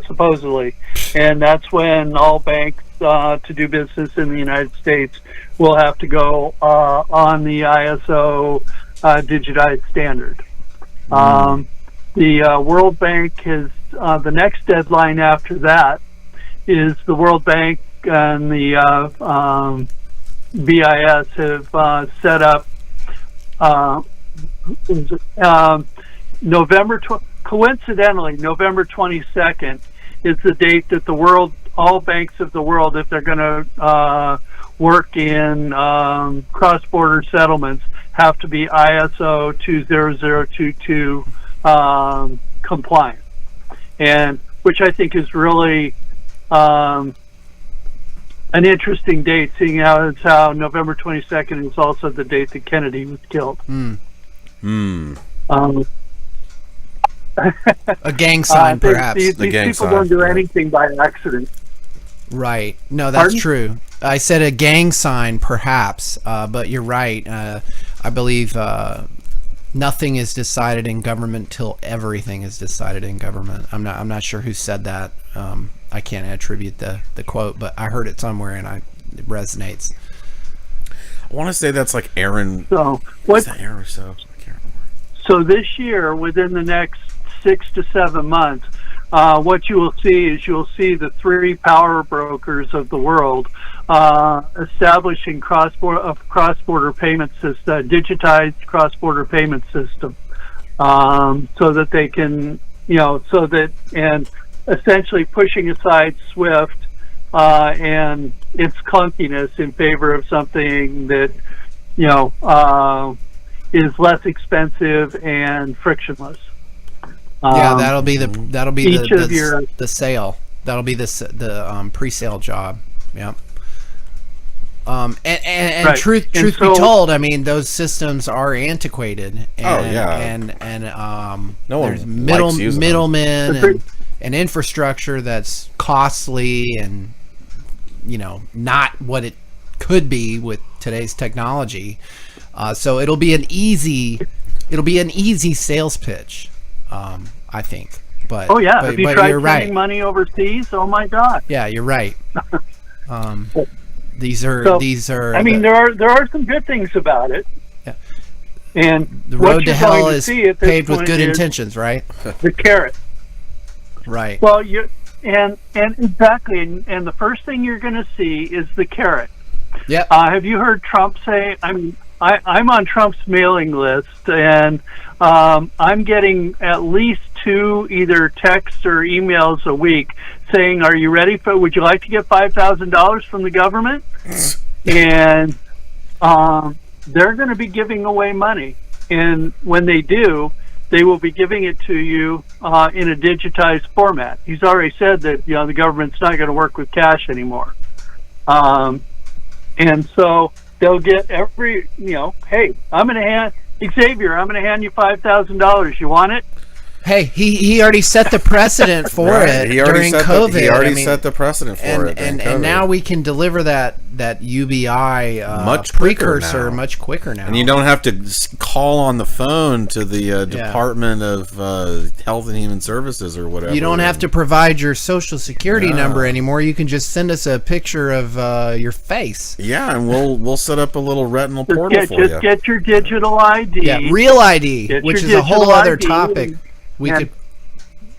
supposedly, and that's when all banks to do business in the United States will have to go on the ISO digitized standard. The World Bank has the next deadline after that is the World Bank and the BIS have set up coincidentally November 22nd is the date that all banks of the world, if they're going to work in cross-border settlements, have to be ISO 20022 compliant, and which I think is really an interesting date, seeing how November 22nd is also the date that Kennedy was killed. A gang sign, perhaps. These people don't do anything by accident. Right. No, that's Pardon? true. I said a gang sign, perhaps, but you're right. I believe nothing is decided in government till everything is decided in government. I'm not sure who said that. I can't attribute the quote, but I heard it somewhere and it resonates. I want to say that's like Aaron. So What's that Aaron? So I can't remember. So this year, within the next 6 to 7 months, what you will see is you'll see the three power brokers of the world establishing cross-border payment system, digitized cross-border payment system, so that they can, and essentially pushing aside SWIFT and its clunkiness in favor of something that, is less expensive and frictionless. Yeah, that'll be the sale. That'll be the pre-sale job. Yeah. And right. truth be told, I mean, those systems are antiquated. And, no one there's middlemen and infrastructure that's costly and not what it could be with today's technology. So it'll be an easy sales pitch. I think, but have you tried you're sending right. money overseas? Oh my God! Yeah, you're right. These are. I mean, there are some good things about it. Yeah. And the road to hell is paved with good intentions, right? The carrot. Right. Well, and exactly, and the first thing you're going to see is the carrot. Yep. Have you heard Trump say? I'm on Trump's mailing list, and I'm getting at least 2 either texts or emails a week saying, "Are you ready for? Would you like to get $5,000 from the government?" And they're going to be giving away money, and when they do, they will be giving it to you in a digitized format. He's already said that the government's not going to work with cash anymore, and so they'll get every, hey, I'm going to hand you $5,000. You want it? Hey, he already set the precedent for it during COVID. He already set the precedent for it. And now we can deliver that UBI much precursor much quicker now. And you don't have to call on the phone to the Department of Health and Human Services or whatever. You don't have to provide your social security number anymore. You can just send us a picture of your face. Yeah, and we'll set up a little retinal portal for you. Just get your digital ID. Yeah, real ID, which is a whole other topic.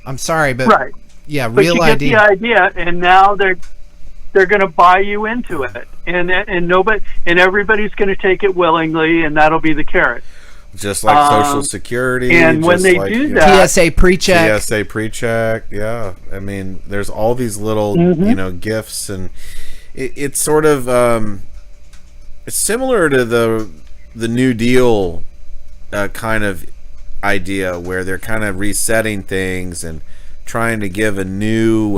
I'm sorry, but right. Yeah, but real you ID. Get the idea, and now they're going to buy you into it, and everybody's going to take it willingly, and that'll be the carrot. Just like Social Security, and when they do that, TSA pre-check. Yeah. I mean, there's all these little gifts, and it's sort of it's similar to the New Deal kind of idea, where they're kind of resetting things and trying to give a new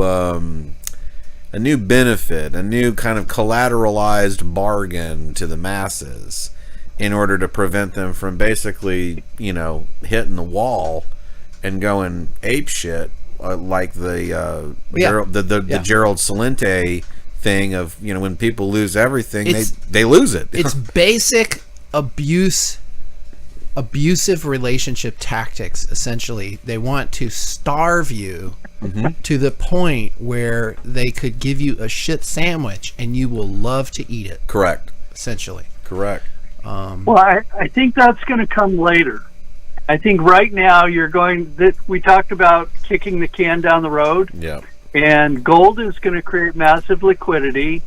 benefit, a new kind of collateralized bargain to the masses in order to prevent them from basically, hitting the wall and going ape shit, like the Gerald Celente thing of, when people lose everything, they lose it. It's basic abusive relationship tactics. Essentially, they want to starve you to the point where they could give you a shit sandwich and you will love to eat it. Correct. Essentially. Correct. Well, I think that's going to come later. I think right now we talked about kicking the can down the road. Yeah. And gold is going to create massive liquidity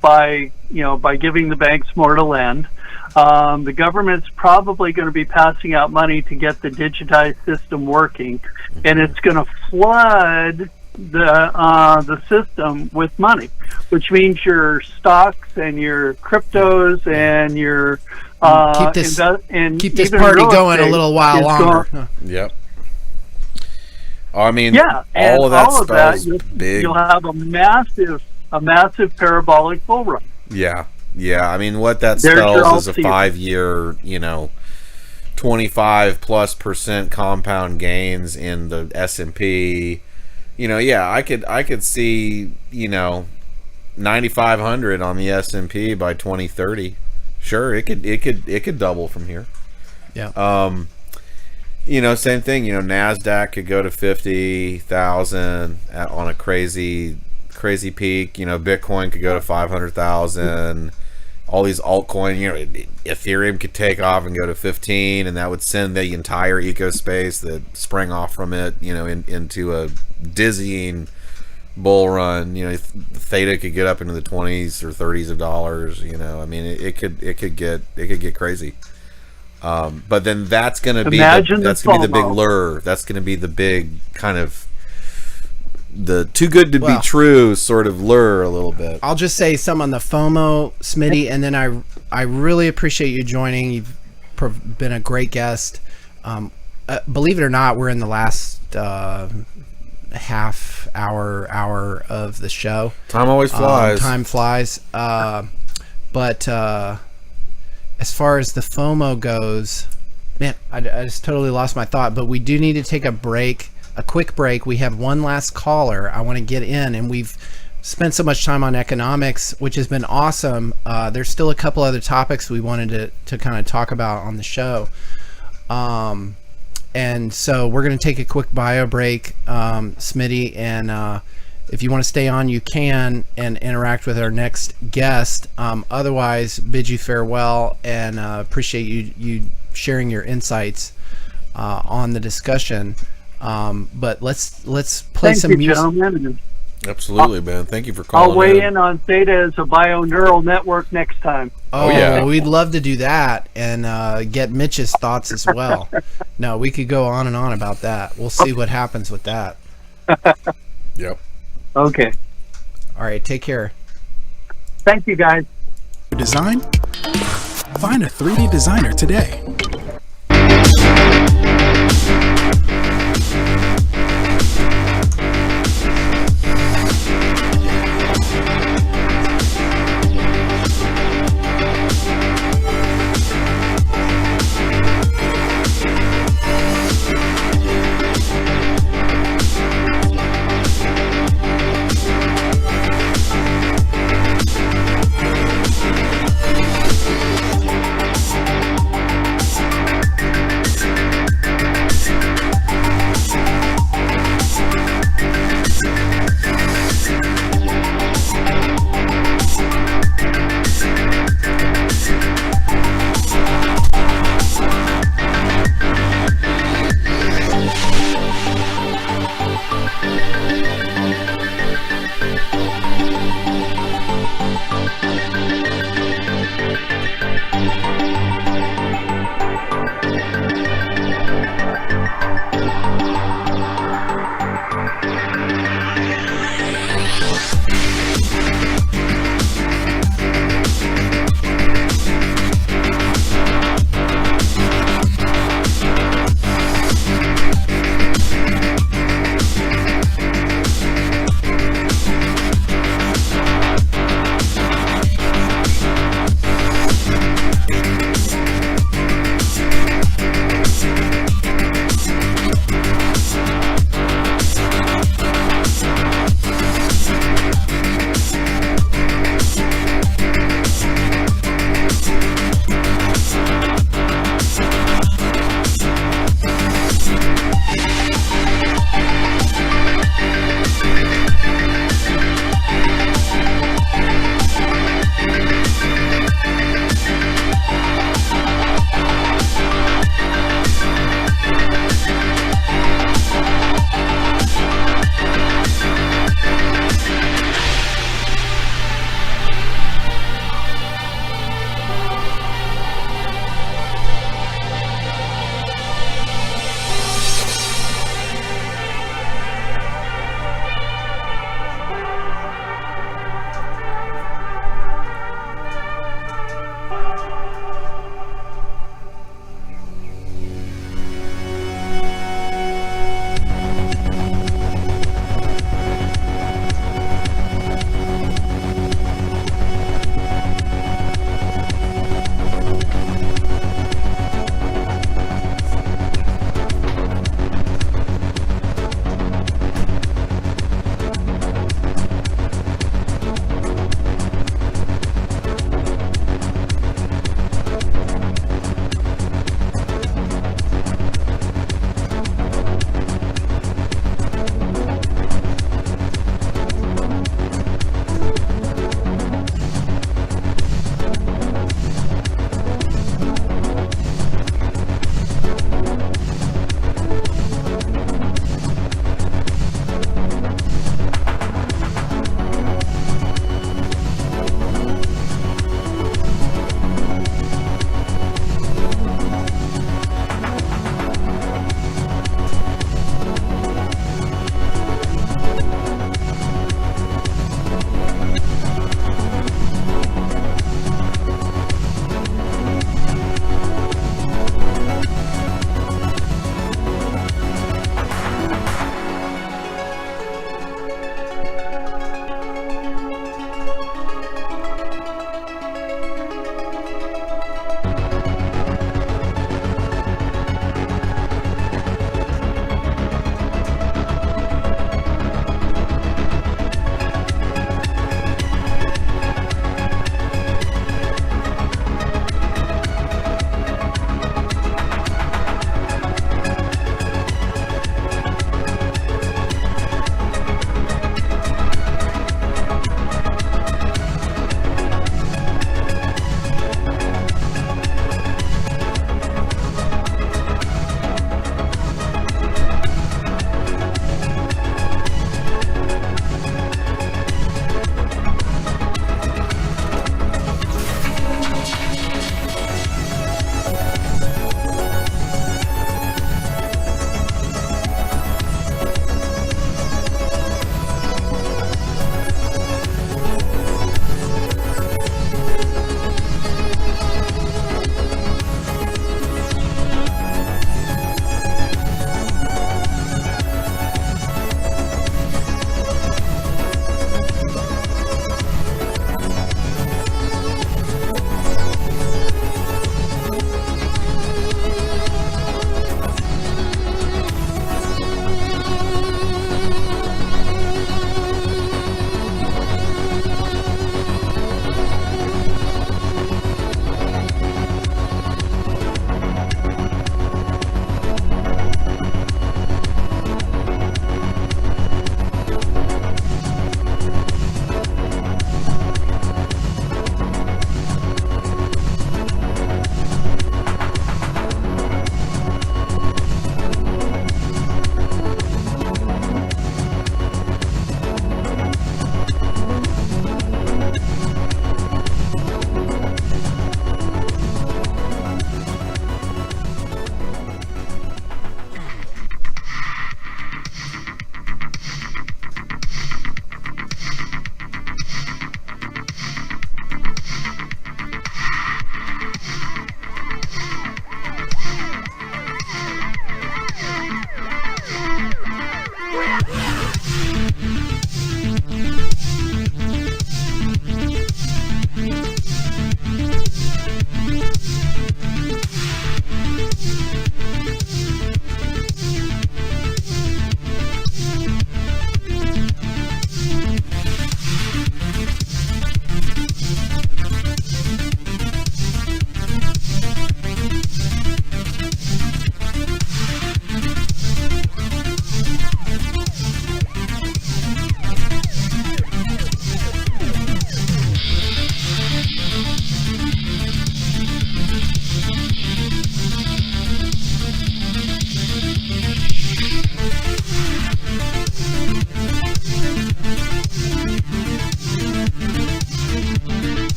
by giving the banks more to lend. The government's probably going to be passing out money to get the digitized system working, and it's going to flood the system with money, which means your stocks and your cryptos and your keep this party going a little while longer. Yep. I mean, all of that spells big. You'll have a massive parabolic bull run. Yeah. I mean, what that spells is a 5-year, 25+% compound gains in the S&P. I could see 9,500 on the S&P by 2030. Sure, it could double from here. Yeah. Same thing. NASDAQ could go to 50,000 on a crazy peak. Bitcoin could go to 500,000. all these altcoin, Ethereum could take off and go to 15, and that would send the entire ecospace that sprang off from it, into a dizzying bull run. Theta could get up into the 20s or 30s of dollars. It could get crazy. But then that's going to be the big lure. That's going to be the big kind of the too good to be true sort of lure a little bit. I'll just say some on the FOMO, Smitty, and then I really appreciate you joining. You've been a great guest. Believe it or not, we're in the last half hour of the show. Time always flies. Time flies. But as far as the FOMO goes, man, I just totally lost my thought. But we do need to take a quick break. We have one last caller I want to get in, and we've spent so much time on economics, which has been awesome. There's still a couple other topics we wanted to kind of talk about on the show. And so we're going to take a quick bio break, Smitty, and if you want to stay on, you can, and interact with our next guest. Otherwise, bid you farewell, and appreciate you sharing your insights on the discussion. But let's play some music. Gentlemen. Absolutely, man. Thank you for calling. I'll weigh in on Theta as a bio-neural network next time. Oh yeah, we'd love to do that and get Mitch's thoughts as well. No, we could go on and on about that. We'll see what happens with that. Yep. Okay. All right, take care. Thank you, guys. Design? Find a 3D designer today.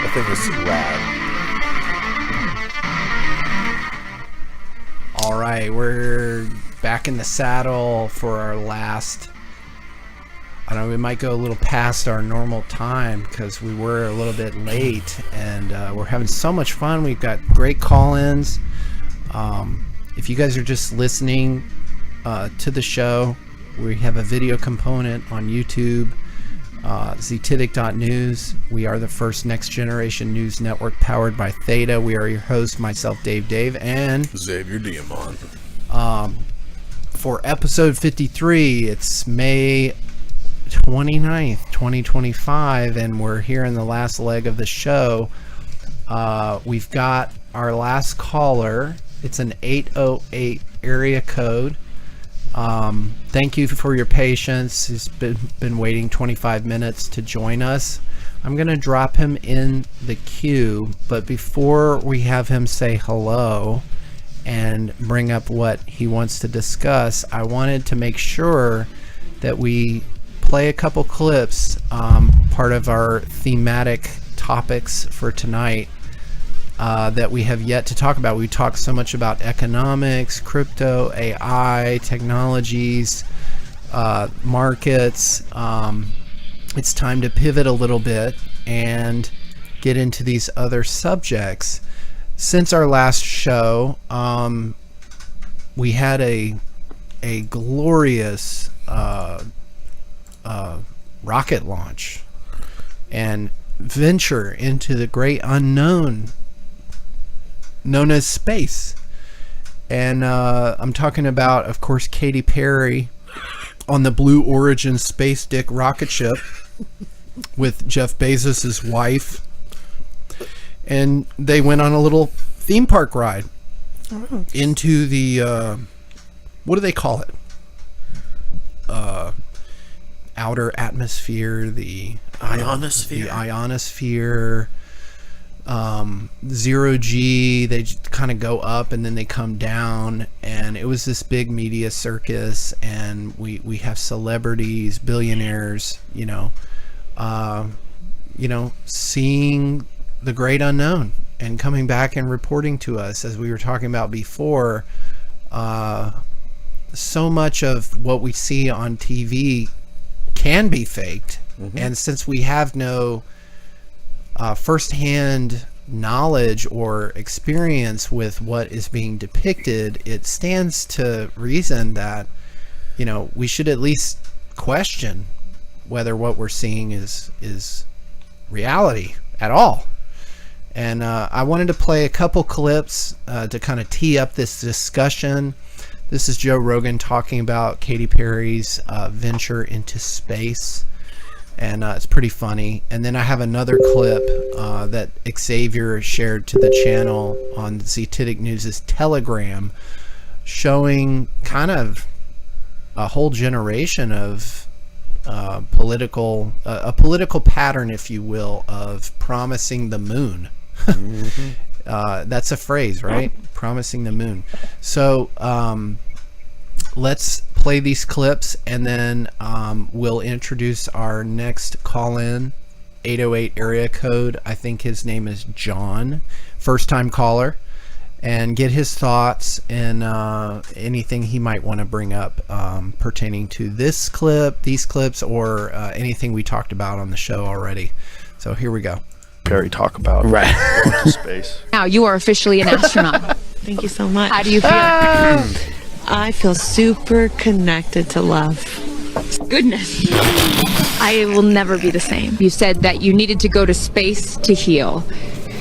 I think it's rad. All right, we're back in the saddle for our last. I don't know, we might go a little past our normal time because we were a little bit late, and we're having so much fun. We've got great call-ins. If you guys are just listening to the show, we have a video component on YouTube. Ztidic.news. We are the first next generation news network powered by Theta. We are your host, myself, Dave, and Xavier Diamond. For episode 53, it's May 29th, 2025, and we're here in the last leg of the show. We've got our last caller. It's an 808 area code. Thank you for your patience. He's been waiting 25 minutes to join us. I'm going to drop him in the queue, but before we have him say hello and bring up what he wants to discuss, I wanted to make sure that we play a couple clips, part of our thematic topics for tonight. That we have yet to talk about. We talked so much about economics, crypto, AI, technologies, markets. It's time to pivot a little bit and get into these other subjects. Since our last show, we had a glorious rocket launch and venture into the great unknown known as space. And I'm talking about, of course, Katy Perry on the Blue Origin Space Dick rocket ship with Jeff Bezos' wife. And they went on a little theme park ride into the, what do they call it? Outer atmosphere, the Ionosphere. The ionosphere. 0G, they kind of go up and then they come down, and it was this big media circus, and we have celebrities, billionaires, seeing the great unknown and coming back and reporting to us, as we were talking about before. So much of what we see on TV can be faked, and since we have no firsthand knowledge or experience with what is being depicted, it stands to reason that we should at least question whether what we're seeing is reality at all. And I wanted to play a couple clips to kind of tee up this discussion. This is Joe Rogan talking about Katy Perry's venture into space. And it's pretty funny. And then I have another clip that Xavier shared to the channel on Ztidic News' Telegram, showing kind of a whole generation of a political pattern, if you will, of promising the moon. That's a phrase, right? Promising the moon. So let's play these clips, and then we'll introduce our next call-in, 808 area code. I think his name is John, first-time caller, and get his thoughts and anything he might want to bring up pertaining to this clip, these clips, or anything we talked about on the show already. So here we go. Perry talk about right going to space. Now you are officially an astronaut. Thank you so much. How do you feel? I feel super connected to love. Goodness. I will never be the same. You said that you needed to go to space to heal.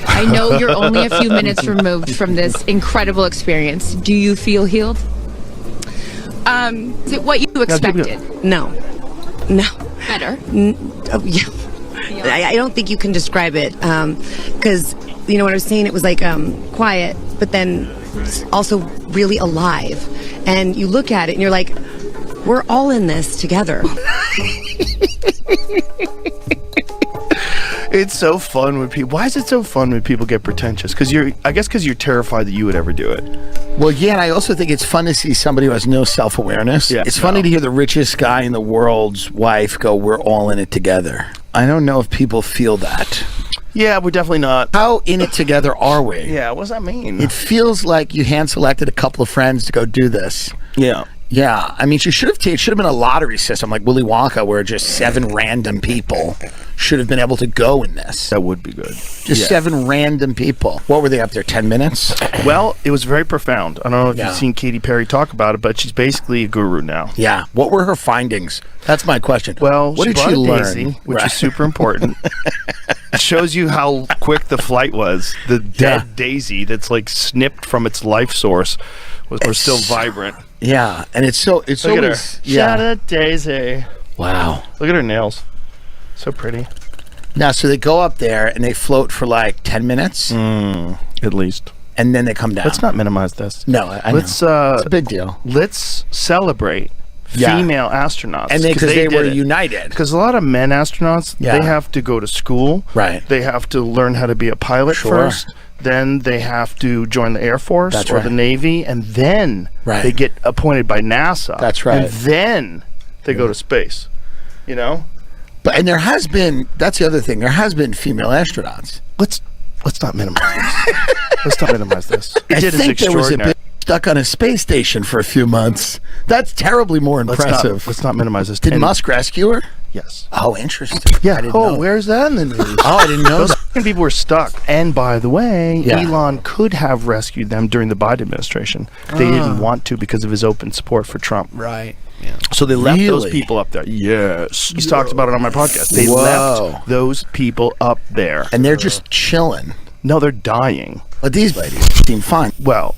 I know you're only a few minutes removed from this incredible experience. Do you feel healed? Is it what you expected? No. Better? I don't think you can describe it. Because, you know what I was saying? It was like quiet, but then also really alive. And you look at it and you're like, we're all in this together. It's so fun when people. Why is it so fun when people get pretentious? Because you're terrified that you would ever do it. Well, yeah, and I also think it's fun to see somebody who has no self-awareness. Yeah, it's funny to hear the richest guy in the world's wife go, "We're all in it together." I don't know if people feel that. Yeah, we're definitely not. How in it together are we? Yeah, what does that mean? It feels like you hand-selected a couple of friends to go do this. Yeah. Yeah, I mean, it should have been a lottery system like Willy Wonka, where just 7 random people should have been able to go in this. That would be good. Just 7 random people. What were they up there? 10 minutes? Well, it was very profound. I don't know if you've seen Katy Perry talk about it, but she's basically a guru now. Yeah. What were her findings? That's my question. Well, what she did she brought a learn? Daisy, which is super important. It shows you how quick the flight was. The dead daisy that's like snipped from its life source was still vibrant. Yeah, and it's look at her. Yeah. Shout out Daisy. Wow. Look at her nails. So pretty. Now, so they go up there and they float for like 10 minutes? At least. And then they come down. Let's not minimize this. No, I know. It's a big deal. Let's celebrate female astronauts. And because they were united. Because a lot of men astronauts, they have to go to school. Right. They have to learn how to be a pilot first. Then they have to join the Air Force or the Navy, and then they get appointed by NASA. That's right. And then they go to space. You know? And there has been, that's the other thing, there has been female astronauts. Let's not minimize this. Let's not minimize this. I think there was a bit stuck on a space station for a few months. That's terribly more impressive. Let's not minimize this. Did Musk rescue her? Yes. Oh, interesting. Yeah. Where's that in the news? I didn't know Those that. people were stuck. And by the way, Elon could have rescued them during the Biden administration. They didn't want to because of his open support for Trump. Right. Yeah. So they left those people up there. Yes. He's talked about it on my podcast. They left those people up there. And they're just chilling. No, they're dying. But these ladies seem fine. Well,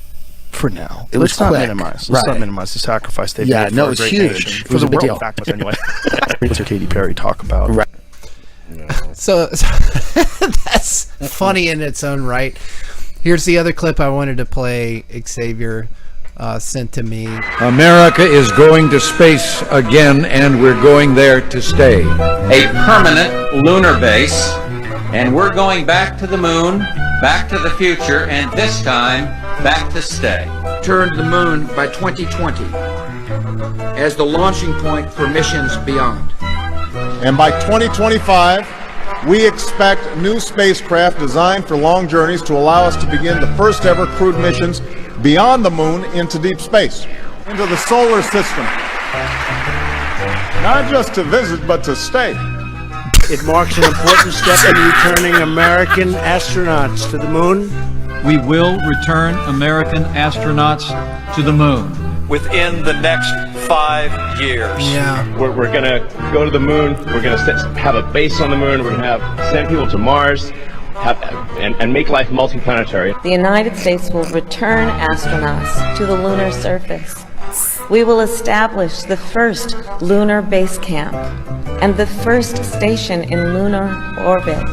for now. Let's not minimize. Let's not minimize the sacrifice they've made for a great nation. For the world, back with anyway. Let's hear Katy Perry talk about. Right. So that's funny in its own right. Here's the other clip I wanted to play. Xavier sent to me. America is going to space again, and we're going there to stay. A permanent lunar base, and we're going back to the moon, back to the future, and this time, back to stay. Turn to the moon by 2020 as the launching point for missions beyond. And by 2025, we expect new spacecraft designed for long journeys to allow us to begin the first ever crewed missions beyond the moon into deep space, into the solar system. Not just to visit, but to stay. It marks an important step in returning American astronauts to the moon. We will return American astronauts to the moon within the next 5 years. Yeah. We're going to go to the moon. We're going to have a base on the moon. We're going to send people to Mars and make life multiplanetary. The United States will return astronauts to the lunar surface. We will establish the first lunar base camp and the first station in lunar orbit.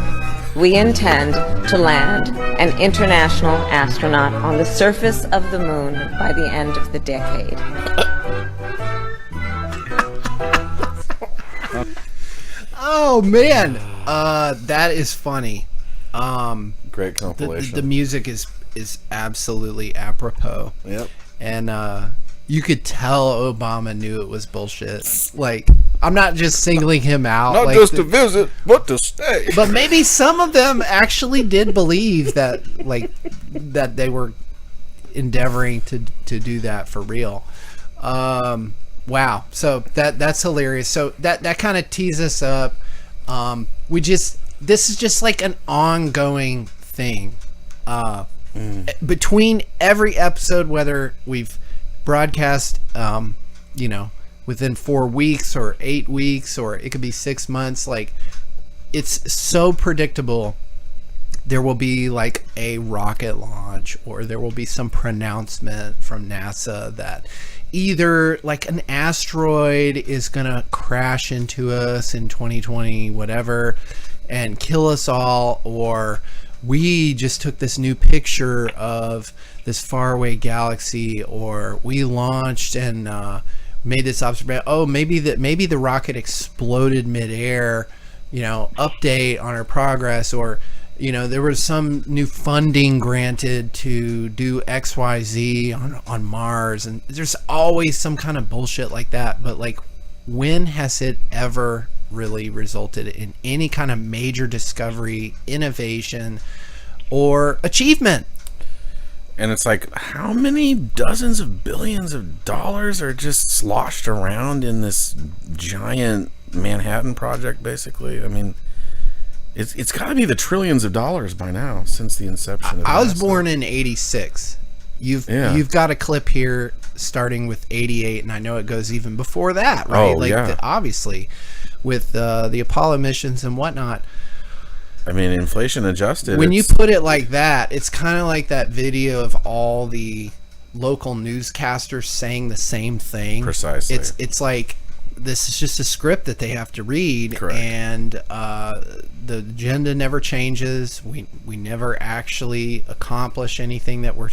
We intend to land an international astronaut on the surface of the moon by the end of the decade. Oh man, that is funny. Great compilation. The music is absolutely apropos. Yep. And you could tell Obama knew it was bullshit. Like, I'm not just singling him out. Not just to visit, but to stay. But maybe some of them actually did believe that, like, that they were endeavoring to do that for real. Wow. So that's hilarious. So that kind of tees us up. This is just like an ongoing thing between every episode, whether we've broadcast, within 4 weeks or 8 weeks, or it could be 6 months, like, it's so predictable. There will be like a rocket launch, or there will be some pronouncement from NASA that either like an asteroid is gonna crash into us in 2020, whatever, and kill us all, or we just took this new picture of this faraway galaxy, or we launched and made this observation. Oh, maybe the rocket exploded midair. Update on our progress, or there was some new funding granted to do XYZ on Mars, and there's always some kind of bullshit like that. But like, when has it ever really resulted in any kind of major discovery, innovation, or achievement? And it's like, how many dozens of billions of dollars are just sloshed around in this giant Manhattan Project, basically? I mean, it's got to be the trillions of dollars by now since the inception of I was NASA. born in 86. You've got a clip here starting with 88, and I know it goes even before that, right? Obviously, with the Apollo missions and whatnot. I mean, inflation adjusted. When you put it like that, it's kind of like that video of all the local newscasters saying the same thing. Precisely. It's like, this is just a script that they have to read. Correct. And the agenda never changes. We never actually accomplish anything that we're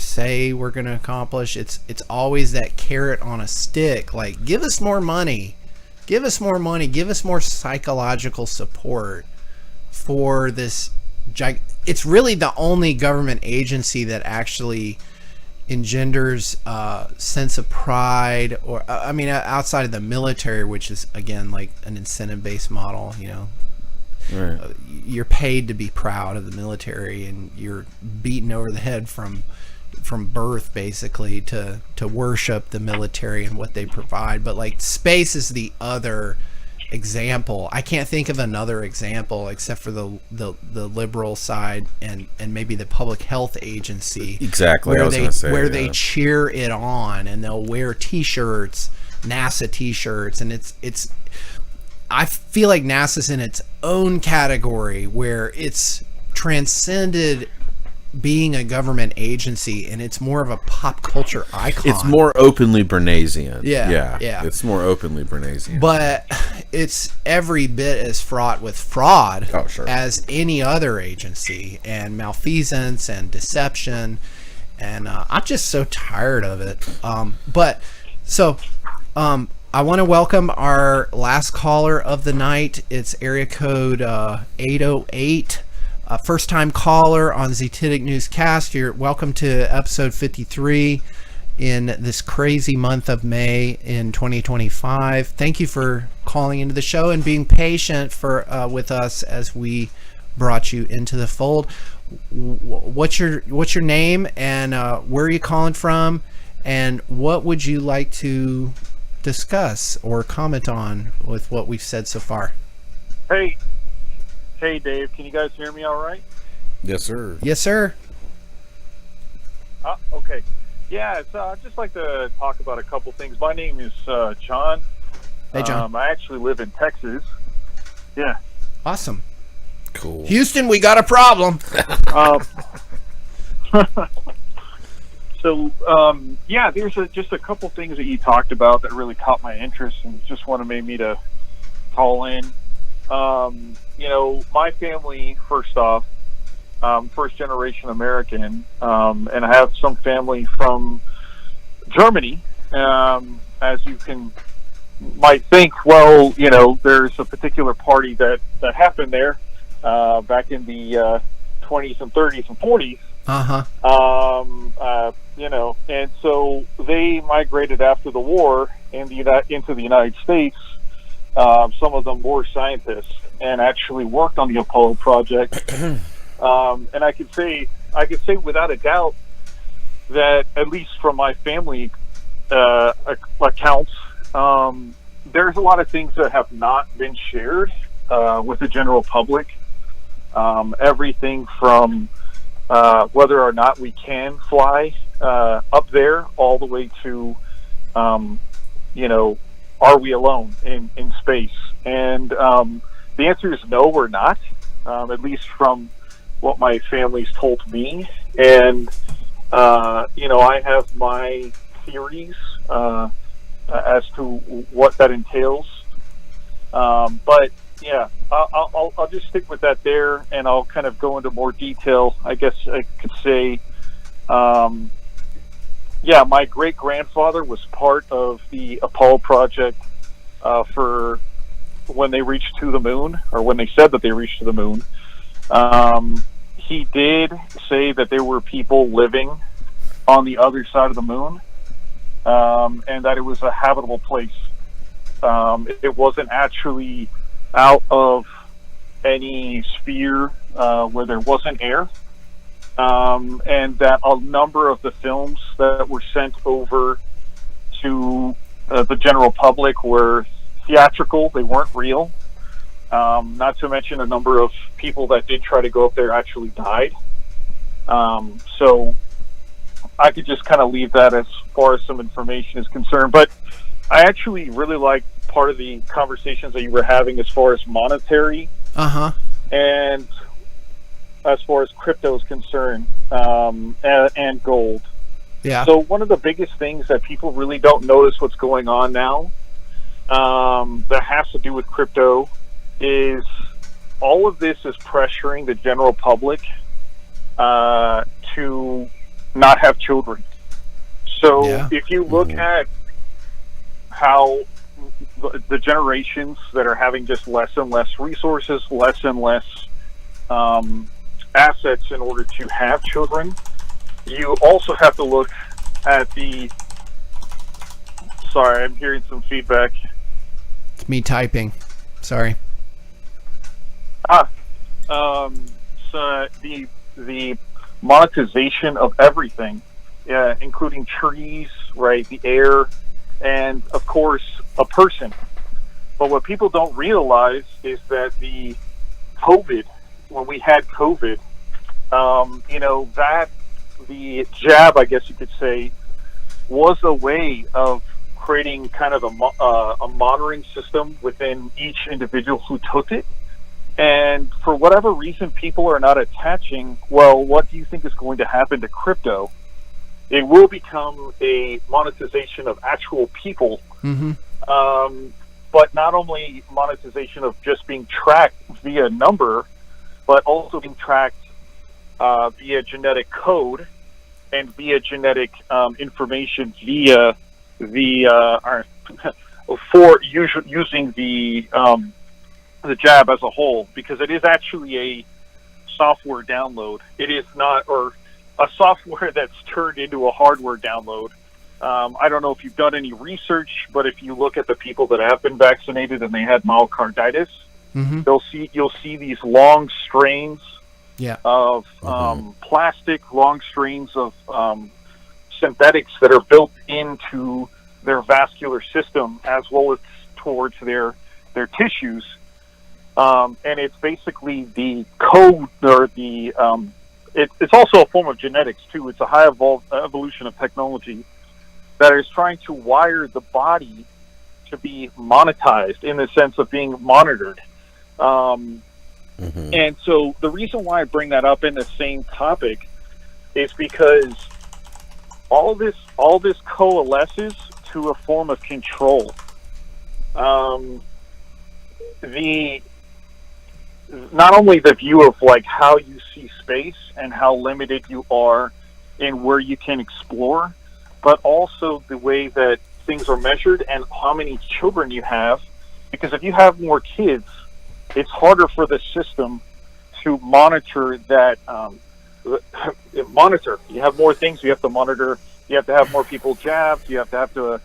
going to accomplish. It's always that carrot on a stick, like, give us more money, give us more psychological support for this. It's really the only government agency that actually engenders sense of pride, or outside of the military, which is again like an incentive-based model. Right. You're paid to be proud of the military, and you're beaten over the head from birth, basically, to worship the military and what they provide. But like, space is the other example. I can't think of another example except for the liberal side and maybe the public health agency. Exactly. Where they cheer it on, and they'll wear T-shirts, NASA T-shirts, and it's. I feel like NASA's in its own category where it's transcended being a government agency, and it's more of a pop culture icon. It's more openly Bernaysian. Yeah. It's more openly Bernaysian. But it's every bit as fraught with fraud as any other agency, and malfeasance and deception. And I'm just so tired of it. I want to welcome our last caller of the night. It's area code 808. First time caller on Zitidic Newscast. You're welcome to episode 53 in this crazy month of May in 2025. Thank you for calling into the show and being patient with us as we brought you into the fold. What's your name, and where are you calling from, and what would you like to discuss or comment on with what we've said so far? Hey, Dave, can you guys hear me all right? Yes, sir. Yes, sir. Okay. Yeah, I'd just like to talk about a couple things. My name is John. Hey, John. I actually live in Texas. Yeah. Awesome. Cool. Houston, we got a problem. There's just a couple things that you talked about that really caught my interest, and just made me to call in. My family, first off, first generation American, and I have some family from Germany. As you might think, there's a particular party that happened there back in the 20s and 30s and 40s. And so they migrated after the war into the United States. Some of them were scientists and actually worked on the Apollo project. And I could say without a doubt that, at least from my family accounts, there's a lot of things that have not been shared with the general public. Everything from whether or not we can fly up there, all the way to, are we alone in space? And the answer is no, we're not, at least from what my family's told me. And, I have my theories as to what that entails. But yeah, I'll just stick with that there, and I'll kind of go into more detail. I guess I could say, my great-grandfather was part of the Apollo project for when they reached to the moon, or when they said that they reached to the moon. He did say that there were people living on the other side of the moon, and that it was a habitable place. It wasn't actually out of any sphere where there wasn't air, and that a number of the films that were sent over to the general public were theatrical. They weren't real. Not to mention a number of people that did try to go up there actually died. So I could just kind of leave that as far as some information is concerned. But I actually really like part of the conversations that you were having as far as monetary and as far as crypto is concerned, and gold. Yeah. So one of the biggest things that people really don't notice what's going on now, that has to do with crypto, is all of this is pressuring the general public to not have children. So if you look at how the generations that are having just less and less resources, less and less assets in order to have children, you also have to look at the... Sorry, I'm hearing some feedback. It's me typing. Sorry. So the monetization of everything, including trees, right, the air, and of course a person. But what people don't realize is that when we had COVID, that the jab, I guess you could say, was a way of creating kind of a monitoring system within each individual who took it. And for whatever reason, people are not attaching, well, what do you think is going to happen to crypto? It will become a monetization of actual people, but not only monetization of just being tracked via number, but also being tracked via genetic code and via genetic information via using the jab as a whole, because it is actually a software download. It is not, or a software that's turned into a hardware download. I don't know if you've done any research, but if you look at the people that have been vaccinated and they had myocarditis, you'll see these long strains of plastic, long strains of synthetics that are built into their vascular system as well as towards their tissues. And it's basically the code, or the it's also a form of genetics too. It's a high evolution of technology that is trying to wire the body to be monetized in the sense of being monitored. And so the reason why I bring that up in the same topic is because all this coalesces to a form of control. Not only the view of like how you see space and how limited you are in where you can explore, but also the way that things are measured and how many children you have. Because if you have more kids, it's harder for the system to monitor that. You have more things you have to monitor. You have to have more people jabbed. You have to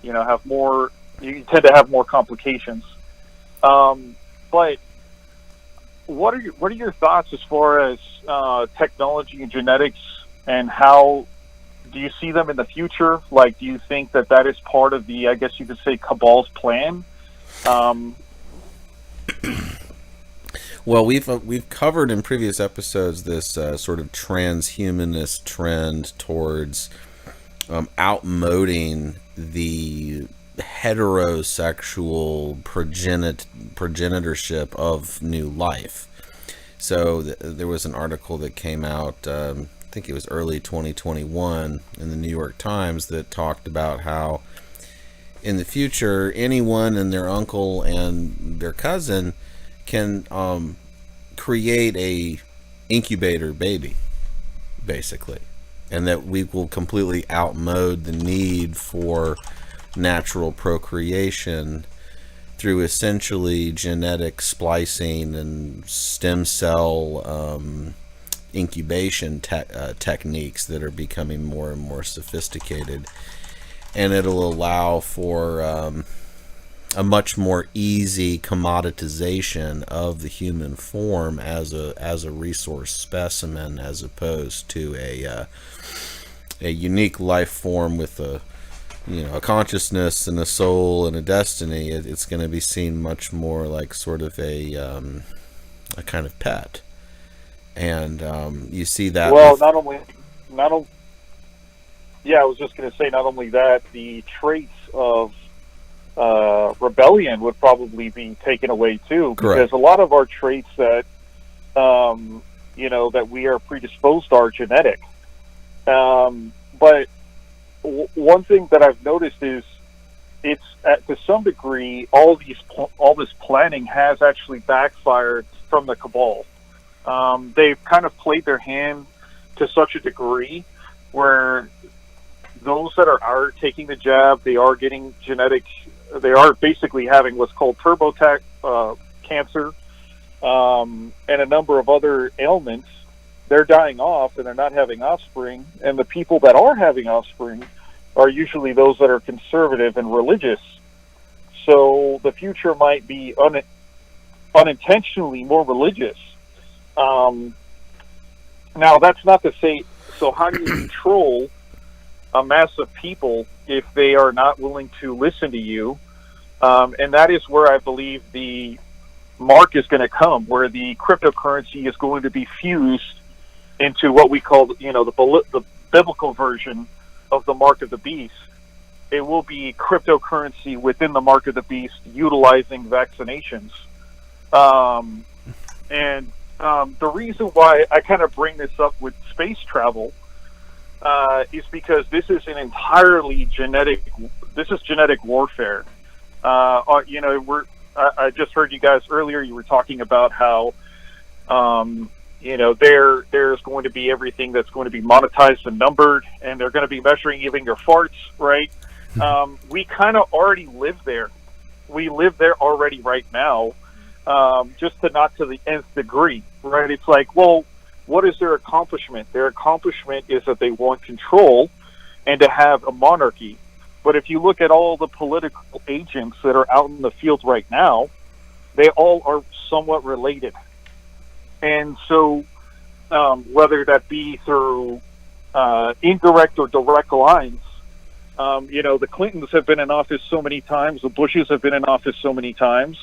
have more. You tend to have more complications. But what are your thoughts as far as technology and genetics, and how do you see them in the future? Like, do you think that is part of the, I guess you could say, cabal's plan? Well, we've covered in previous episodes this sort of transhumanist trend towards outmoding the heterosexual progenitorship of new life. So there was an article that came out, I think it was early 2021 in the New York Times, that talked about how in the future anyone and their uncle and their cousin can create a incubator baby, basically, and that we will completely outmode the need for natural procreation through essentially genetic splicing and stem cell incubation techniques that are becoming more and more sophisticated, and it'll allow for a much more easy commoditization of the human form as a resource specimen, as opposed to a unique life form with a consciousness and a soul and a destiny. It's going to be seen much more like sort of a kind of pet, and you see that. Well, not only. Yeah, I was just going to say, not only that, the traits of rebellion would probably be taken away too. Correct. Because a lot of our traits that that we are predisposed to are genetic. But one thing that I've noticed is it's to some degree all this planning has actually backfired from the cabal. They've kind of played their hand to such a degree where those that are taking the jab, they are getting genetic. They are basically having what's called cancer, and a number of other ailments. They're dying off, and they're not having offspring. And the people that are having offspring are usually those that are conservative and religious. So the future might be unintentionally more religious. Now, that's not to say. So how do you control a mass of people if they are not willing to listen to you? And that is where I believe the mark is going to come, where the cryptocurrency is going to be fused into what we call, the biblical version of the mark of the beast. It will be cryptocurrency within the mark of the beast, utilizing vaccinations. The reason why I kind of bring this up with space travel is because this is an entirely genetic warfare. I just heard you guys earlier, you were talking about how, there's going to be everything that's going to be monetized and numbered, and they're going to be measuring even your farts, right? We kind of already live there. We live there already right now, just not to the nth degree, right? It's like, well, what is their accomplishment? Their accomplishment is that they want control and to have a monarchy. But if you look at all the political agents that are out in the field right now, they all are somewhat related. And so whether that be through indirect or direct lines, the Clintons have been in office so many times, the Bushes have been in office so many times.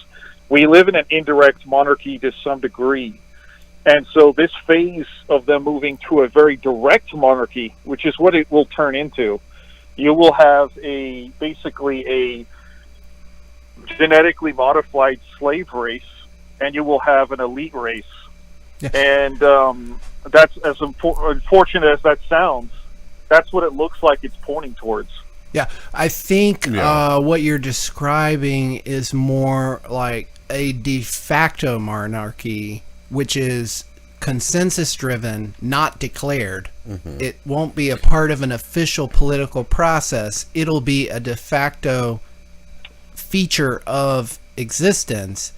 We live in an indirect monarchy to some degree. And so this phase of them moving to a very direct monarchy, which is what it will turn into, you will have basically a genetically modified slave race, and you will have an elite race. Yeah. And that's as unfortunate as that sounds. That's what it looks like it's pointing towards. Yeah, I think what you're describing is more like a de facto monarchy, which is consensus driven, not declared. Mm-hmm. It won't be a part of an official political process. It'll be a de facto feature of existence.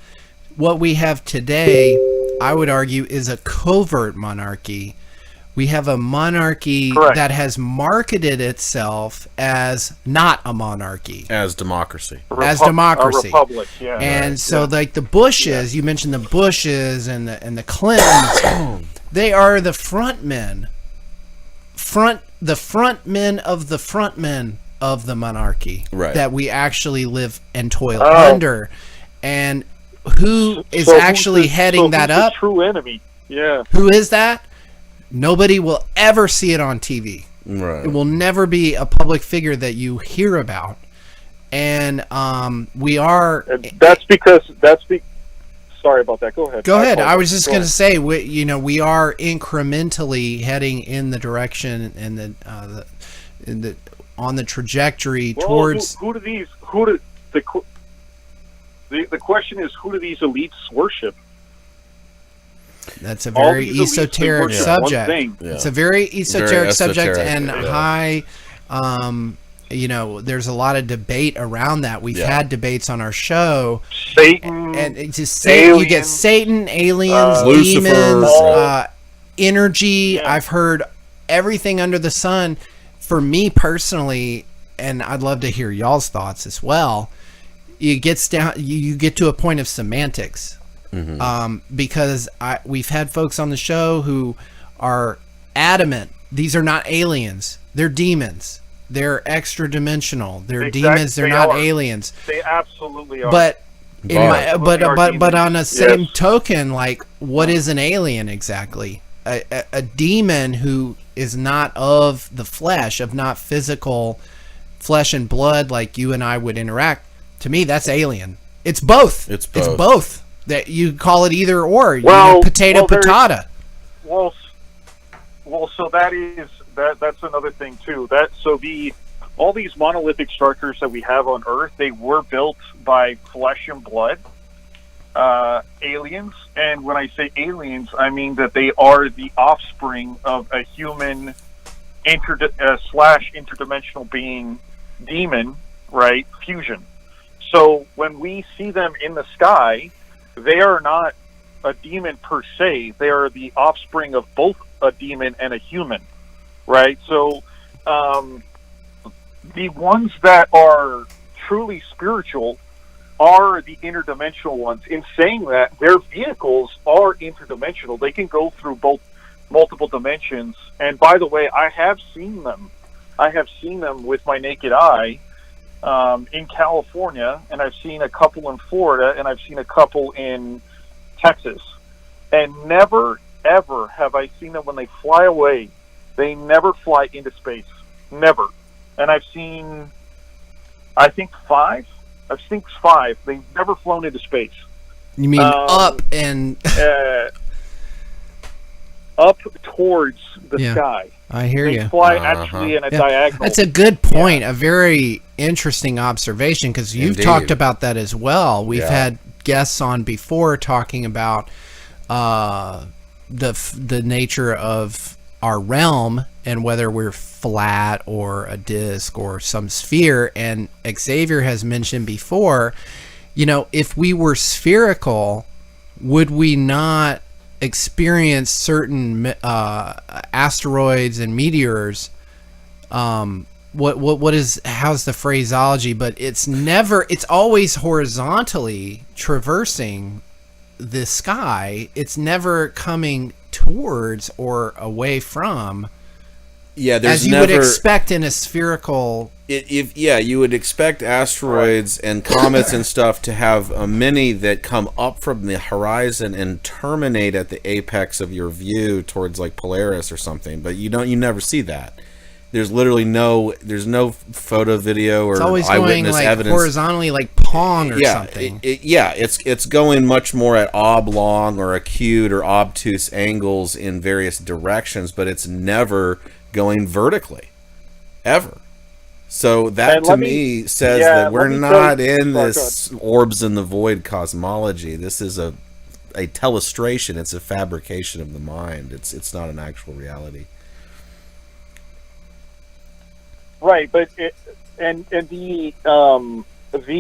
What we have today, I would argue, is a covert monarchy. We have a monarchy that has marketed itself as not a monarchy. As democracy. As democracy. A republic, yeah. And so like the Bushes, you mentioned the Bushes and the Clintons, they are the front men. The front men of the front men of the monarchy. Right. That we actually live and toil under. And who is actually heading that who's the up? true enemy. Yeah. Who is that? Nobody will ever see it on TV. Right. It will never be a public figure that you hear about. And we are. That's because sorry about that. Go ahead. Go ahead. I was just going to say, we are incrementally heading in the direction and on the trajectory towards. The question is, who do these elites worship? That's a very esoteric subject. It's a very esoteric subject and high. There's a lot of debate around that. We've had debates on our show. Satan, and it's just you get Satan, aliens, demons, energy. Yeah. I've heard everything under the sun. For me personally, and I'd love to hear y'all's thoughts as well. You get to a point of semantics. Mm-hmm. Because we've had folks on the show who are adamant these are not aliens, they're demons, they're extra dimensional, they're demons, they're not aliens. They absolutely are. But on the same token, like, what is an alien exactly? A demon who is not of the flesh, of not physical flesh and blood like you and I would interact. To me, that's alien. It's both. It's both. That you call it either or. Potato. Well, so that's another thing too. All these monolithic structures that we have on Earth, they were built by flesh and blood aliens. And when I say aliens, I mean that they are the offspring of a human interdimensional being demon, right? Fusion. So when we see them in the sky, they are not a demon per se. They are the offspring of both a demon and a human, right? So the ones that are truly spiritual are the interdimensional ones. In saying that, their vehicles are interdimensional. They can go through multiple dimensions. And by the way, I have seen them. I have seen them with my naked eye. In California, and I've seen a couple in Florida, and I've seen a couple in Texas. And never, ever have I seen them when they fly away. They never fly into space. Never. And I've seen, I think 5. I've seen 5. They've never flown into space. You mean up and... up towards the sky. I hear you. They fly actually in a diagonal. That's a good point. A very interesting observation, because you've talked about that as well. We've had guests on before talking about the nature of our realm and whether we're flat or a disc or some sphere. And Xavier has mentioned before, if we were spherical, would we not experience certain asteroids and meteors? How's the phraseology? But it's always horizontally traversing the sky. It's never coming towards or away from. Yeah, there's as you would expect in a spherical. You would expect asteroids and comets and stuff to have many that come up from the horizon and terminate at the apex of your view towards like Polaris or something. But you never see that. There's literally no photo, video, or eyewitness going like evidence horizontally, like Pong or something. It's going much more at oblong or acute or obtuse angles in various directions, but it's never going vertically, ever. So that to me says that we're not in this orbs in the void cosmology. This is a telestration. It's a fabrication of the mind. It's not an actual reality. Right, but the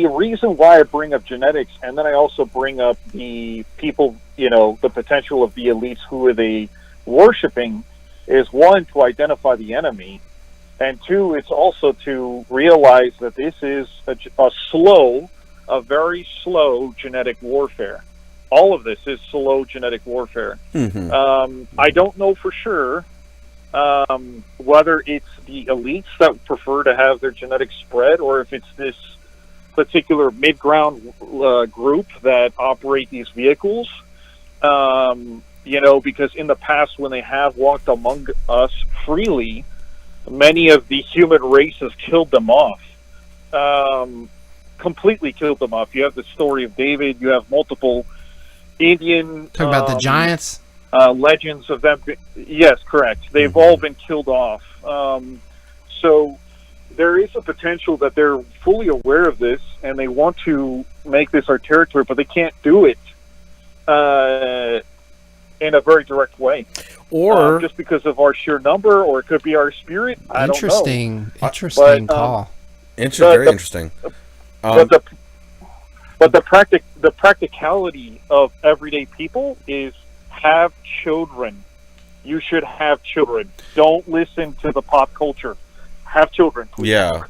reason why I bring up genetics, and then I also bring up the people, the potential of the elites, who are they worshiping, is one, to identify the enemy, and two, it's also to realize that this is a very slow genetic warfare. All of this is slow genetic warfare. Mm-hmm. I don't know for sure whether it's the elites that prefer to have their genetics spread, or if it's this particular mid-ground group that operate these vehicles. Because in the past, when they have walked among us freely, many of the human race has killed them off. Completely killed them off. You have the story of David. You have multiple Indian... Talking about the giants? Legends of them. Yes, correct. They've all been killed off. So there is a potential that they're fully aware of this, and they want to make this our territory, but they can't do it in a very direct way. Or just because of our sheer number, or it could be our spirit. I don't know. Interesting call. Very interesting. But the practicality of everyday people is have children. You should have children. Don't listen to the pop culture. Have children, please. Yeah,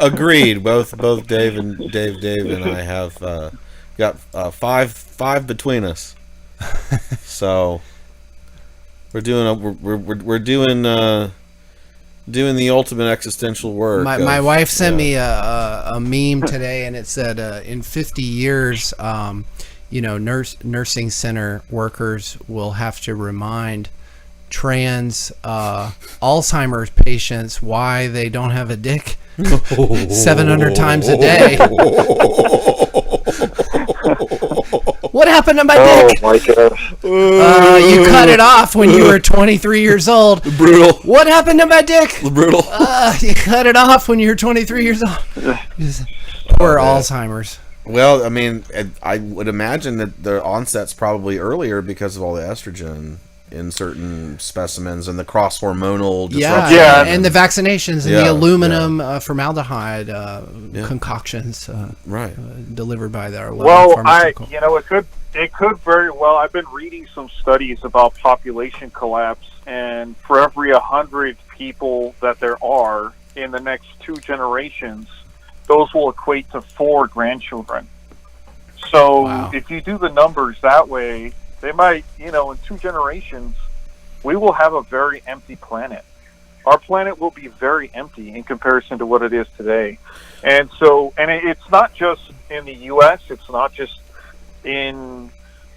agreed. Both Dave and I have got five between us. So we're doing the ultimate existential work. My wife sent me a meme today, and it said in 50 years, nursing center workers will have to remind trans Alzheimer's patients why they don't have a dick 700 times a day. What happened to my dick? Oh my gosh. You cut it off when you were 23 years old. Brutal. What happened to my dick? Brutal. You cut it off when you were 23 years old. Poor Alzheimer's. Well, I mean, I would imagine that the onset's probably earlier because of all the estrogen in certain specimens and the cross-hormonal disruption. And the vaccinations and the aluminum formaldehyde concoctions delivered by their pharmaceutical. It could very well. I've been reading some studies about population collapse, and for every 100 people that there are in the next 2 generations, those will equate to 4 grandchildren. So if you do the numbers that way, they might, in 2 generations, we will have a very empty planet. Our planet will be very empty in comparison to what it is today. And so, it's not just in the U.S., it's not just in,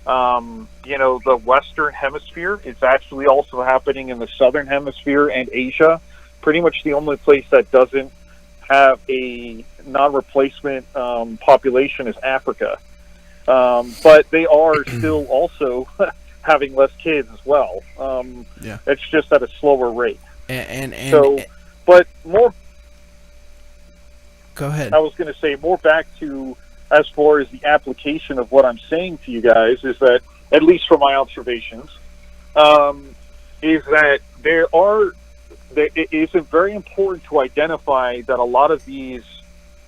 the Western Hemisphere. It's actually also happening in the Southern Hemisphere and Asia. Pretty much the only place that doesn't have a non-replacement population is Africa. But they are still also having less kids as well. It's just at a slower rate. But more. Go ahead. I was going to say more back to as far as the application of what I'm saying to you guys is that, at least from my observations, is that it is very important to identify that a lot of these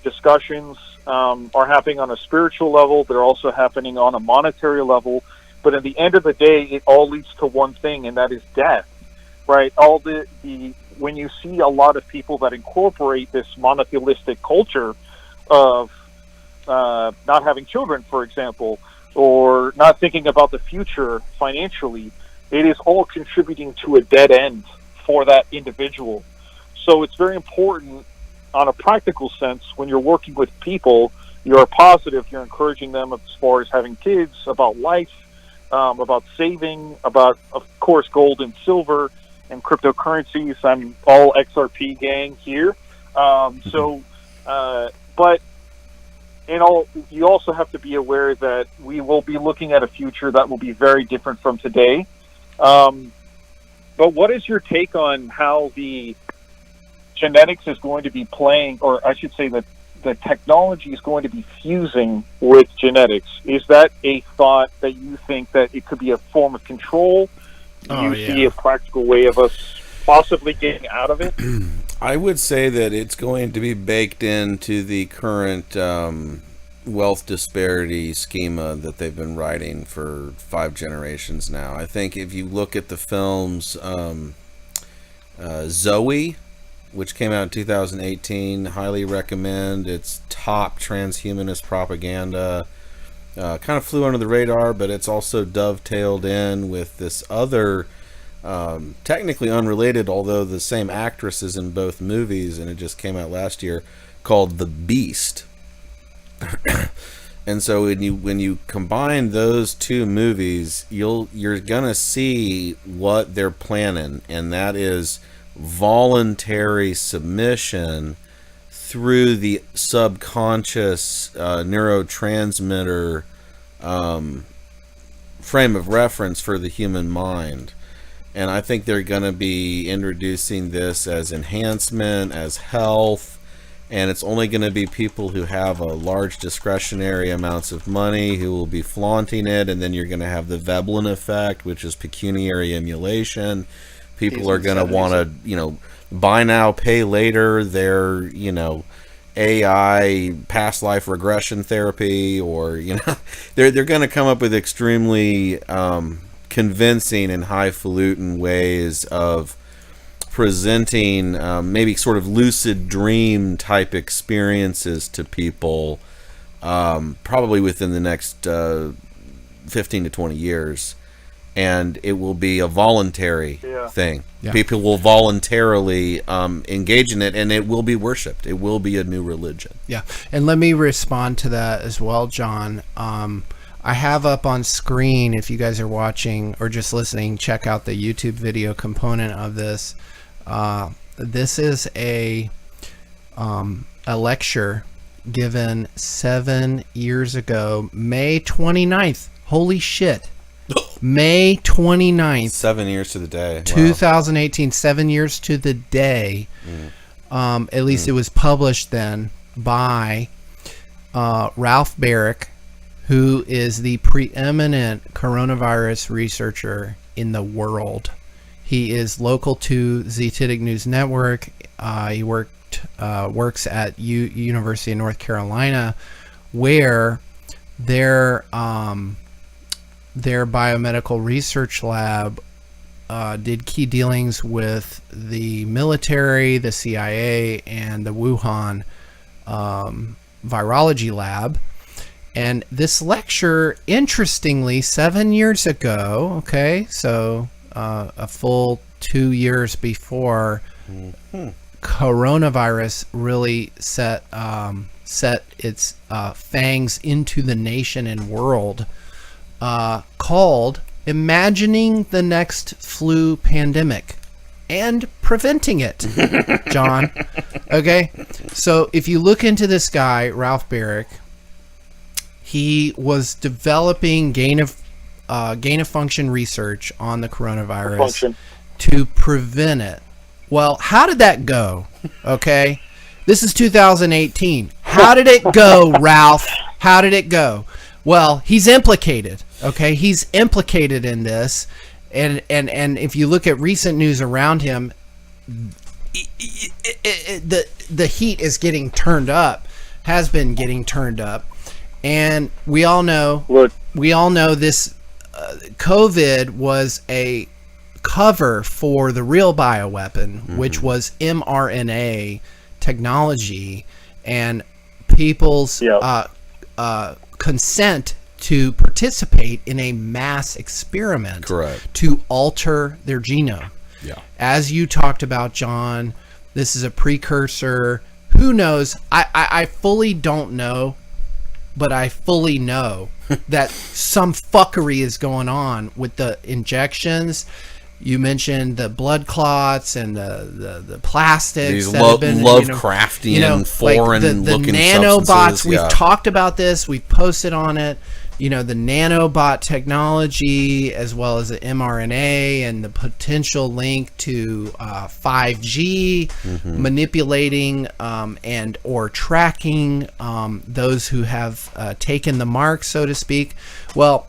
discussions are happening on a spiritual level. They're also happening on a monetary level. But at the end of the day, it all leads to one thing, and that is death, right? When you see a lot of people that incorporate this monotheistic culture of not having children, for example, or not thinking about the future financially, it is all contributing to a dead end for that individual. So it's very important on a practical sense, when you're working with people, you're positive, you're encouraging them as far as having kids, about life, about saving, about, of course, gold and silver and cryptocurrencies. I'm all XRP gang here. But you also have to be aware that we will be looking at a future that will be very different from today. But what is your take on how the genetics is going to be playing, or I should say that the technology is going to be fusing with genetics? Is that a thought that you think that it could be a form of control? Do you see a practical way of us possibly getting out of it? I would say that it's going to be baked into the current wealth disparity schema that they've been writing for 5 generations now. I think if you look at the films Zoe, which came out in 2018, highly recommend. It's top transhumanist propaganda. Kind of flew under the radar, but it's also dovetailed in with this other, technically unrelated, although the same actress is in both movies, and it just came out last year, called The Beast. And so when you combine those two movies, you're gonna see what they're planning, and that is voluntary submission through the subconscious neurotransmitter frame of reference for the human mind. And I think they're going to be introducing this as enhancement, as health, and it's only going to be people who have a large discretionary amounts of money who will be flaunting it. And then you're going to have the Veblen effect, which is pecuniary emulation. People are going to want to, buy now, pay later. Their, AI past life regression therapy, or they're going to come up with extremely convincing and highfalutin ways of presenting maybe sort of lucid dream type experiences to people, probably within the next 15 to 20 years. And it will be a voluntary thing. Yeah. People will voluntarily engage in it, and it will be worshipped. It will be a new religion. Yeah, and let me respond to that as well, John. I have up on screen, if you guys are watching or just listening, check out the YouTube video component of this. This is a lecture given 7 years ago, May 29th. Holy shit. May 29th. 7 years to the day. 2018, wow. 7 years to the day. At least it was published then by Ralph Baric, who is the preeminent coronavirus researcher in the world. He is local to Zetidic News Network. He works at University of North Carolina, where their biomedical research lab did key dealings with the military, the CIA, and the Wuhan virology lab. And this lecture, interestingly, 7 years ago, okay, so a full 2 years before coronavirus really set its fangs into the nation and world, called Imagining the Next Flu Pandemic and Preventing It, John. Okay, so if you look into this guy, Ralph Baric, he was developing gain of function research on the coronavirus to prevent it. Well, how did that go? Okay, this is 2018. How did it go, Ralph? How did it go? Well, he's implicated. Okay, he's implicated in this, and if you look at recent news around him, the heat is getting turned up, has been getting turned up, and we all know this COVID was a cover for the real bioweapon, which was mRNA technology, and people's consent to participate in a mass experiment to alter their genome. Yeah. As you talked about, John, this is a precursor. Who knows? I fully don't know, but I fully know that some fuckery is going on with the injections. You mentioned the blood clots and the plastics. These that have been, Lovecraftian, foreign-looking nanobots. substances. We've talked about this. We've posted on it. The nanobot technology, as well as the mRNA and the potential link to 5G, manipulating and or tracking those who have taken the mark, so to speak. Well,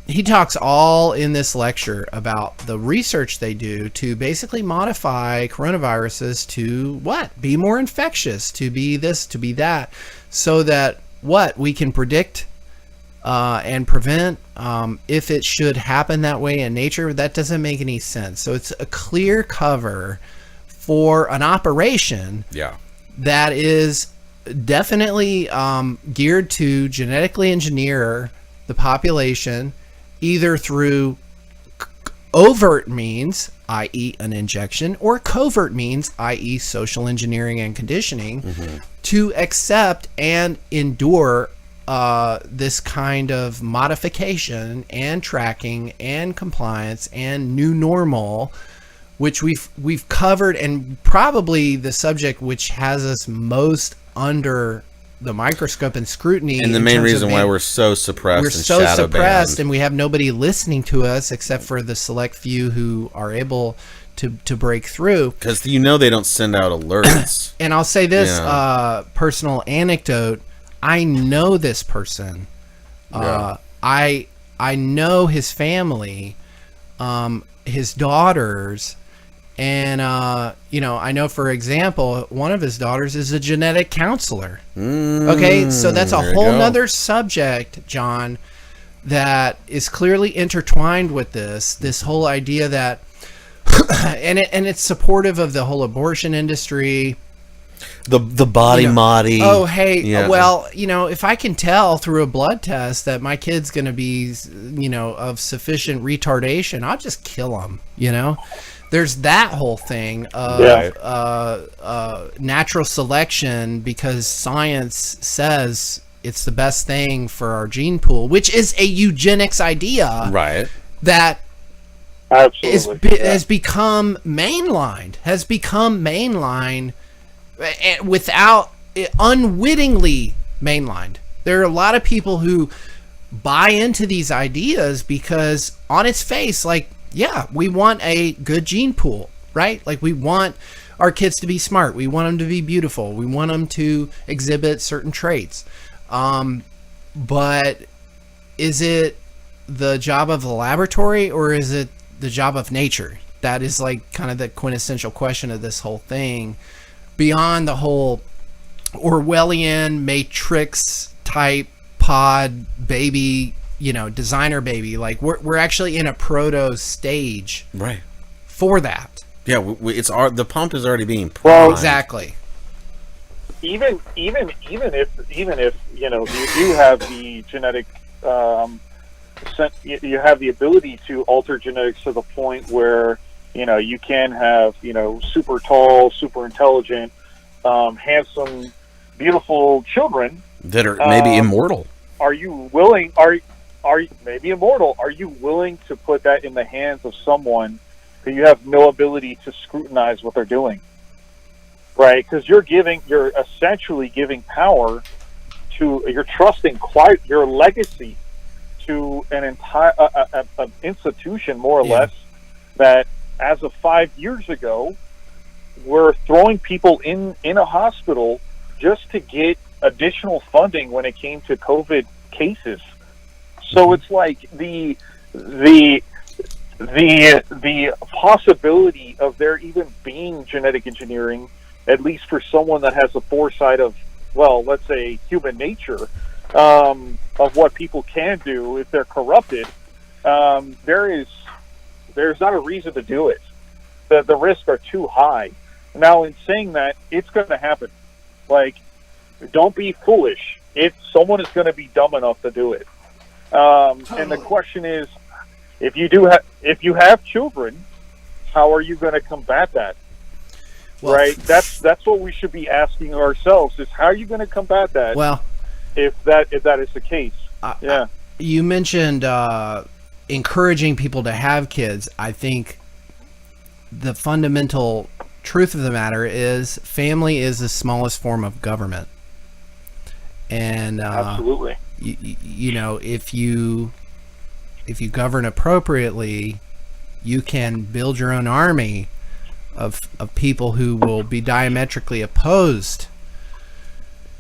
he talks all in this lecture about the research they do to basically modify coronaviruses to be more infectious, to be this, to be that, so that we can predict and prevent if it should happen that way in nature. That doesn't make any sense. So it's a clear cover for an operation that is definitely geared to genetically engineer the population, either through overt means, i.e. an injection, or covert means, i.e. social engineering and conditioning, to accept and endure this kind of modification and tracking and compliance and new normal, which we've covered, and probably the subject which has us most under the microscope and scrutiny, and the main reason why we're so suppressed. We're and so shadow suppressed, banned. and we have nobody listening to us except for the select few who are able to break through. Because they don't send out alerts. And I'll say this personal anecdote: I know this person. I know his family, his daughters. And, I know, for example, one of his daughters is a genetic counselor. Okay, so that's a whole nother subject, John, that is clearly intertwined with this whole idea that, and it's supportive of the whole abortion industry. The body modi. Oh, hey, well, if I can tell through a blood test that my kid's going to be, of sufficient retardation, I'll just kill him, There's that whole thing of natural selection, because science says it's the best thing for our gene pool, which is a eugenics idea, right? That has become mainlined, without unwittingly mainlined. There are a lot of people who buy into these ideas because on its face, like, yeah, we want a good gene pool, right? Like, we want our kids to be smart. We want them to be beautiful. We want them to exhibit certain traits. But is it the job of the laboratory, or is it the job of nature? That is like kind of the quintessential question of this whole thing, beyond the whole Orwellian Matrix type pod baby, designer baby. Like, we're actually in a proto stage, right, for that. Yeah, the pump is already being primed. Well, exactly. Even if you do have the genetic, you have the ability to alter genetics to the point where you can have super tall, super intelligent, handsome, beautiful children that are maybe immortal. Are you willing? Are maybe immortal? Are you willing to put that in the hands of someone who you have no ability to scrutinize what they're doing? Right? Because you're essentially giving power to, you're trusting quite your legacy to an entire an institution, more or less, that as of 5 years ago, were throwing people in a hospital just to get additional funding when it came to COVID cases. So it's like the possibility of there even being genetic engineering, at least for someone that has the foresight of, well, let's say human nature, of what people can do if they're corrupted, there's not a reason to do it. The risks are too high. Now, in saying that, it's going to happen. Like, don't be foolish. Someone is going to be dumb enough to do it. And the question is, if you have children, how are you going to combat that? Well, right? That's what we should be asking ourselves: is how are you going to combat that? Well, if that is the case, yeah. You mentioned encouraging people to have kids. I think the fundamental truth of the matter is family is the smallest form of government, and absolutely, if you govern appropriately, you can build your own army of people who will be diametrically opposed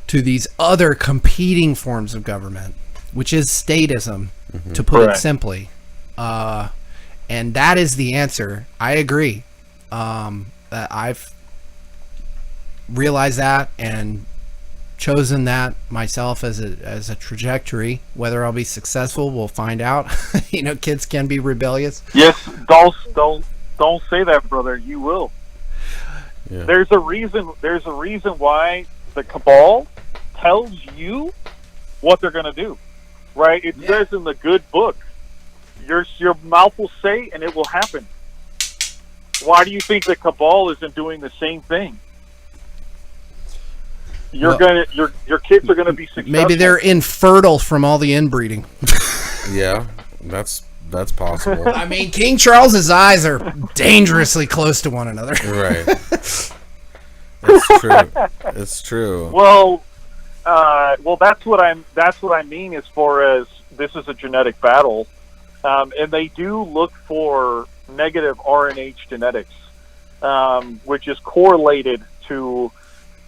to these other competing forms of government, which is statism, to put it simply. And that is the answer. I agree. I've realized that and chosen that myself as a trajectory. Whether I'll be successful, we'll find out. Kids can be rebellious. Yes, don't say that, brother. You will. Yeah. There's a reason why the cabal tells you what they're going to do. Right? It says in the good book, Your mouth will say, and it will happen. Why do you think the cabal isn't doing the same thing? Your kids are gonna be successful. Maybe they're infertile from all the inbreeding. Yeah, that's possible. I mean, King Charles's eyes are dangerously close to one another. Right. It's true. It's true. Well, that's what I mean as far as this is a genetic battle, and they do look for negative RNA genetics, which is correlated to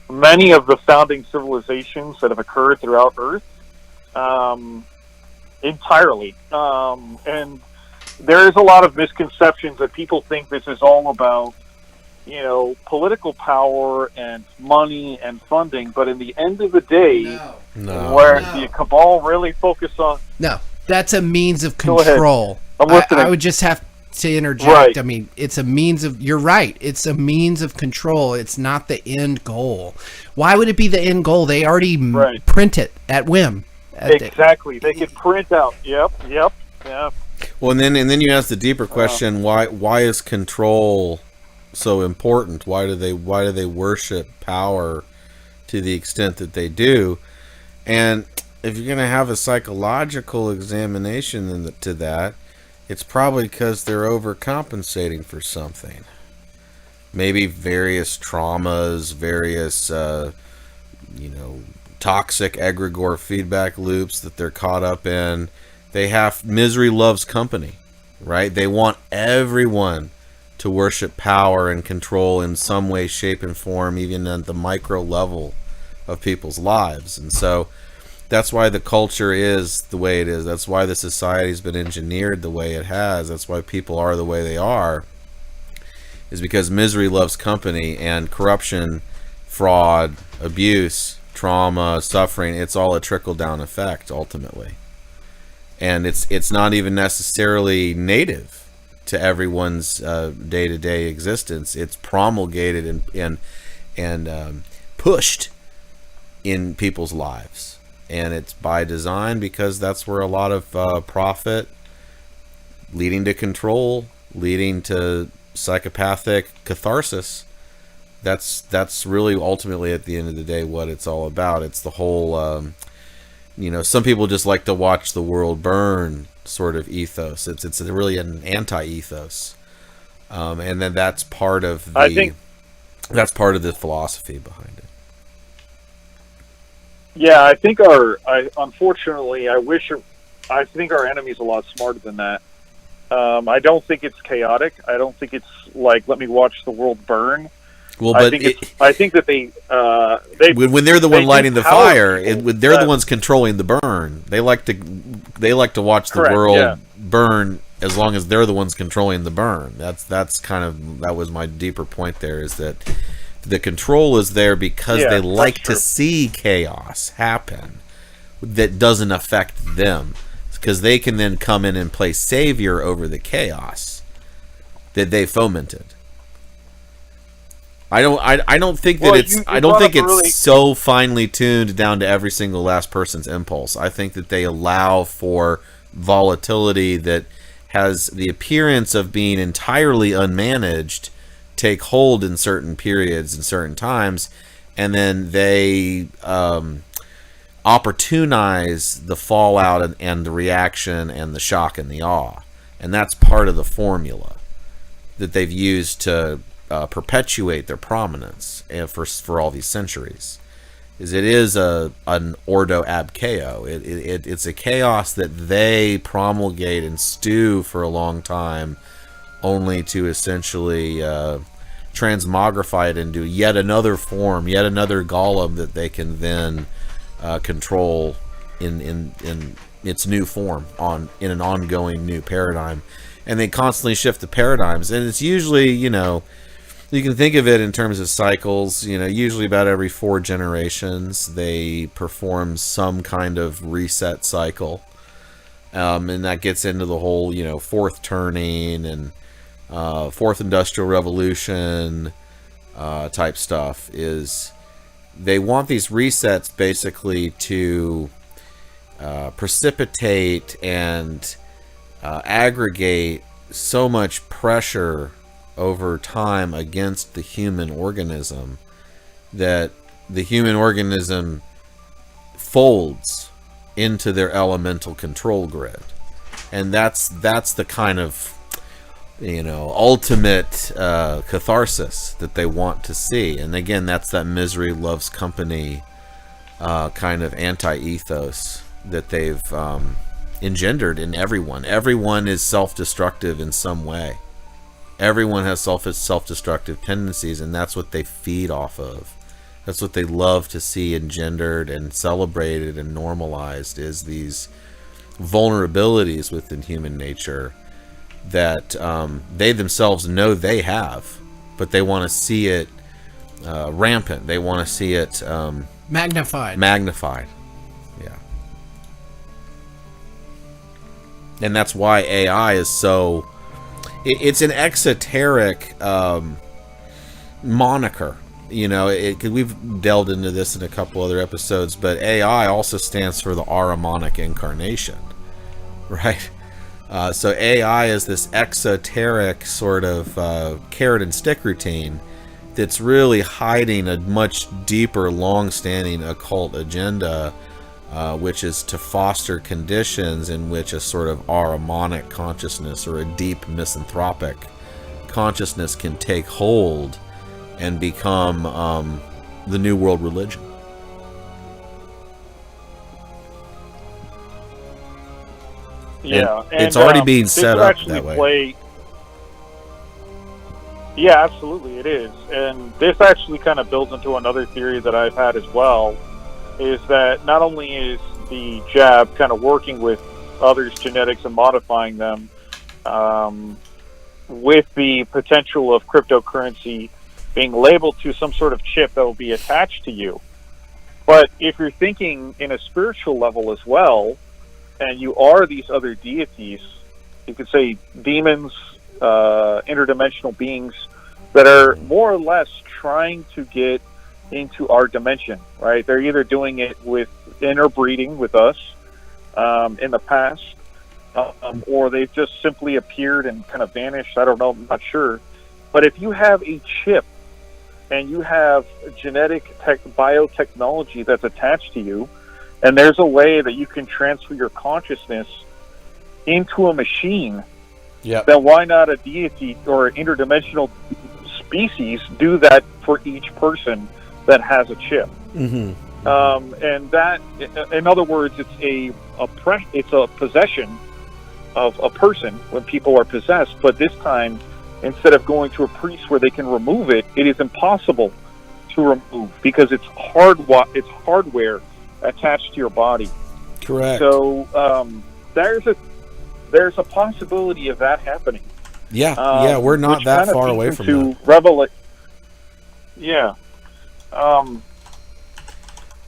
many of the founding civilizations that have occurred throughout Earth, entirely. And there is a lot of misconceptions that people think this is all about, political power and money and funding. But in the end of the day, where the cabal really focus on... No, that's a means of control. I'm listening. I would just have to interject. Right. I mean, it's a means of... You're right. It's a means of control. It's not the end goal. Why would it be the end goal? They already print it at whim. Exactly. They can print out. Yep. Yeah. Well, and then you ask the deeper question: why is control so important? Why do they worship power to the extent that they do? And if you're going to have a psychological examination into that, it's probably because they're overcompensating for something. Maybe various traumas, various toxic egregore feedback loops that they're caught up in. They have misery loves company, right? They want everyone to worship power and control in some way, shape, and form, even at the micro level of people's lives. And so that's why the culture is the way it is. That's why the society's been engineered the way it has. That's why people are the way they are, is because misery loves company, and corruption, fraud, abuse, trauma, suffering, it's all a trickle-down effect ultimately. And it's not even necessarily native to everyone's day-to-day existence. It's promulgated and pushed in people's lives. And it's by design, because that's where a lot of profit, leading to control, leading to psychopathic catharsis, that's really ultimately at the end of the day what it's all about. It's the whole some people just like to watch the world burn sort of ethos. It's really an anti-ethos, and then that's part of the philosophy behind it. Yeah, I think unfortunately, I think our enemy's a lot smarter than that. I don't think it's chaotic. I don't think it's like, let me watch the world burn. Well, but I think that they when they're the one lighting the fire, they're the ones controlling the burn. They like to watch the world burn as long as they're the ones controlling the burn. That was my deeper point there, is that the control is there because they like to see chaos happen that doesn't affect them, because they can then come in and play savior over the chaos that they fomented. I don't think that it's so finely tuned down to every single last person's impulse. I think that they allow for volatility that has the appearance of being entirely unmanaged take hold in certain periods and certain times, and then they opportunize the fallout and the reaction and the shock and the awe. And that's part of the formula that they've used to perpetuate their prominence for all these centuries. It is an ordo ab chaos. It's a chaos that they promulgate and stew for a long time, only to essentially transmogrify it into yet another form, yet another golem that they can then control in its new form in an ongoing new paradigm. And they constantly shift the paradigms, and it's usually, you can think of it in terms of cycles. Usually about every 4 generations they perform some kind of reset cycle, and that gets into the whole fourth turning and fourth industrial revolution type stuff. Is they want these resets basically to precipitate and aggregate so much pressure over time against the human organism that the human organism folds into their elemental control grid. And that's the kind of, ultimate catharsis that they want to see. And again, that's that misery loves company kind of anti-ethos that they've engendered in everyone. Everyone is self-destructive in some way. Everyone has self-destructive tendencies, and that's what they feed off of. That's what they love to see engendered and celebrated and normalized, is these vulnerabilities within human nature that they themselves know they have, but they want to see it rampant. They want to see it magnified. Yeah. And that's why AI is so... It's an exoteric moniker. We've delved into this in a couple other episodes, but AI also stands for the Ahrimanic incarnation, right? So AI is this exoteric sort of carrot and stick routine that's really hiding a much deeper, long-standing occult agenda, which is to foster conditions in which a sort of Ahrimanic consciousness or a deep misanthropic consciousness can take hold and become the new world religion. Yeah, and it's already being set up that way. Yeah, absolutely, it is. And this actually kind of builds into another theory that I've had as well, is that not only is the jab kind of working with others' genetics and modifying them, with the potential of cryptocurrency being labeled to some sort of chip that will be attached to you. But if you're thinking in a spiritual level as well, and you are these other deities, you could say demons, interdimensional beings that are more or less trying to get into our dimension, right? They're either doing it with interbreeding with us in the past, or they've just simply appeared and kind of vanished. I don't know, I'm not sure. But if you have a chip and you have genetic biotechnology that's attached to you, and there's a way that you can transfer your consciousness into a machine, then why not a deity or interdimensional species do that for each person that has a chip? And that, in other words, it's a possession of a person when people are possessed. But this time, instead of going to a priest where they can remove it, it is impossible to remove because it's hardware attached to your body. Correct. So there's a possibility of that happening. Yeah, we're not that far away from that. Yeah.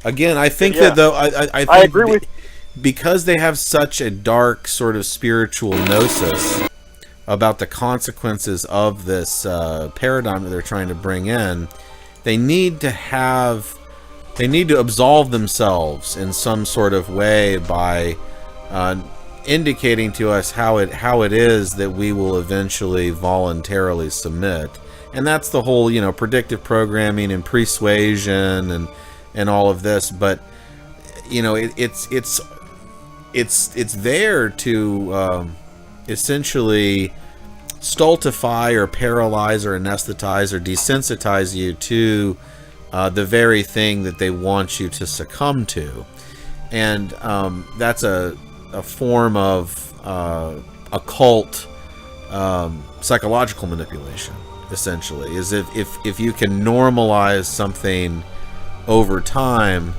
Again, I think that though I agree with, because they have such a dark sort of spiritual gnosis about the consequences of this paradigm that they're trying to bring in. They need to absolve themselves in some sort of way by indicating to us how it is that we will eventually voluntarily submit. And that's the whole, predictive programming and persuasion and all of this. But it's there to essentially stultify or paralyze or anesthetize or desensitize you to the very thing that they want you to succumb to. And that's a form of occult psychological manipulation, essentially, is if you can normalize something over time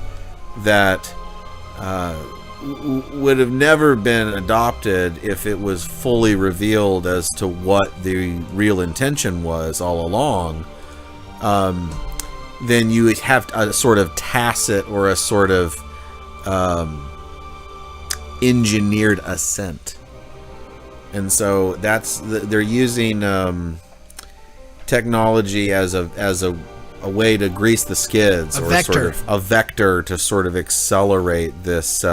that would have never been adopted if it was fully revealed as to what the real intention was all along, then you would have a sort of tacit or a sort of engineered assent. And so they're using technology as a way to grease the skids, or sort of a vector to sort of accelerate this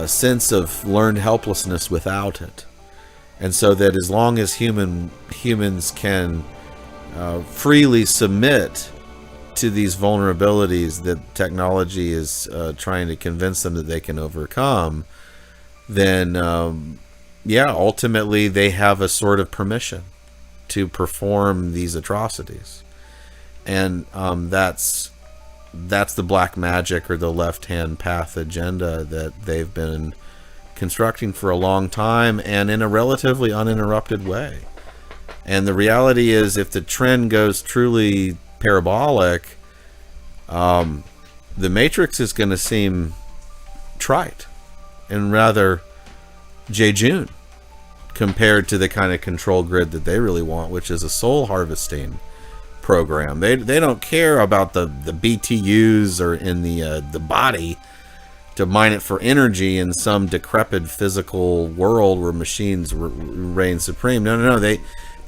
sense of learned helplessness without it. And so that as long as humans can freely submit to these vulnerabilities that technology is trying to convince them that they can overcome, then ultimately they have a sort of permission to perform these atrocities. And that's the black magic or the left-hand path agenda that they've been constructing for a long time and in a relatively uninterrupted way. And the reality is, if the trend goes truly parabolic, the Matrix is going to seem trite and rather jejune compared to the kind of control grid that they really want, which is a soul harvesting program. They don't care about the BTUs or in the body to mine it for energy in some decrepit physical world where machines reign supreme. No.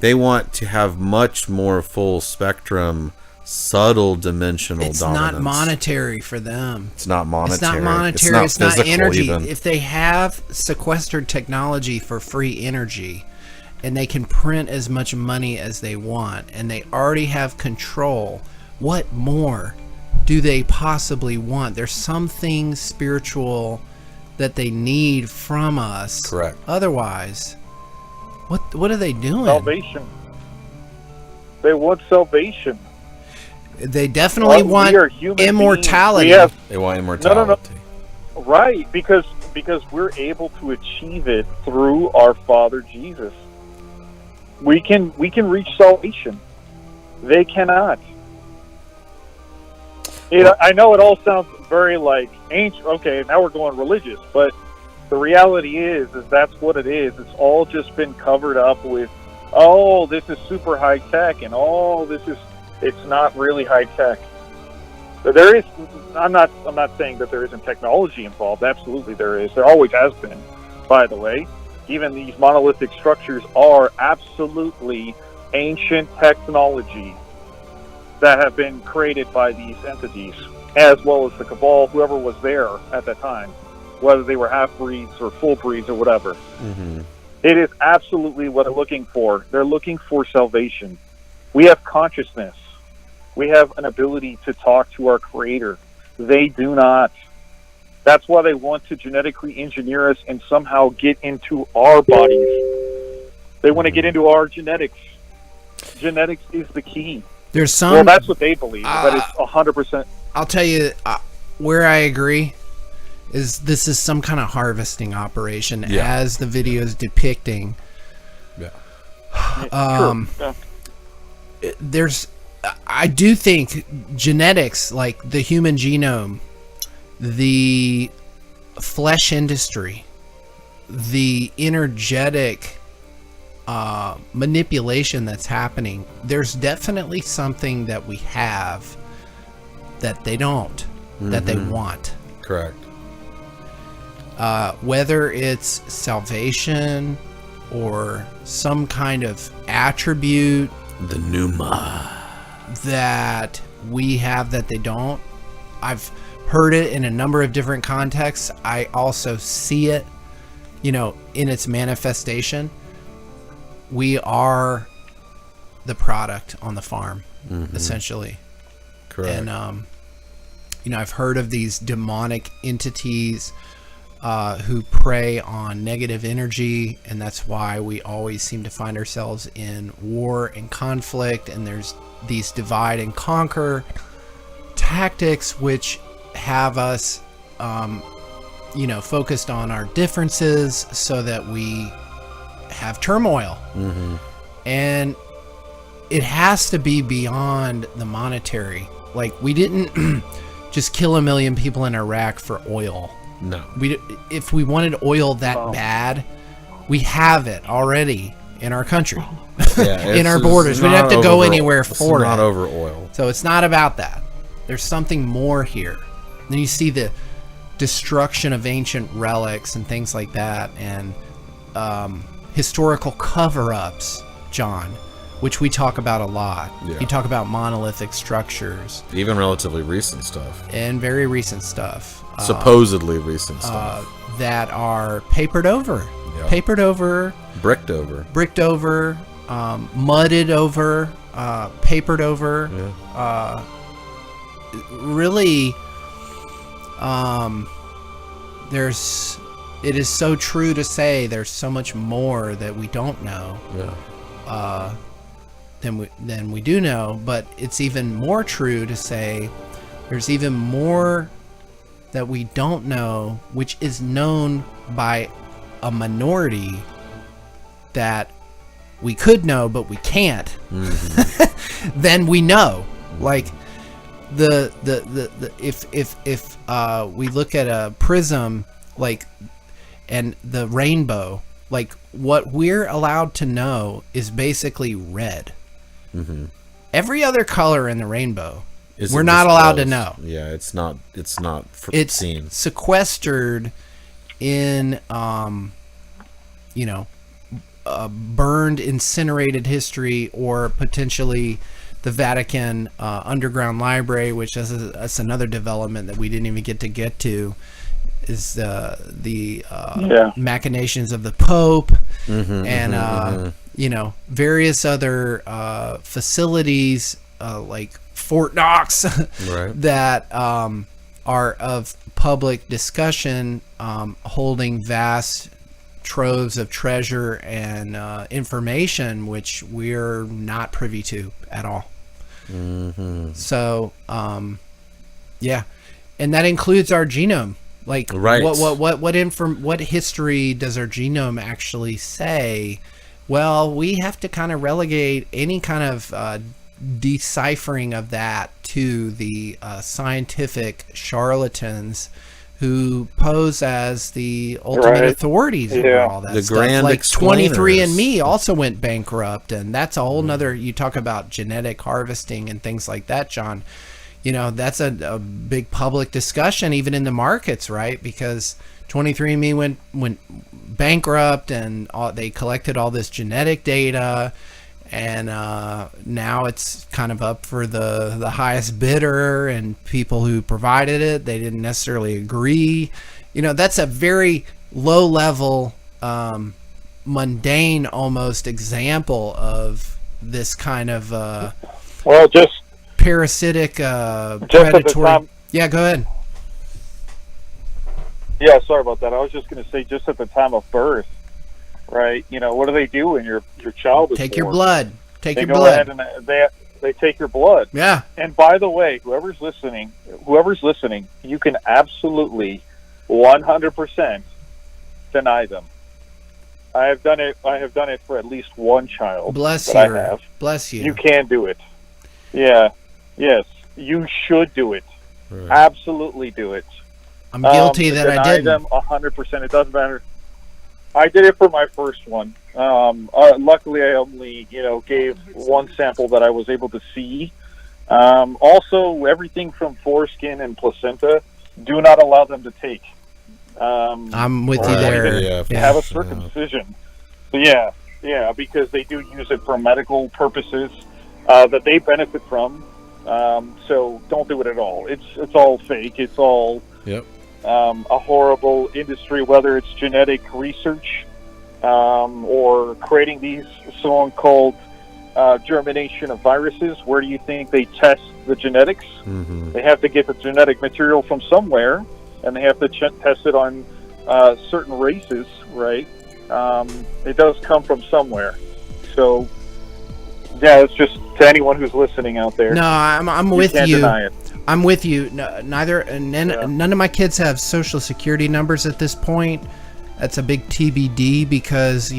They want to have much more full spectrum, subtle dimensional dominance. It's not monetary for them. It's not monetary. It's not monetary. It's not energy. Even. If they have sequestered technology for free energy, and they can print as much money as they want, and they already have control, what more do they possibly want? There's something spiritual that they need from us. Correct. Otherwise, what are they doing? Salvation. They want salvation. They definitely want immortality. They want immortality. No. Right, because we're able to achieve it through our Father Jesus. We can reach salvation. They cannot. I know it all sounds very like ancient. Okay, now we're going religious, but the reality is that's what it is. It's all just been covered up with, oh, this is super high tech, and it's not really high tech. There is. I'm not saying that there isn't technology involved. Absolutely, there is. There always has been. By the way, even these monolithic structures are absolutely ancient technology that have been created by these entities, as well as the cabal, whoever was there at that time, whether they were half-breeds or full-breeds or whatever. Mm-hmm. It is absolutely what they're looking for. They're looking for salvation. We have consciousness. We have an ability to talk to our Creator. They do not. That's why they want to genetically engineer us and somehow get into our bodies. They want to get into our genetics. Genetics is the key. There's some. Well, that's what they believe, but it's 100%. I'll tell you where I agree is this is some kind of harvesting operation, as the video is depicting. Yeah. I do think genetics, like the human genome, the flesh industry, the energetic manipulation that's happening, there's definitely something that we have that they don't, that they want. Correct. Whether it's salvation or some kind of attribute, the pneuma, that we have that they don't. I've heard it in a number of different contexts. I also see it, in its manifestation. We are the product on the farm, essentially. Correct. And, I've heard of these demonic entities who prey on negative energy, and that's why we always seem to find ourselves in war and conflict, and there's these divide and conquer tactics which have us focused on our differences so that we have turmoil. And it has to be beyond the monetary. Like, we didn't just kill 1 million people in Iraq for oil. No. If we wanted oil that bad, we have it already in our country. In our borders. We don't have to go anywhere for it. It's not over oil. So it's not about that. There's something more here. Then you see the destruction of ancient relics and things like that, and historical cover-ups, John, which we talk about a lot. Yeah. You talk about monolithic structures. Even relatively recent stuff. And very recent stuff. Supposedly recent stuff. that are papered over, bricked over, mudded over, papered over. Really, it is so true to say there's so much more that we don't know than we do know, but it's even more true to say there's even more that we don't know, which is known by a minority that we could know but we can't. Then we know, like if we look at a prism, like, and the rainbow, like, what we're allowed to know is basically red. Every other color in the rainbow we're not allowed to know. Yeah, it's not seen. Sequestered in burned, incinerated history, or potentially the Vatican underground library, which that's another development that we didn't even get to, is the machinations of the Pope, and various other facilities like Fort Knox that are of public discussion, holding vast troves of treasure and information which we're not privy to at all. So and that includes our genome. Like, what history does our genome actually say? Well, we have to kind of relegate any kind of deciphering of that to the scientific charlatans who pose as the ultimate authorities over all that stuff. Grand like explainers. 23andMe also went bankrupt, and that's a whole nother. You talk about genetic harvesting and things like that, John. That's a big public discussion, even in the markets, right? Because 23andMe went bankrupt, and they collected all this genetic data, and now it's kind of up for the highest bidder, and people who provided it, they didn't necessarily agree. That's a very low level, mundane almost example of this kind of parasitic, predatory. Yeah, go ahead. Yeah, sorry about that. I was just going to say, just at the time of birth, right? What do they do when your child is Take born? your blood. Take They your go blood. ahead and they take your blood. Yeah. And by the way, whoever's listening, you can absolutely 100% deny them. I have done it for at least one child. Bless that you. I have. Bless you. You can do it. Yeah. Yes. You should do it. Absolutely do it. I'm guilty that I didn't. Them 100%. It doesn't matter. I did it for my first one. Luckily, I only gave one sample that I was able to see. Also, everything from foreskin and placenta, do not allow them to take. I'm with you there. Have a circumcision. Yeah, because they do use it for medical purposes that they benefit from. So don't do it at all. It's all fake. It's all a horrible industry, whether it's genetic research or creating these so-called germination of viruses. Where do you think they test the genetics? They have to get the genetic material from somewhere, and they have to test it on certain races, right? It does come from somewhere. So, yeah, it's just to anyone who's listening out there. No, I'm with you. Can't deny it. I'm with you. No, none of my kids have social security numbers at this point. That's a big TBD because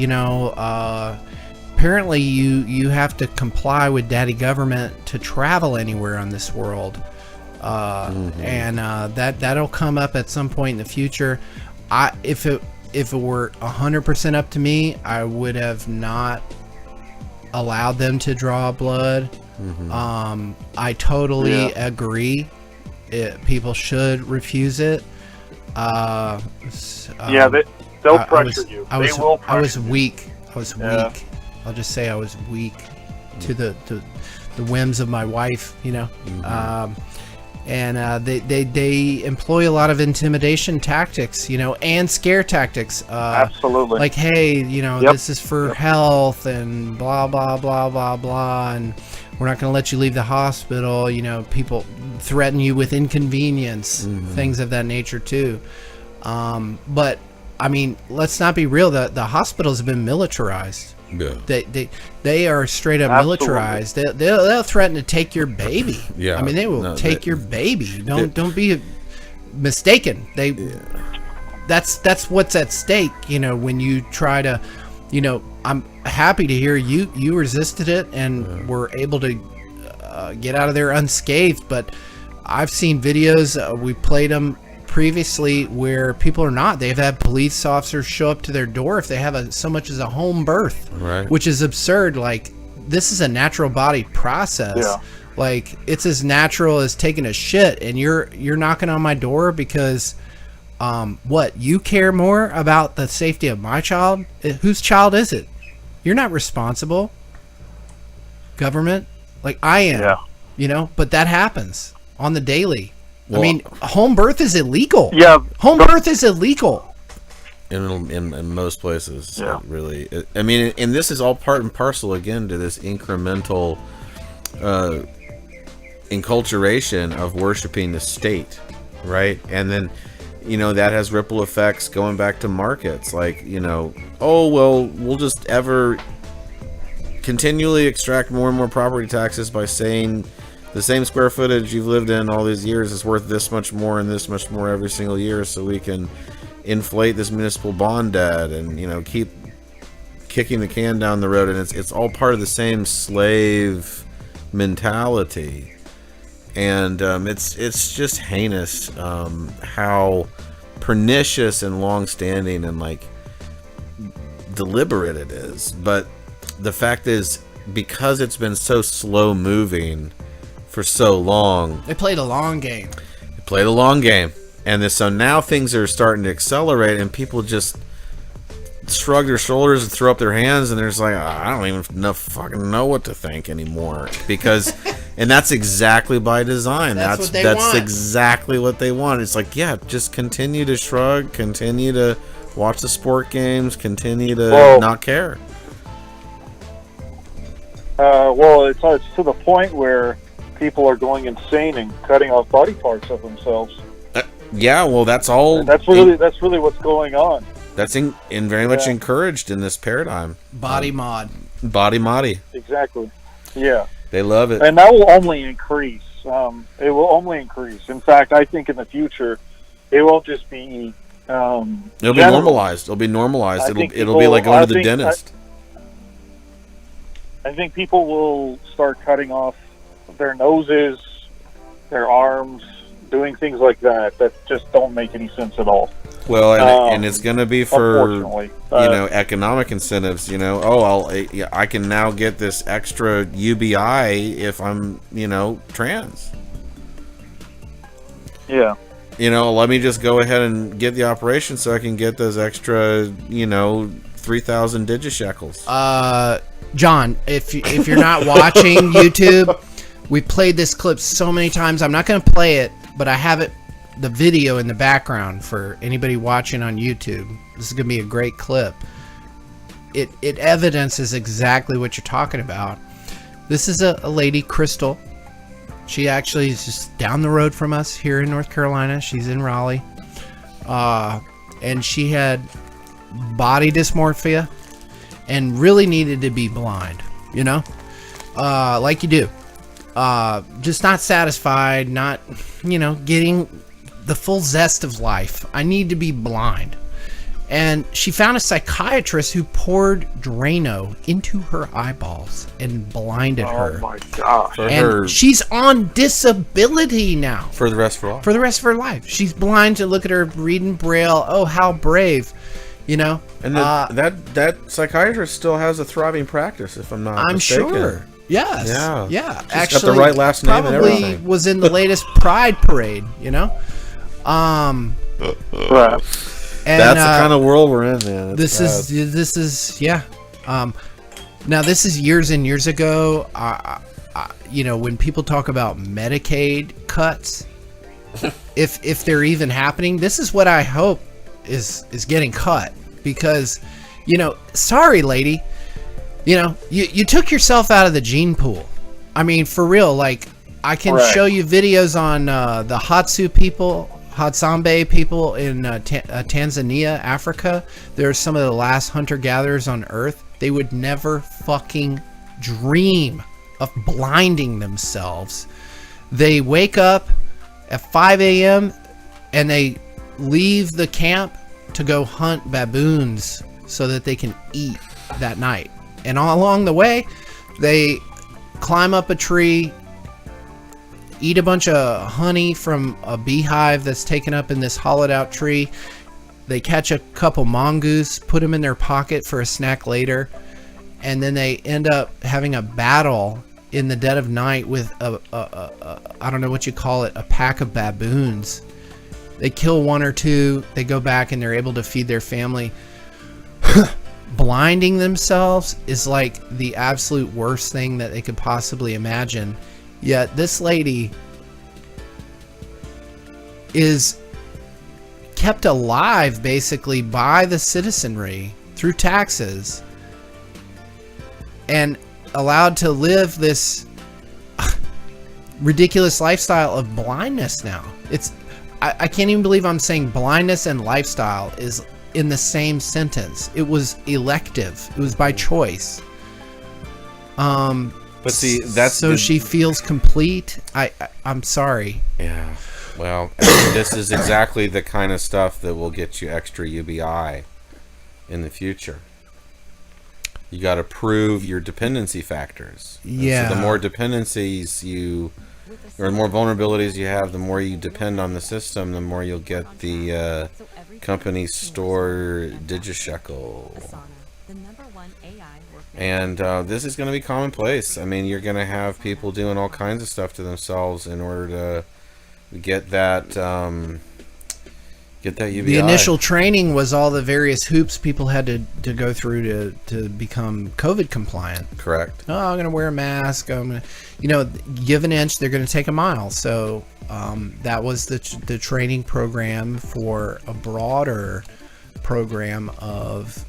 apparently you have to comply with daddy government to travel anywhere on this world, and that'll come up at some point in the future. If it were 100% up to me, I would have not allowed them to draw blood. I totally agree. People should refuse it. They'll pressure you. They will pressure I was you. weak. Weak. I'll just say I was weak to the whims of my wife. And they employ a lot of intimidation tactics, and scare tactics. Absolutely. Like, hey, this is for health and blah, blah, blah, blah, blah. And we're not going to let you leave the hospital. People threaten you with inconvenience, things of that nature too. But I mean, let's not be real. The hospitals have been militarized. Yeah. They are straight up militarized. They'll threaten to take your baby. Yeah. I mean, they will take your baby. Don't be mistaken. That's what's at stake. When you try to, I'm happy to hear you resisted it and were able to get out of there unscathed. But I've seen videos. We played them previously where people are not. They've had police officers show up to their door if they have so much as a home birth, right? Which is absurd. Like, this is a natural body process. Yeah. Like, it's as natural as taking a shit, and you're knocking on my door because what, you care more about the safety of my child? Whose child is it? You're not responsible, government. Like, I am. Yeah. But that happens on the daily. Well, I mean, home birth is illegal. Yeah. Home birth is illegal. In most places, Yeah. really. I mean, and this is all part and parcel, again, to this incremental enculturation of worshiping the state, right? And then, that has ripple effects going back to markets. Like, oh, well, we'll just ever continually extract more and more property taxes by saying the same square footage you've lived in all these years is worth this much more and this much more every single year, so we can inflate this municipal bond debt and keep kicking the can down the road. And it's all part of the same slave mentality, and it's just heinous how pernicious and long-standing and like deliberate it is. But the fact is, because it's been so slow-moving for so long, They played a long game. And so now things are starting to accelerate, and people just shrug their shoulders and throw up their hands, and they're just like, I don't even fucking know what to think anymore, because and that's exactly by design. That's what they that's want. exactly what they want. It's like, yeah, just continue to shrug, continue to watch the sport games, continue to not care. It's to the point where people are going insane and cutting off body parts of themselves. Yeah, well, that's all. And that's really what's going on. That's very much encouraged in this paradigm. Body mod. Body moddy. Exactly. Yeah. They love it. And that will only increase. It will only increase. In fact, I think in the future, it won't just be. It'll be normalized. It'll be normalized. It'll be like going to the dentist. I think people will start cutting off their noses, their arms, doing things like that just don't make any sense at all. Well, and it's going to be for unfortunately, economic incentives. I can now get this extra UBI if I'm trans. Yeah. Let me just go ahead and get the operation so I can get those extra 3,000 digishekels. John, if you're not watching YouTube, we played this clip so many times. I'm not going to play it, but I have the video in the background for anybody watching on YouTube. This is going to be a great clip. It evidences exactly what you're talking about. This is a lady, Crystal. She actually is just down the road from us here in North Carolina. She's in Raleigh. And she had body dysmorphia and really needed to be blind, like you do. Just not satisfied, not, getting the full zest of life. I need to be blind. And she found a psychiatrist who poured Drano into her eyeballs and blinded her. Oh my gosh. And she's on disability now. For the rest of her life. For the rest of her life. She's blind to look at her reading Braille. Oh, how brave. And that psychiatrist still has a thriving practice, if I'm not mistaken. Sure. Yes. Yeah. She's Actually, got the right last name and probably everything. was in the latest Pride Parade, Right. And, that's the kind of world we're in, man. This is now this is years and years ago. When people talk about Medicaid cuts, if they're even happening. This is what I hope is getting cut, because, you know, sorry, lady, you know, you took yourself out of the gene pool. I mean, for real, like, I can show you videos on the Hatsu people, Hatsambe people in Tanzania, Africa. They're some of the last hunter-gatherers on Earth. They would never fucking dream of blinding themselves. They wake up at 5 a.m. and they leave the camp to go hunt baboons so that they can eat that night. And all along the way, they climb up a tree, eat a bunch of honey from a beehive that's taken up in this hollowed out tree. They catch a couple mongoose, put them in their pocket for a snack later, and then they end up having a battle in the dead of night with a I don't know what you call it, a pack of baboons. They kill one or two, they go back and they're able to feed their family. Blinding themselves is like the absolute worst thing that they could possibly imagine. Yet this lady is kept alive basically by the citizenry through taxes and allowed to live this ridiculous lifestyle of blindness now. I can't even believe I'm saying blindness and lifestyle is in the same sentence. It was elective. It was by choice. But see, that's so she feels complete. I'm sorry. Yeah. Well, this is exactly the kind of stuff that will get you extra UBI in the future. You got to prove your dependency factors. Yeah. So the more dependencies or more vulnerabilities you have, the more you depend on the system, the more you'll get the company store digishekel. And this is going to be commonplace. I mean, you're going to have people doing all kinds of stuff to themselves in order to get that UBI. The initial training was all the various hoops people had to go through to become COVID compliant. Correct. Oh, I'm going to wear a mask. I'm going to, give an inch, they're going to take a mile. So that was the training program for a broader program of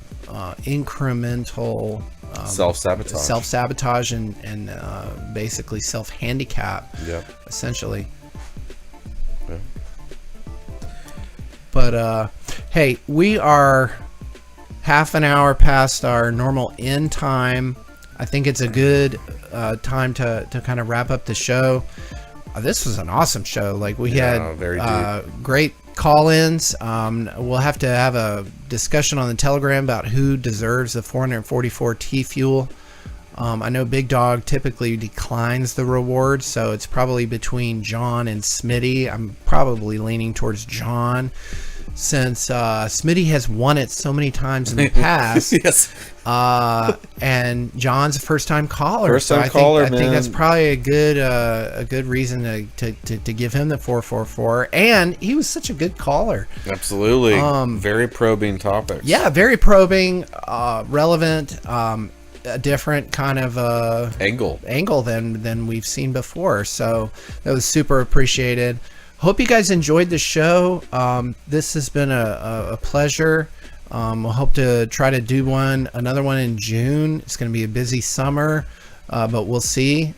incremental self-sabotage and basically self-handicap. Yep. Essentially. Yeah. But hey, we are half an hour past our normal end time. I think it's a good time to kind of wrap up the show. This was an awesome show. Like we had great call-ins. We'll have to have a discussion on the Telegram about who deserves the 444 T fuel. I know Big Dog typically declines the reward, so it's probably between John and Smitty. I'm probably leaning towards John, since Smitty has won it so many times in the past. Yes. And John's a first-time caller. First-time caller, I think that's probably a good reason to give him the 444. And he was such a good caller. Absolutely. Very probing topics. Yeah, very probing, relevant. A different kind of angle than we've seen before, so that was super appreciated. Hope you guys enjoyed the show. This has been a pleasure. We'll hope to try to do another one in June. It's going to be a busy summer, but we'll see.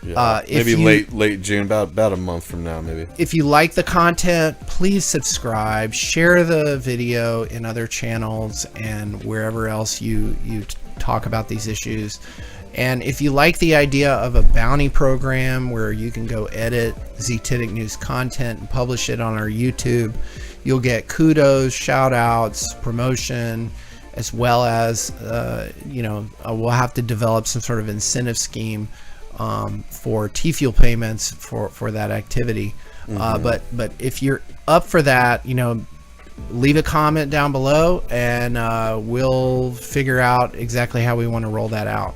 Maybe late June, about a month from now, maybe. If you like the content, please subscribe, share the video in other channels and wherever else you talk about these issues. And if you like the idea of a bounty program where you can go edit Z-Tidic News content and publish it on our YouTube, you'll get kudos, shout outs, promotion, as well as we'll have to develop some sort of incentive scheme for T-Fuel payments for that activity. But if you're up for that, leave a comment down below and we'll figure out exactly how we want to roll that out.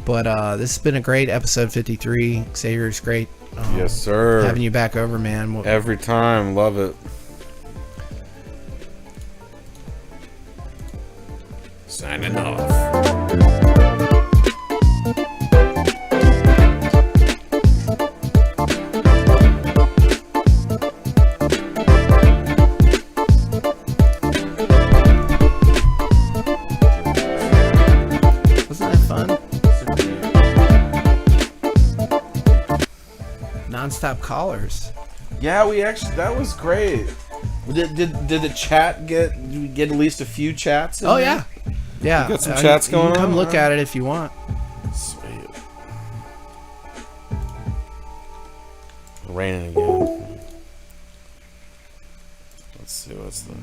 But this has been a great episode 53. Xavier's great. Yes, sir. Having you back over, man. Every time. Love it. Signing off. nonstop callers. Yeah, we actually, that was great. Did the chat get at least a few chats in Oh, there? yeah. You got some chats going on? Come look at it if you want. Sweet. Raining again. Let's see, what's the...